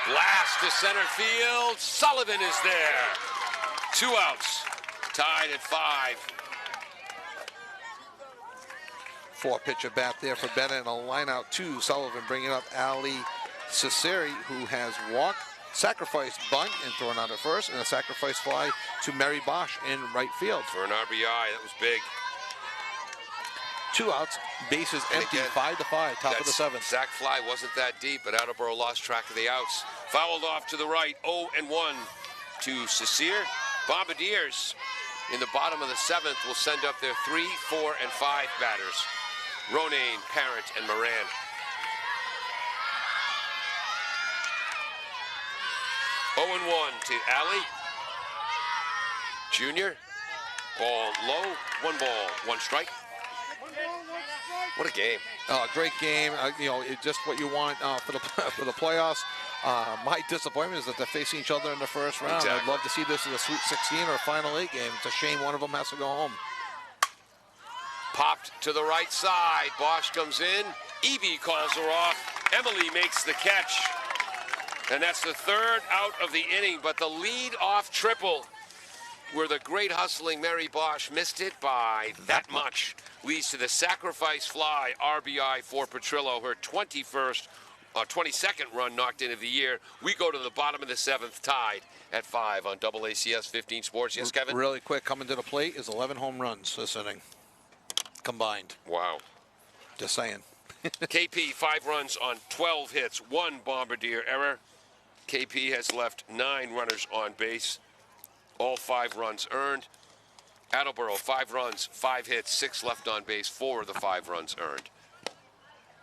Blast to center field. Sullivan is there. 2 outs. Tied at 5. 4-pitch at bat there for Bennett and a line out 2. Sullivan bringing up Ali Ciceri, who has walked, sacrificed bunt and thrown out at first, and a sacrifice fly to Mary Bosch in right field. For an RBI, that was big. 2 outs, bases empty, again, 5-5, top of the 7th. Sac fly wasn't that deep, but Attleboro lost track of the outs. Fouled off to the right, 0-1 to Cecile. Bombardiers in the bottom of the 7th will send up their 3, 4, and 5 batters. Ronayne, Parent, and Moran. Oh and 1 to Alley. Junior. Ball low. 1 ball, 1 strike. What a game. Great game. It's just what you want for the playoffs. My disappointment is that they're facing each other in the first round. Exactly. I'd love to see this as a Sweet 16 or a Final 8 game. It's a shame one of them has to go home. Popped to the right side. Bosch comes in. Evie calls her off. Emily makes the catch. And that's the 3rd out of the inning. But the lead-off triple, where the great hustling Mary Bosch missed it by that much, leads to the sacrifice fly RBI for Petrillo, her 22nd run knocked in of the year. We go to the bottom of the 7th, tied at 5 on AACS 15 Sports. Yes, Kevin? Really quick, coming to the plate is 11 home runs this inning, combined. Wow. Just saying. KP, 5 runs on 12 hits, 1 Bombardier error. KP has left 9 runners on base, all 5 runs earned. Attleboro, 5 runs, 5 hits, 6 left on base, 4 of the 5 runs earned.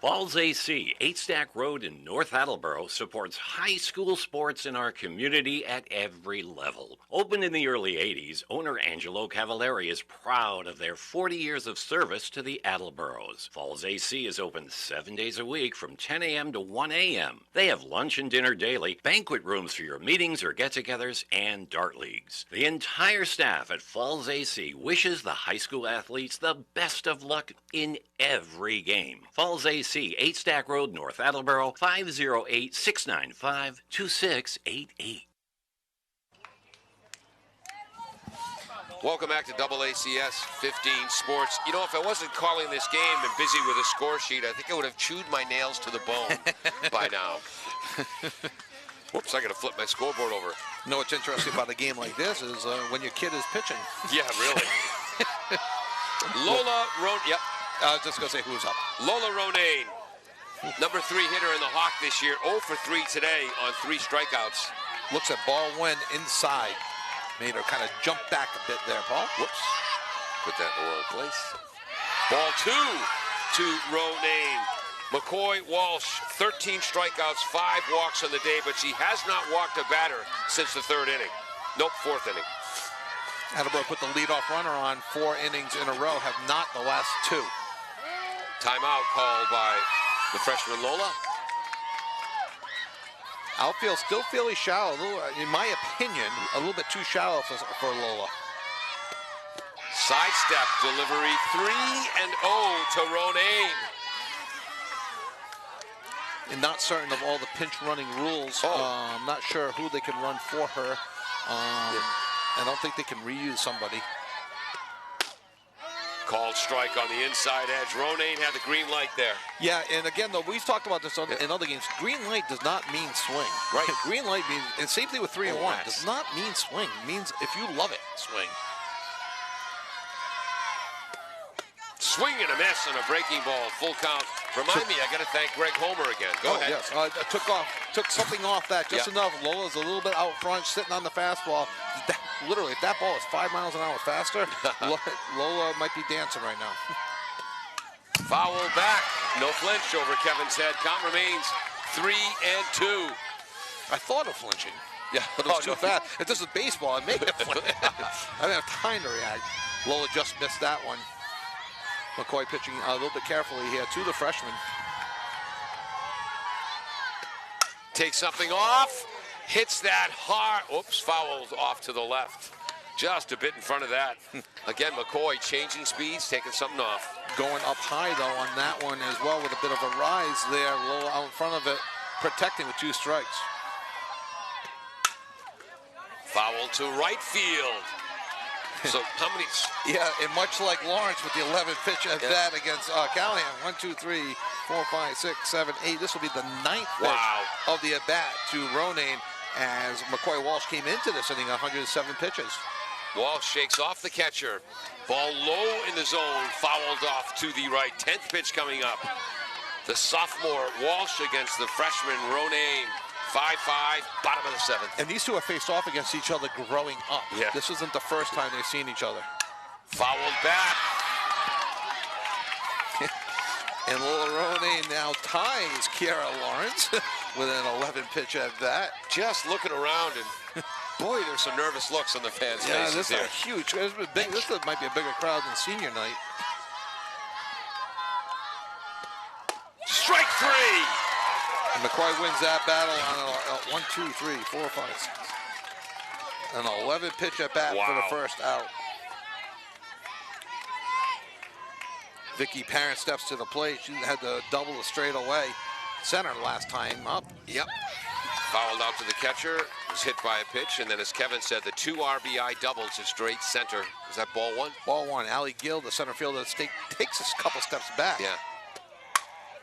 Falls AC, 8 Stack Road in North Attleboro, supports high school sports in our community at every level. Opened in the early 80s, owner Angelo Cavallari is proud of their 40 years of service to the Attleboros. Falls AC is open 7 days a week from 10 a.m. to 1 a.m. They have lunch and dinner daily, banquet rooms for your meetings or get-togethers, and dart leagues. The entire staff at Falls AC wishes the high school athletes the best of luck in every game. Falls AC, 8 Stack Road, North Attleboro, 508-695-2688. Welcome back to AACS 15 Sports. You know, if I wasn't calling this game and busy with a score sheet, I think I would have chewed my nails to the bone by now. Whoops, I got to flip my scoreboard over. You know what's interesting about a game like this is when your kid is pitching. Yeah, really. Lola Yep. I was just going to say who's up. Lola Ronayne, number 3 hitter in the Hawk this year, 0 for 3 today on 3 strikeouts. Looks at ball one inside. Made her kind of jump back a bit there, Paul. Whoops. Put that in the wrong place. Ball 2 to Ronayne. McCoy Walsh, 13 strikeouts, 5 walks on the day, but she has not walked a batter since the 3rd inning. Nope, 4th inning. Attleboro put the leadoff runner on 4 innings in a row, have not the last 2. Timeout called by the freshman Lola. Outfield still fairly shallow, in my opinion, a little bit too shallow for Lola. Sidestep delivery, 3-0 to Ronayne. And not certain of all the pinch running rules. I'm not sure who they can run for her. I don't think they can reuse somebody. Called strike on the inside edge. Ronayne had the green light there. Yeah, and again, though, we've talked about this in other games. Green light does not mean swing. Right. Green light means, and same thing with 3 and 1, does not mean swing. It means if you love it, swing. Swing and a miss on a breaking ball. Full count. Remind me, I got to thank Greg Homer again. Go ahead. Yes. Took something off that just enough. Lola's a little bit out front, sitting on the fastball. Literally, if that ball is 5 miles an hour faster, Lola might be dancing right now. Foul back. No flinch over Kevin's head. Count remains 3-2. I thought of flinching. Yeah, but it was too fast. If this is baseball, I'd make it flinch. I didn't have time to react. Lola just missed that one. McCoy pitching a little bit carefully here to the freshman. Takes something off. Hits that hard. Oops, fouled off to the left. Just a bit in front of that. Again, McCoy changing speeds, taking something off. Going up high, though, on that one as well with a bit of a rise there. Lola out in front of it, protecting with 2 strikes. Foul to right field. So how many? Yeah, and much like Lawrence with the 11th pitch at bat against Callahan. 1, 2, 3, 4, 5, 6, 7, 8. This will be the 9th pitch of the at-bat to Ronayne as McCoy Walsh came into this inning 107 pitches. Walsh shakes off the catcher. Ball low in the zone, fouled off to the right. 10th pitch coming up. The sophomore Walsh against the freshman Ronayne. 5-5, bottom of the 7th. And these two have faced off against each other growing up. Yeah. This isn't the first time they've seen each other. Fouled back. And Lorone now ties Kiara Lawrence with an 11-pitch at bat. Just looking around, and boy, there's some nervous looks on the fans' faces this here. is a huge. This might be a bigger crowd than senior night. Strike 3. And McCoy wins that battle on a 1, 2, 3, 4, 5, 6. An 11-pitch at bat for the first out. Vicky Parent steps to the plate. She had to double the straightaway center last time up. Yep. Fouled out to the catcher. Was hit by a pitch, and then, as Kevin said, the 2 RBI double to straight center. Is that ball 1? Ball 1. Allie Gill, the center fielder, takes a couple steps back. Yeah.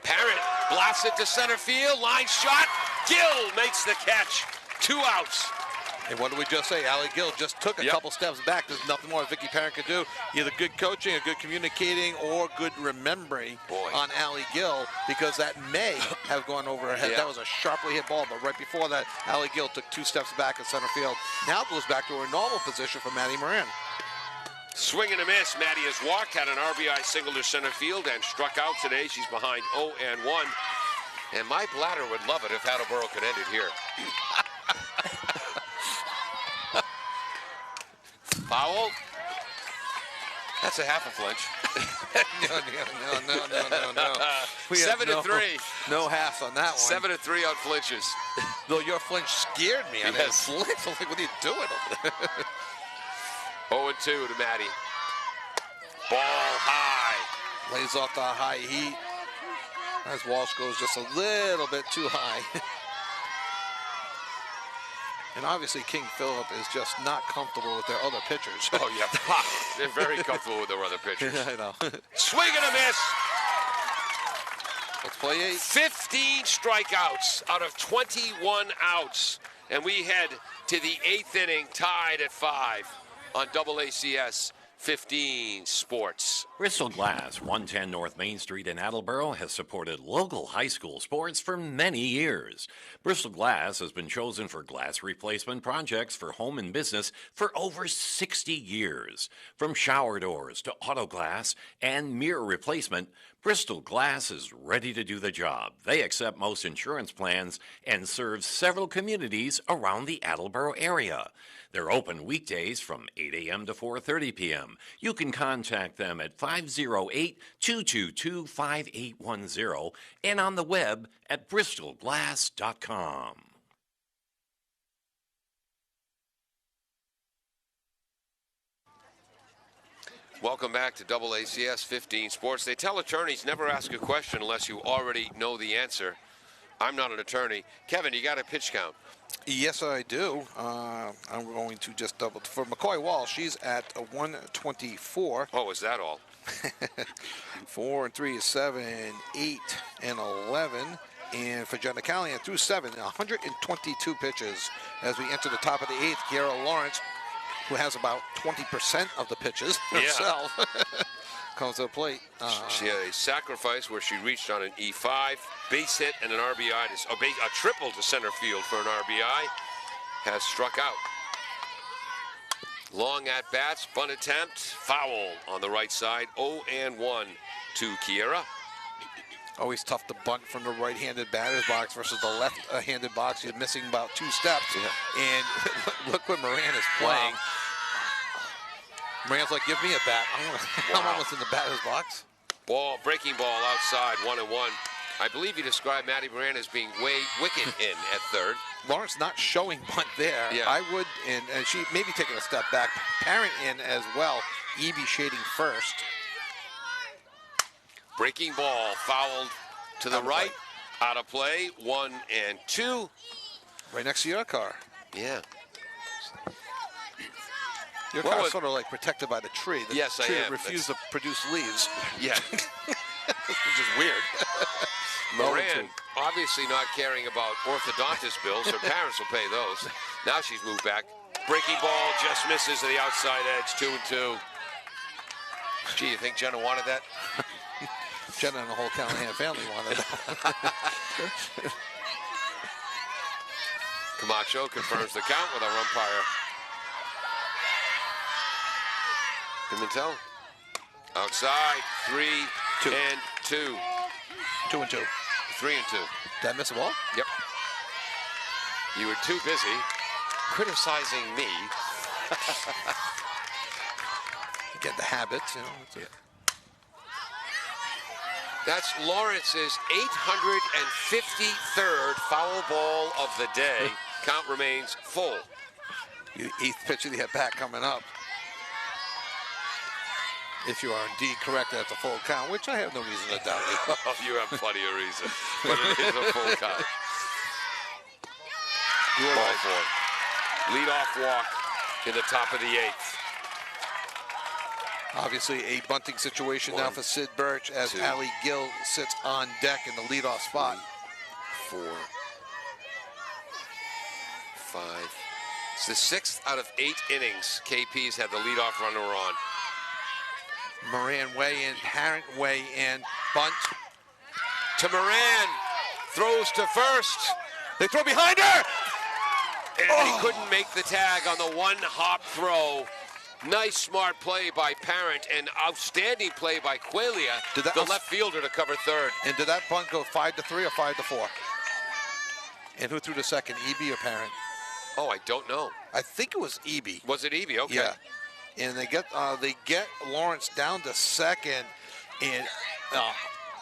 Parent blasts it to center field. Line shot. Gill makes the catch. 2 outs. And what did we just say? Allie Gill just took a couple steps back. There's nothing more Vicky Parent could do. Either good coaching, or good communicating, or good remembering on Allie Gill, because that may have gone over her head. That was a sharply hit ball, but right before that, Allie Gill took 2 steps back in center field. Now goes back to her normal position for Maddie Moran. Swing and a miss. Maddie has walked, had an RBI single to center field, and struck out today. She's behind 0-1. And my bladder would love it if Attleboro could end it here. Foul. That's a half a flinch. No. 7-3. No half on that one. 7-3 on flinches. Though your flinch scared me. I mean, flinch. I'm like, what are you doing over there? 0-2 to Maddie. Ball high. Lays off the high heat. As Walsh goes just a little bit too high. And obviously King Phillip is just not comfortable with their other pitchers. Oh, yeah. They're very comfortable with their other pitchers. I know. Swing and a miss. Let's play 8. 15 strikeouts out of 21 outs. And we head to the 8th inning, tied at 5 on AACS 15 Sports. Bristol Glass, 110 North Main Street in Attleboro, has supported local high school sports for many years. Bristol Glass has been chosen for glass replacement projects for home and business for over 60 years. From shower doors to auto glass and mirror replacement, Bristol Glass is ready to do the job. They accept most insurance plans and serve several communities around the Attleboro area. They're open weekdays from 8 a.m. to 4:30 p.m. You can contact them at 508-222-5810 and on the web at bristolglass.com. Welcome back to AACS 15 Sports. They tell attorneys never ask a question unless you already know the answer. I'm not an attorney. Kevin, you got a pitch count? Yes, I do. I'm going to just double. For McCoy Walsh, she's at a 124. Oh, is that all? 4 and 3 is 7, 8 and 11. And for Jenna Callahan, through 7, 122 pitches. As we enter the top of the 8th, Kiara Lawrence, who has about 20% of the pitches herself, comes to the plate. She had a sacrifice where she reached on an E5, base hit, and an RBI, a triple to center field for an RBI, has struck out. Long at bats, bunt attempt, foul on the right side, 0-1 to Kiera. Always tough to bunt from the right-handed batter's box versus the left-handed box. You're missing about 2 steps. Yeah. And look what Moran is playing. Wow. Moran's like, give me a bat. I'm almost in the batter's box. Breaking ball outside, 1-1. I believe you described Maddie Moran as being way wicked in at third. Lawrence not showing bunt there. Yeah. I would, and she may be taking a step back. Parent in as well. Evie shading first. Breaking ball fouled to the right. Out of play, 1-2. Right next to your car. Yeah. Your car is sort of like protected by the tree. The tree refused to produce leaves. Yeah. Which is weird. Moran obviously not caring about orthodontist bills. Her parents will pay those. Now she's moved back. Breaking ball just misses to the outside edge, 2-2. Gee, you think Jenna wanted that? Jenna and the whole Callahan family wanted that. Camacho confirms the count with our umpire. Pimentel. Outside, 3-2. 2-2. 3-2. Did I miss a ball? Yep. You were too busy criticizing me. You get the habits, you know. That's Lawrence's 853rd foul ball of the day. Count remains full. The 8th pitch of the at-bat coming up. If you are indeed correct, that's a full count, which I have no reason to doubt you. Oh, you have plenty of reason, but it is a full count. Ball four. Leadoff walk in the top of the 8th. Obviously, a bunting situation now for Sid Birch as two, Allie Gill sits on deck in the leadoff spot. 4, 5. It's the 6th out of 8 innings KP's had the leadoff runner on. Moran way in, Parent way in, bunt. To Moran, throws to first. They throw behind her! And he couldn't make the tag on the one-hop throw. Nice, smart play by Parent and outstanding play by Qualia, the left fielder, to cover third. And did that bunt go 5-3 or 5-4? And who threw the second, Eby or Parent? Oh, I don't know. I think it was Eby. Was it Eby? Okay. Yeah. And they get Lawrence down to second, and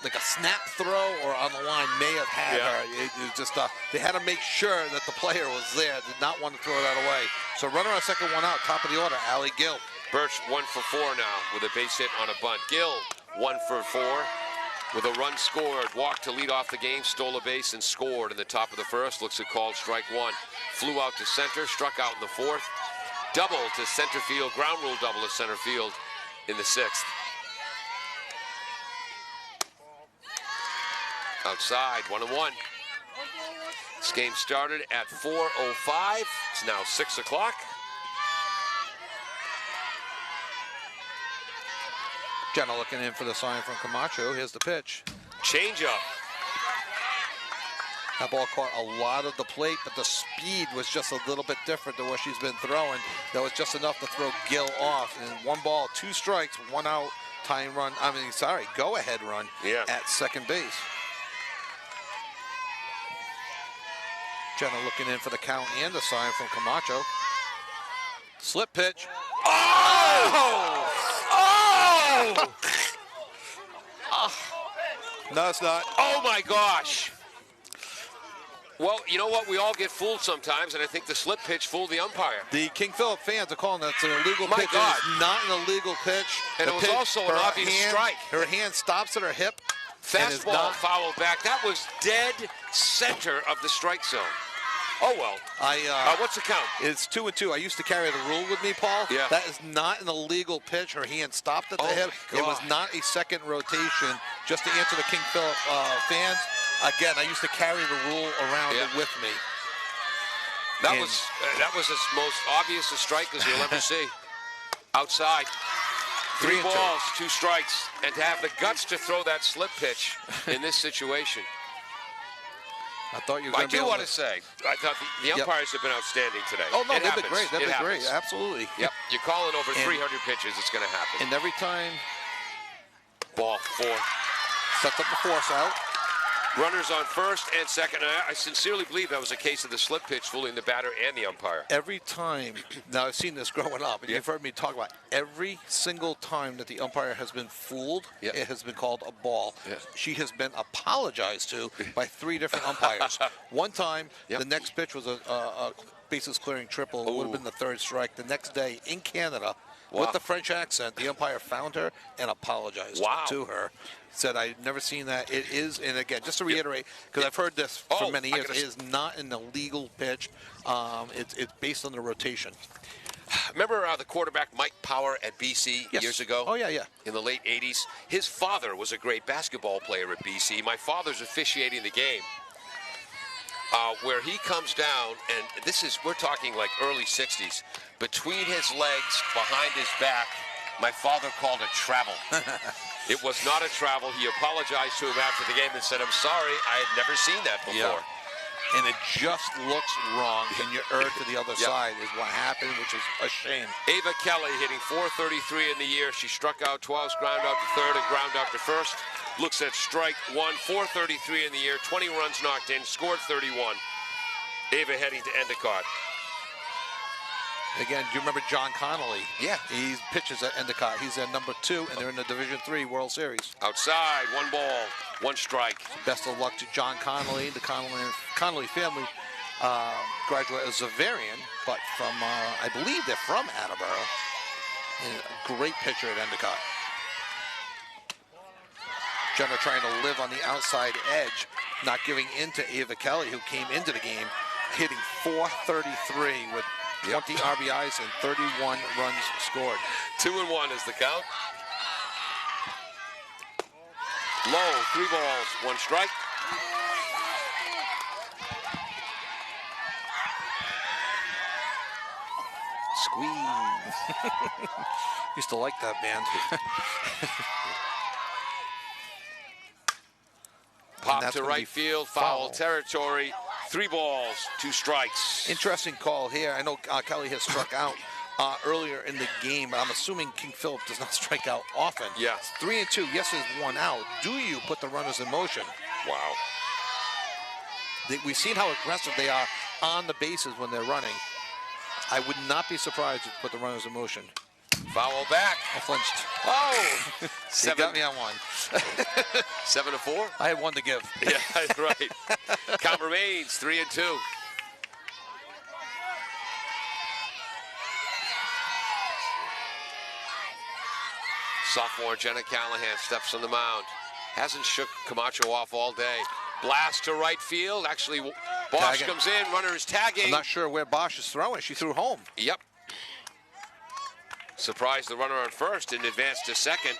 like a snap throw or on the line may have had her. It was just they had to make sure that the player was there. Did not want to throw that away. So runner on second, one out, top of the order, Allie Gill. Birch 1 for 4 now with a base hit on a bunt. Gill 1 for 4 with a run scored. Walked to lead off the game, stole a base and scored in the top of the first. Looks at called strike 1. Flew out to center, struck out in the 4th. Double to center field, ground rule double to center field in the 6th. Outside, 1-1. This game started at 4:05. It's now 6 o'clock. Jenna looking in for the sign from Camacho. Here's the pitch. Change-up. That ball caught a lot of the plate, but the speed was just a little bit different than what she's been throwing. That was just enough to throw Gill off. And 1 ball, 2 strikes, 1 out, go-ahead run at second base. Jenna looking in for the count and the sign from Camacho. Slip pitch. Oh! Oh! No, it's not. Oh, my gosh. Well, you know what? We all get fooled sometimes, and I think the slip pitch fooled the umpire. The King Philip fans are calling that an illegal My pitch. God. It's not an illegal pitch. And it was also an obvious strike. Her hand stops at her hip. Fastball fouled back. That was dead center of the strike zone. Oh, well. What's the count? It's 2-2. I used to carry the rule with me, Paul. Yeah. That is not an illegal pitch. Her hand stopped at the hip. It was not a second rotation. Just to answer the King Philip fans, again, I used to carry the rule around with me. That was as most obvious a strike as you'll ever see. Outside. 3 balls, 2 strikes. And to have the guts to throw that slip pitch in this situation. I thought you were going to be able want to say, I thought the umpires have been outstanding today. Oh, no, they've been great. They've been great. Absolutely. Yep. You're calling over 300 pitches, it's going to happen. And every time. Ball 4. Sets up the force out. Runners on first and second. I sincerely believe that was a case of the slip pitch fooling the batter and the umpire. Every time, now I've seen this growing up, and you've heard me talk about every single time that the umpire has been fooled, it has been called a ball. She has been apologized to by 3 different umpires. One time, the next pitch was a bases clearing triple. It would have been the 3rd strike. The next day in Canada, with the French accent, the umpire found her and apologized to her. Said, I've never seen that. It is, and again, just to reiterate, because I've heard this for many years, it is not an illegal pitch. It's based on the rotation. Remember the quarterback Mike Power at BC years ago? Oh, yeah. In the late 80s? His father was a great basketball player at BC. My father's officiating the game. Where he comes down, and we're talking like early 60s, between his legs, behind his back, my father called a travel. It was not a travel. He apologized to him after the game and said, I'm sorry, I had never seen that before. and it just looks wrong, and you err to the other side is what happened, which is a shame. Ava Kelly hitting .433 in the year. She struck out twice, ground out to third, and ground out to first. Looks at strike one, .433 in the year, 20 runs knocked in, scored 31. Ava heading to Endicott. Again, do you remember John Connolly? Yeah. He pitches at Endicott. He's at number 2, and they're in the Division III World Series. Outside, 1 ball, 1 strike. Best of luck to John Connolly. The Connolly family graduate as Zavarian, but from, I believe they're from Attleboro. And a great pitcher at Endicott. Jenna trying to live on the outside edge, not giving in to Ava Kelly, who came into the game hitting .433 with 20 RBIs and 31 runs scored. 2-1 is the count. Low, 3 balls, 1 strike. Squeeze. Used to like that band. Pop to right field, foul territory. 3 balls, 2 strikes. Interesting call here. I know Kelly has struck out earlier in the game, but I'm assuming King Philip does not strike out often. Yeah. 3-2. Yes, there's 1 out. Do you put the runners in motion? Wow. We've seen how aggressive they are on the bases when they're running. I would not be surprised if you put the runners in motion. Foul back. I flinched. Oh! You got me on 1. 7-4? I had 1 to give. Yeah, right. Count remains 3-2. Sophomore Jenna Callahan steps on the mound. Hasn't shook Camacho off all day. Blast to right field. Actually, Bosch comes in. Runner is tagging. I'm not sure where Bosch is throwing. She threw home. Yep. Surprised the runner on first and advanced to second.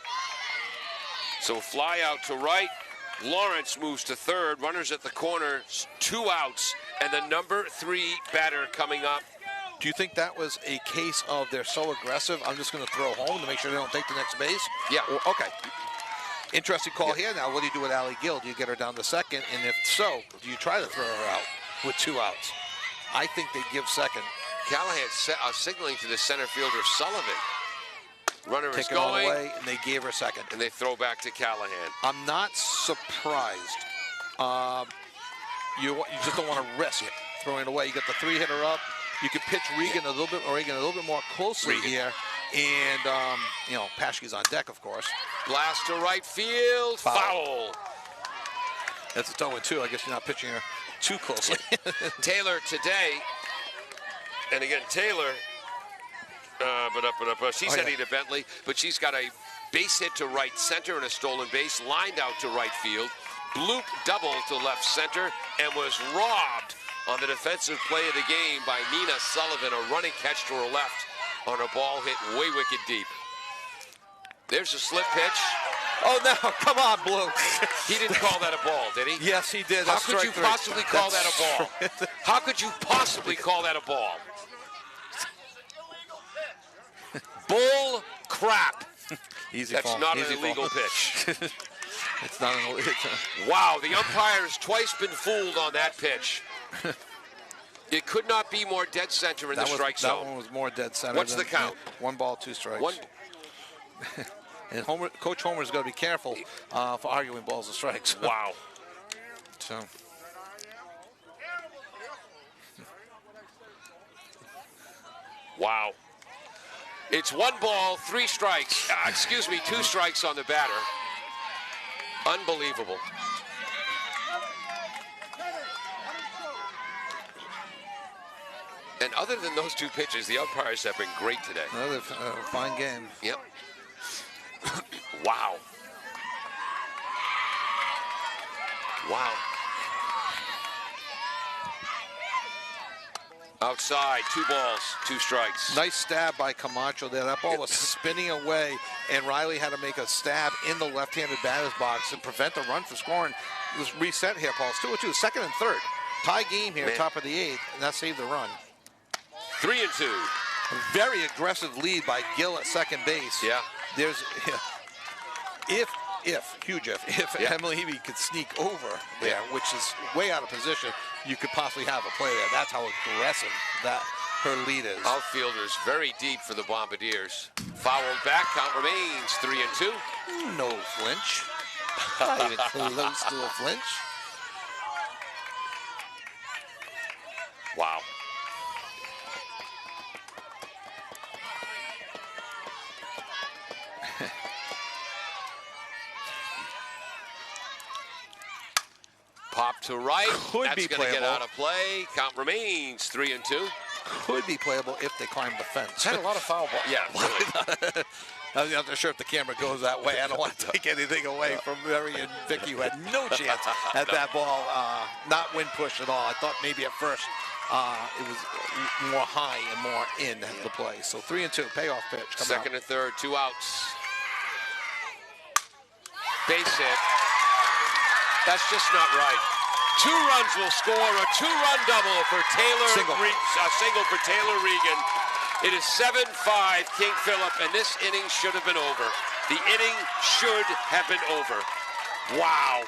So fly out to right. Lawrence moves to third. Runners at the corner. 2 outs. And the number 3 batter coming up. Do you think that was a case of they're so aggressive, I'm just going to throw home to make sure they don't take the next base? Yeah. Okay. Interesting call here. Now, what do you do with Allie Gill? Do you get her down to second? And if so, do you try to throw her out with 2 outs? I think they give second. Callahan signaling to the center fielder Sullivan. Runner is Take it all going. away, and they gave her second. And they throw back to Callahan. I'm not surprised. You just don't want to risk throwing it away. You got the 3-hitter up. You can pitch Regan a little bit more closely here. And, Paschke's on deck, of course. Blast to right field. Foul. That's a 0-2. I guess you're not pitching her too closely. Taylor today. And again, Taylor, she's heading to Bentley, but she's got a base hit to right center and a stolen base, lined out to right field, bloop double to left center, and was robbed on the defensive play of the game by Nina Sullivan, a running catch to her left on a ball hit way wicked deep. There's a slip pitch. Oh, no, come on, Blue. He didn't call that a ball, did he? Yes, he did. How could you possibly call that a ball? How could you possibly call that a ball? Bull crap. That's not an illegal pitch. It's not an illegal. Wow, the umpire's twice been fooled on that pitch. It could not be more dead center in the strike zone. That one was more dead center. What's the count? 1 ball, 2 strikes. And Coach Homer's got to be careful for arguing balls and strikes. Wow. So. Wow. It's 1 ball, 3 strikes. 2 strikes on the batter. Unbelievable. And other than those 2 pitches, the umpires have been great today. Another fine game. Yep. Wow. Wow. Outside, 2 balls, 2 strikes. Nice stab by Camacho there. That ball was spinning away, and Riley had to make a stab in the left-handed batter's box to prevent the run for scoring. It was reset here, Paul. It's 2-2, second and third. Tie game here, top of the 8th, and that saved the run. 3-2. A very aggressive lead by Gill at second base. Yeah. There's huge if Yeah. Emily Hebe could sneak over there, which is way out of position, you could possibly have a play there. That's how aggressive that her lead is. Outfielders very deep for the Bombardiers. Fouled back, count remains 3-2. No flinch. Not even close to a flinch. Wow. Pop to right. Could be That's going to get playable. out of play. Count remains 3-2. Could be playable if they climb the fence. Had a lot of foul balls. Yeah, really. I'm not sure if the camera goes that way. I don't want to take anything away from Mary and Vicky, who had no chance at that ball. Not wind push at all. I thought maybe at first it was more high and more in the play. So 3-2, payoff pitch. Second and third, 2 outs. Base hit. That's just not right. 2 runs will score a 2-run double for Taylor. Single for Taylor Regan. It is 7-5 King Philip, and this inning should have been over. The inning should have been over. Wow.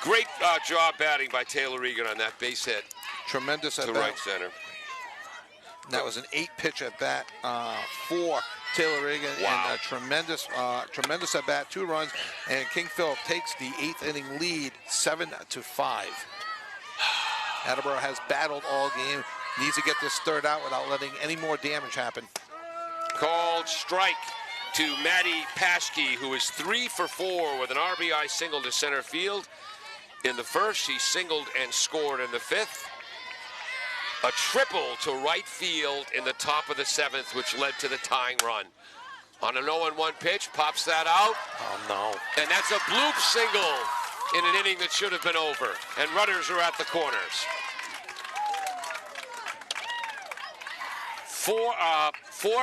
Great job batting by Taylor Regan on that base hit. Tremendous at to bat. right center. That was an 8-pitch at bat for Taylor Regan. Wow. And a tremendous at bat, 2 runs, and King Philip takes the 8th inning lead, 7-5. Attleboro has battled all game. Needs to get this third out without letting any more damage happen. Called strike to Maddie Paschke, who is 3 for 4 with an RBI single to center field. In the first, she singled and scored in the 5th. A triple to right field in the top of the 7th, which led to the tying run. On an 0-1 pitch, pops that out. Oh, no. And that's a bloop single in an inning that should have been over. And runners are at the corners. 4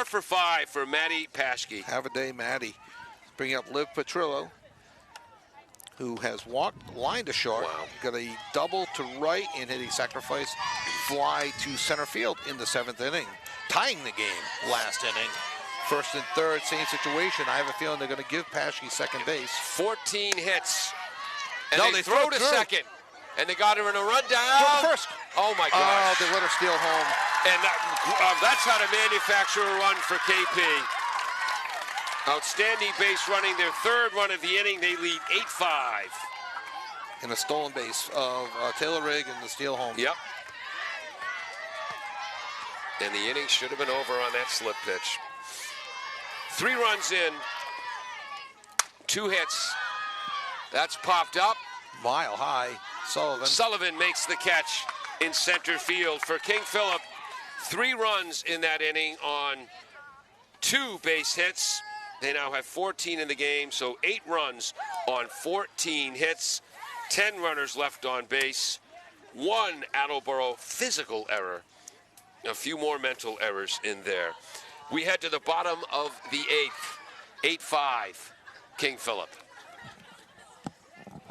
for 5 for Maddie Paschke. Have a day, Maddie. Bringing up Liv Petrillo, who has walked line to short. Wow. Got a double to right and hit a sacrifice fly to center field in the 7th inning, tying the game last inning. First and third, same situation. I have a feeling they're going to give Paschke second base. 14 hits. And No, they they throw threw to through. second. And they got her in a rundown. Throw to first. Oh, my Oh, gosh. they let her steal home. And that's how to manufacture a run for KP. Outstanding base running, their 3rd run of the inning. They lead 8-5. And a stolen base of Taylor Rigg and the steal home. Yep. And the inning should have been over on that slip pitch. 3 runs in, 2 hits. That's popped up. Mile high. Sullivan makes the catch in center field for King Philip. 3 runs in that inning on 2 base hits. They now have 14 in the game, so 8 runs on 14 hits. 10 runners left on base. 1 Attleboro physical error. A few more mental errors in there. We head to the bottom of the 8th. 8-5, King Philip.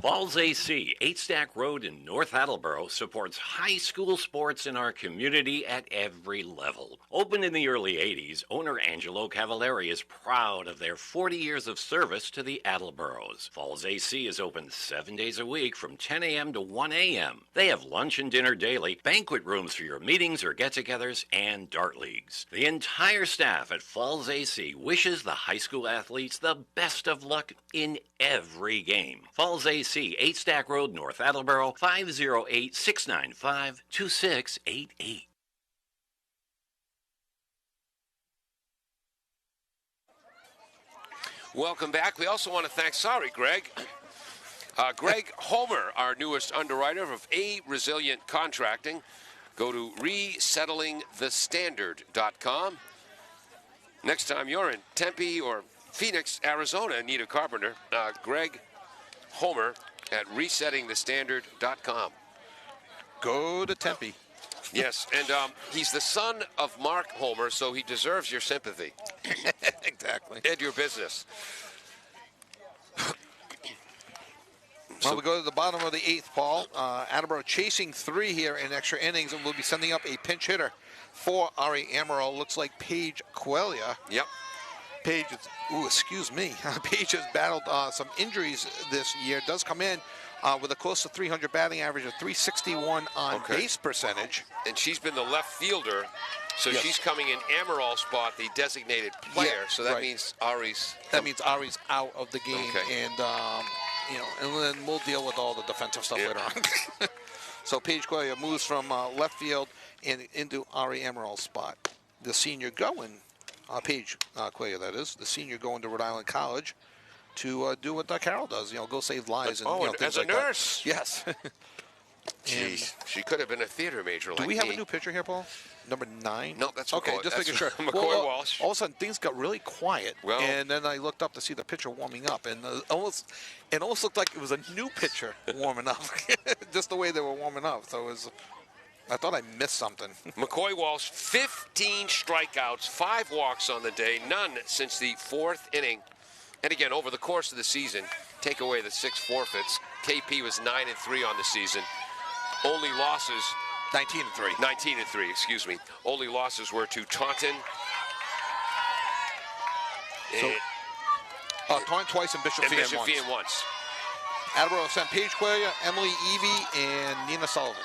Falls AC, 8 Stack Road in North Attleboro, supports high school sports in our community at every level. Opened in the early 80s, owner Angelo Cavallari is proud of their 40 years of service to the Attleboros. Falls AC is open 7 days a week from 10 a.m. to 1 a.m. They have lunch and dinner daily, banquet rooms for your meetings or get-togethers, and dart leagues. The entire staff at Falls AC wishes the high school athletes the best of luck in every game. Falls AC, 8 Stack Road, North Attleboro, 508-695-2688. Welcome back. We also want to thank, Greg. Greg Homer, our newest underwriter of A Resilient Contracting. Go to resettlingthestandard.com. Next time you're in Tempe or Phoenix, Arizona, and need a carpenter, Greg Homer at resettingthestandard.com. Go to Tempe. Yes, and he's the son of Mark Homer, so he deserves your sympathy. Exactly. And your business. Well, we go to the bottom of the 8th, Paul. Attleboro chasing 3 here in extra innings, and we'll be sending up a pinch hitter for Ari Amaro. Looks like Paige Quelia. Yep. Paige, excuse me. Paige has battled some injuries this year. Does come in with a close to 300 batting average of 361 on base percentage. And she's been the left fielder, so Yes. she's coming in Emerald's spot, the designated player. Yeah, so that right. means Ari's. That means Ari's out of the game, Okay. and and then we'll deal with all the defensive stuff later on. So Paige Cuellar moves from left field and into Ari Emerald's spot. The senior going, Paige Cuellar, that is, the senior going to Rhode Island College to do what Carol does, go save lives and things as a like nurse. that. Yes. Jeez, she could have been a theater major. Do we have a new pitcher here, Paul? Number 9? No, that's okay. McCoy. Just making sure. McCoy Walsh. All of a sudden, things got really quiet, Well, and then I looked up to see the pitcher warming up, and it almost looked like it was a new pitcher warming up, just the way they were warming up. So I thought I missed something. McCoy Walsh, 15 strikeouts, 5 walks on the day, none since the 4th inning. And again, over the course of the season, take away the 6 forfeits, KP was 9-3 on the season. Only losses. 19-3. 19-3, excuse me. Only losses were to Taunton. Taunton twice and Bishop and Fee Bishop once. Fee once. Attleboro sent Paige Cuellar, Emily Evie, and Nina Sullivan.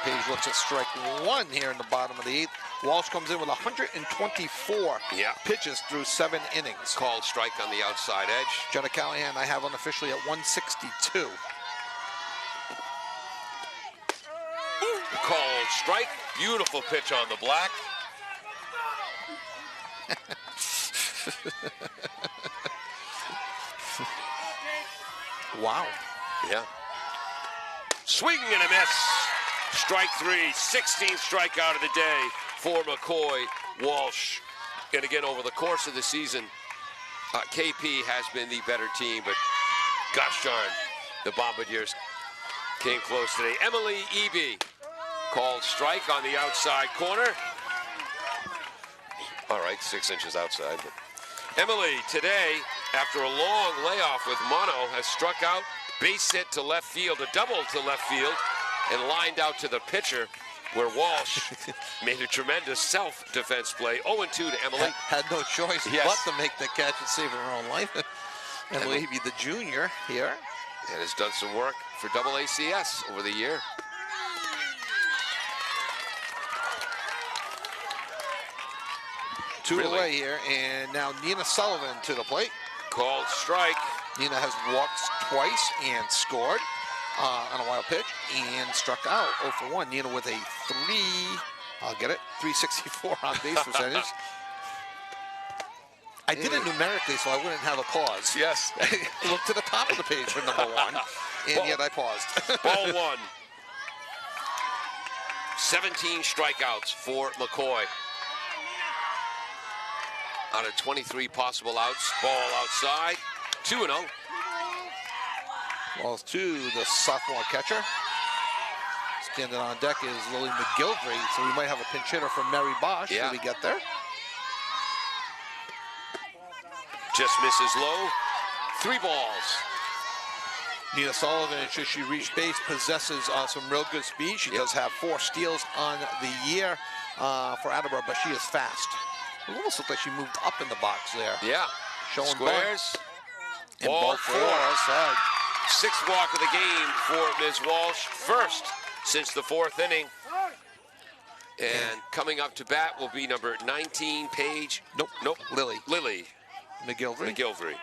Paige looks at strike 1 here in the bottom of the 8th. Walsh comes in with 124 pitches through 7 innings. Called strike on the outside edge. Jenna Callahan I have unofficially at 162. Called strike. Beautiful pitch on the black. Wow. Yeah. Swing and a miss. Strike 3. 16th strikeout of the day for McCoy Walsh. And again, over the course of the season, KP has been the better team, but gosh darn, the Bombardiers came close today. Emily Eby called strike on the outside corner. All right, 6 inches outside. But Emily today, after a long layoff with mono, has struck out, base hit to left field, a double to left field, and lined out to the pitcher, where Walsh made a tremendous self-defense play. 0-2 to Emily. Had no choice but to make the catch and save her own life. Emily Eby, the junior here. And has done some work for AACS over the year. Two away here, and now Nina Sullivan to the plate. Called strike. Nina has walked twice and scored on a wild pitch and struck out 0 for 1. Nina with a 364 on base percentage. I did it numerically so I wouldn't have a pause. Yes. Look to the top of the page for number 1, and yet I paused. Ball 1. 17 strikeouts for McCoy. Out of 23 possible outs, ball outside, 2-0. Balls to the sophomore catcher. Standing on deck is Lily McGilvery, so we might have a pinch hitter from Mary Bosch. Yeah. Did we get there? Just misses low. 3 balls. Nina Sullivan, should she reach base, possesses some real good speed. She does have 4 steals on the year for Attleboro, but she is fast. It almost looked like she moved up in the box there. Yeah. Showing squares. Ball 4. Outside. 6th walk of the game for Ms. Walsh. First since the 4th inning. And coming up to bat will be number 19, Paige. Nope. Lily McGilvery.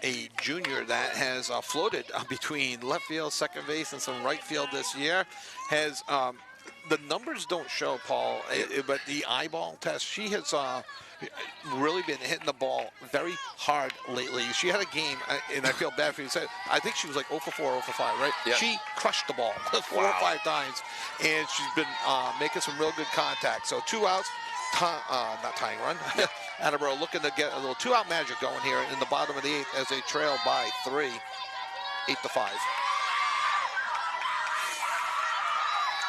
A junior that has floated between left field, second base, and some right field this year. Has the numbers don't show, Paul, but the eyeball test, she has really been hitting the ball very hard lately. She had a game, and I feel bad for you. I think she was like 0 for 4, 0 for 5, right? Yeah. She crushed the ball 4 or 5 times, and she's been making some real good contact. So 2 outs. Not tying run. Attleboro looking to get a little 2-out magic going here in the bottom of the 8th as they trail by 3, 8-5.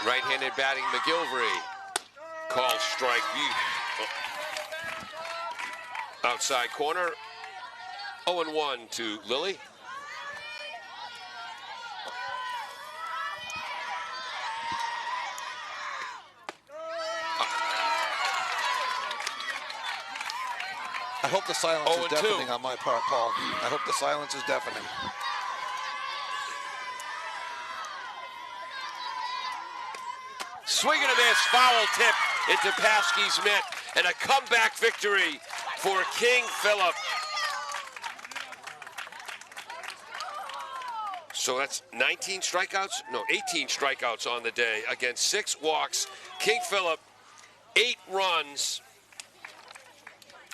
Right-handed batting McGilvery. Called strike. Outside corner. 0-1 to Lily. I hope the silence is 0-2. deafening on my part, Paul. I hope the silence is deafening. Swing and a miss, foul tip into Paskey's mitt, and a comeback victory for King Philip. So that's 19 strikeouts? No, 18 strikeouts on the day against 6 walks. King Philip, 8 runs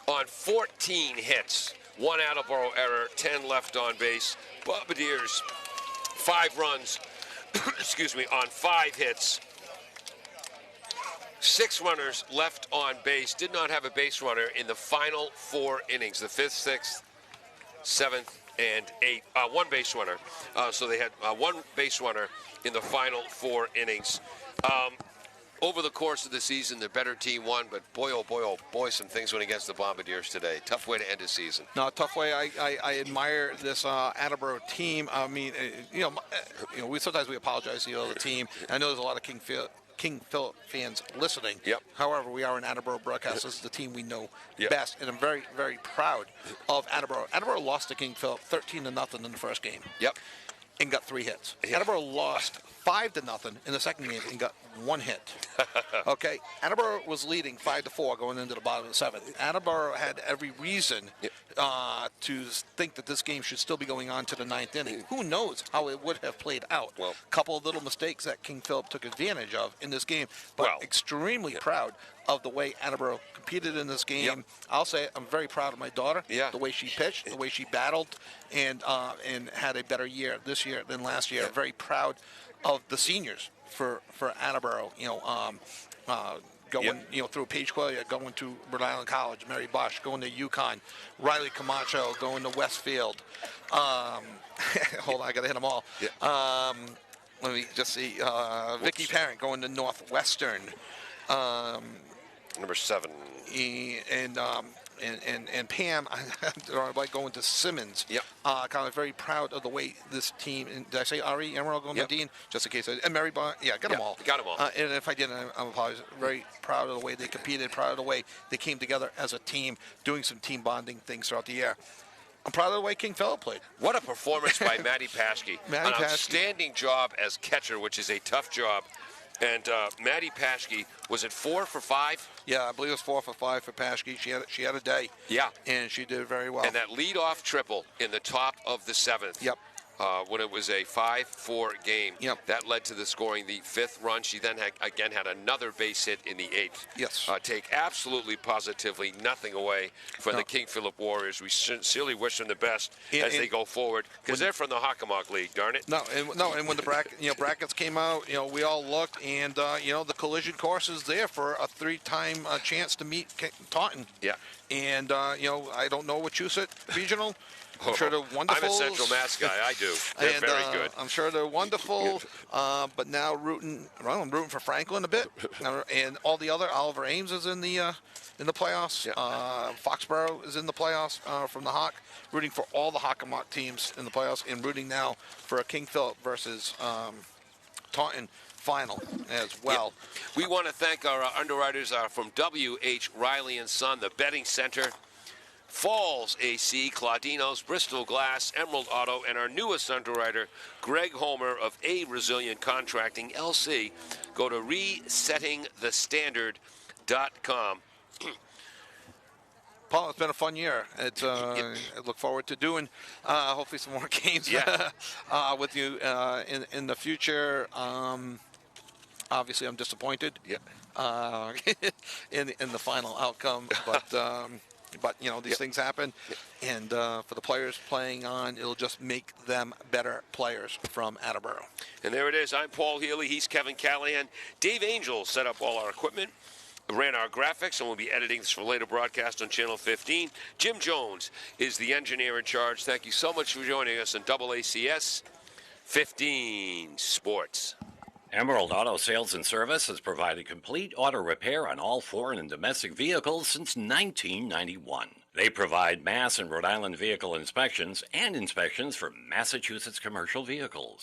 on 14 hits. 1 Attleboro error, 10 left on base. Bombardiers, 5 runs, excuse me, on 5 hits. 6 runners left on base. Did not have a base runner in the final 4 innings, the 5th, 6th, 7th, and 8th. 1 base runner. So they had 1 base runner in the final 4 innings. Over the course of the season, the better team won, but boy, oh boy, some things went against the Bombardiers today. Tough way to end a season. No, tough way. I admire this Attleboro team. I mean, we sometimes we apologize to the other team. I know there's a lot of King Philip fans listening. Yep. However, we are an Attleboro broadcast. This is the team we know Yep. best, and I'm very, very proud of Attleboro. Attleboro lost to King Philip 13-0 in the first game. Yep. And got 3 hits. Yeah. Attleboro lost 5-0 in the second game and got 1 hit. Okay, Attleboro was leading 5-4 going into the bottom of the 7th. Attleboro had every reason to think that this game should still be going on to the 9th inning. Who knows how it would have played out? Well, a couple of little mistakes that King Philip took advantage of in this game, but extremely proud of the way Attleboro competed in this game. Yep. I'll say it, I'm very proud of my daughter. Yeah. The way she pitched, the way she battled, and had a better year this year than last year. Yeah. Very proud of the seniors for Attleboro. Going through Page Quillia, going to Rhode Island College, Mary Bosch, going to UConn, Riley Camacho going to Westfield. Hold on, I got to hit them all. Yeah. Let me just see. Vicky Parent going to Northwestern. Number 7. And Pam, I like going to Simmons. Yep. Kind of very proud of the way this team. And did I say Ari Emerald going to Dean? Just in case. And Mary Bond. Yeah, got them all. Got them all. And if I didn't, I'm apologize. Very proud of the way they competed. Proud of the way they came together as a team, doing some team bonding things throughout the year. I'm proud of the way King Philip played. What a performance by Maddie Paskey. An outstanding job as catcher, which is a tough job. And Maddie Paskey, was it 4 for 5? Yeah, I believe it was 4 for 5 for Paskey. She had a day. Yeah. And she did very well. And that leadoff triple in the top of the 7th. Yep. When it was a 5-4 game. Yep. That led to the scoring the 5th run. She then had another base hit in the 8th. Yes. Take absolutely positively nothing away from the King Philip Warriors. We sincerely wish them the best as they go forward, because they're from the Hockomock League, darn it. And when the brackets came out, we all looked, and the collision course is there for a 3-time chance to meet Taunton. Yeah. And I don't know Wachusett Regional. I'm sure they're wonderful. I'm a Central Mass guy. I do. They're very good. I'm sure they're wonderful. But now I'm rooting for Franklin a bit, and all the other. Oliver Ames is in the playoffs. Yeah. Foxborough is in the playoffs from the Hawk. Rooting for all the Hockomock teams in the playoffs, and rooting now for a King Philip versus Taunton final as well. Yep. We want to thank our underwriters from W.H. Riley & Son, the Betting Center, Falls AC, Claudino's, Bristol Glass, Emerald Auto, and our newest underwriter, Greg Homer of A Resilient Contracting, LC. Go to resettingthestandard.com. Paul, it's been a fun year. I look forward to doing hopefully some more games with you in the future. Obviously, I'm disappointed in the final outcome, but these things happen, and for the players playing on, it'll just make them better players from Attleboro. And there it is. I'm Paul Healy. He's Kevin Callahan. Dave Angel set up all our equipment, ran our graphics, and will be editing this for later broadcast on Channel 15. Jim Jones is the engineer in charge. Thank you so much for joining us on AACS 15 Sports. Emerald Auto Sales and Service has provided complete auto repair on all foreign and domestic vehicles since 1991. They provide Mass and Rhode Island vehicle inspections and inspections for Massachusetts commercial vehicles.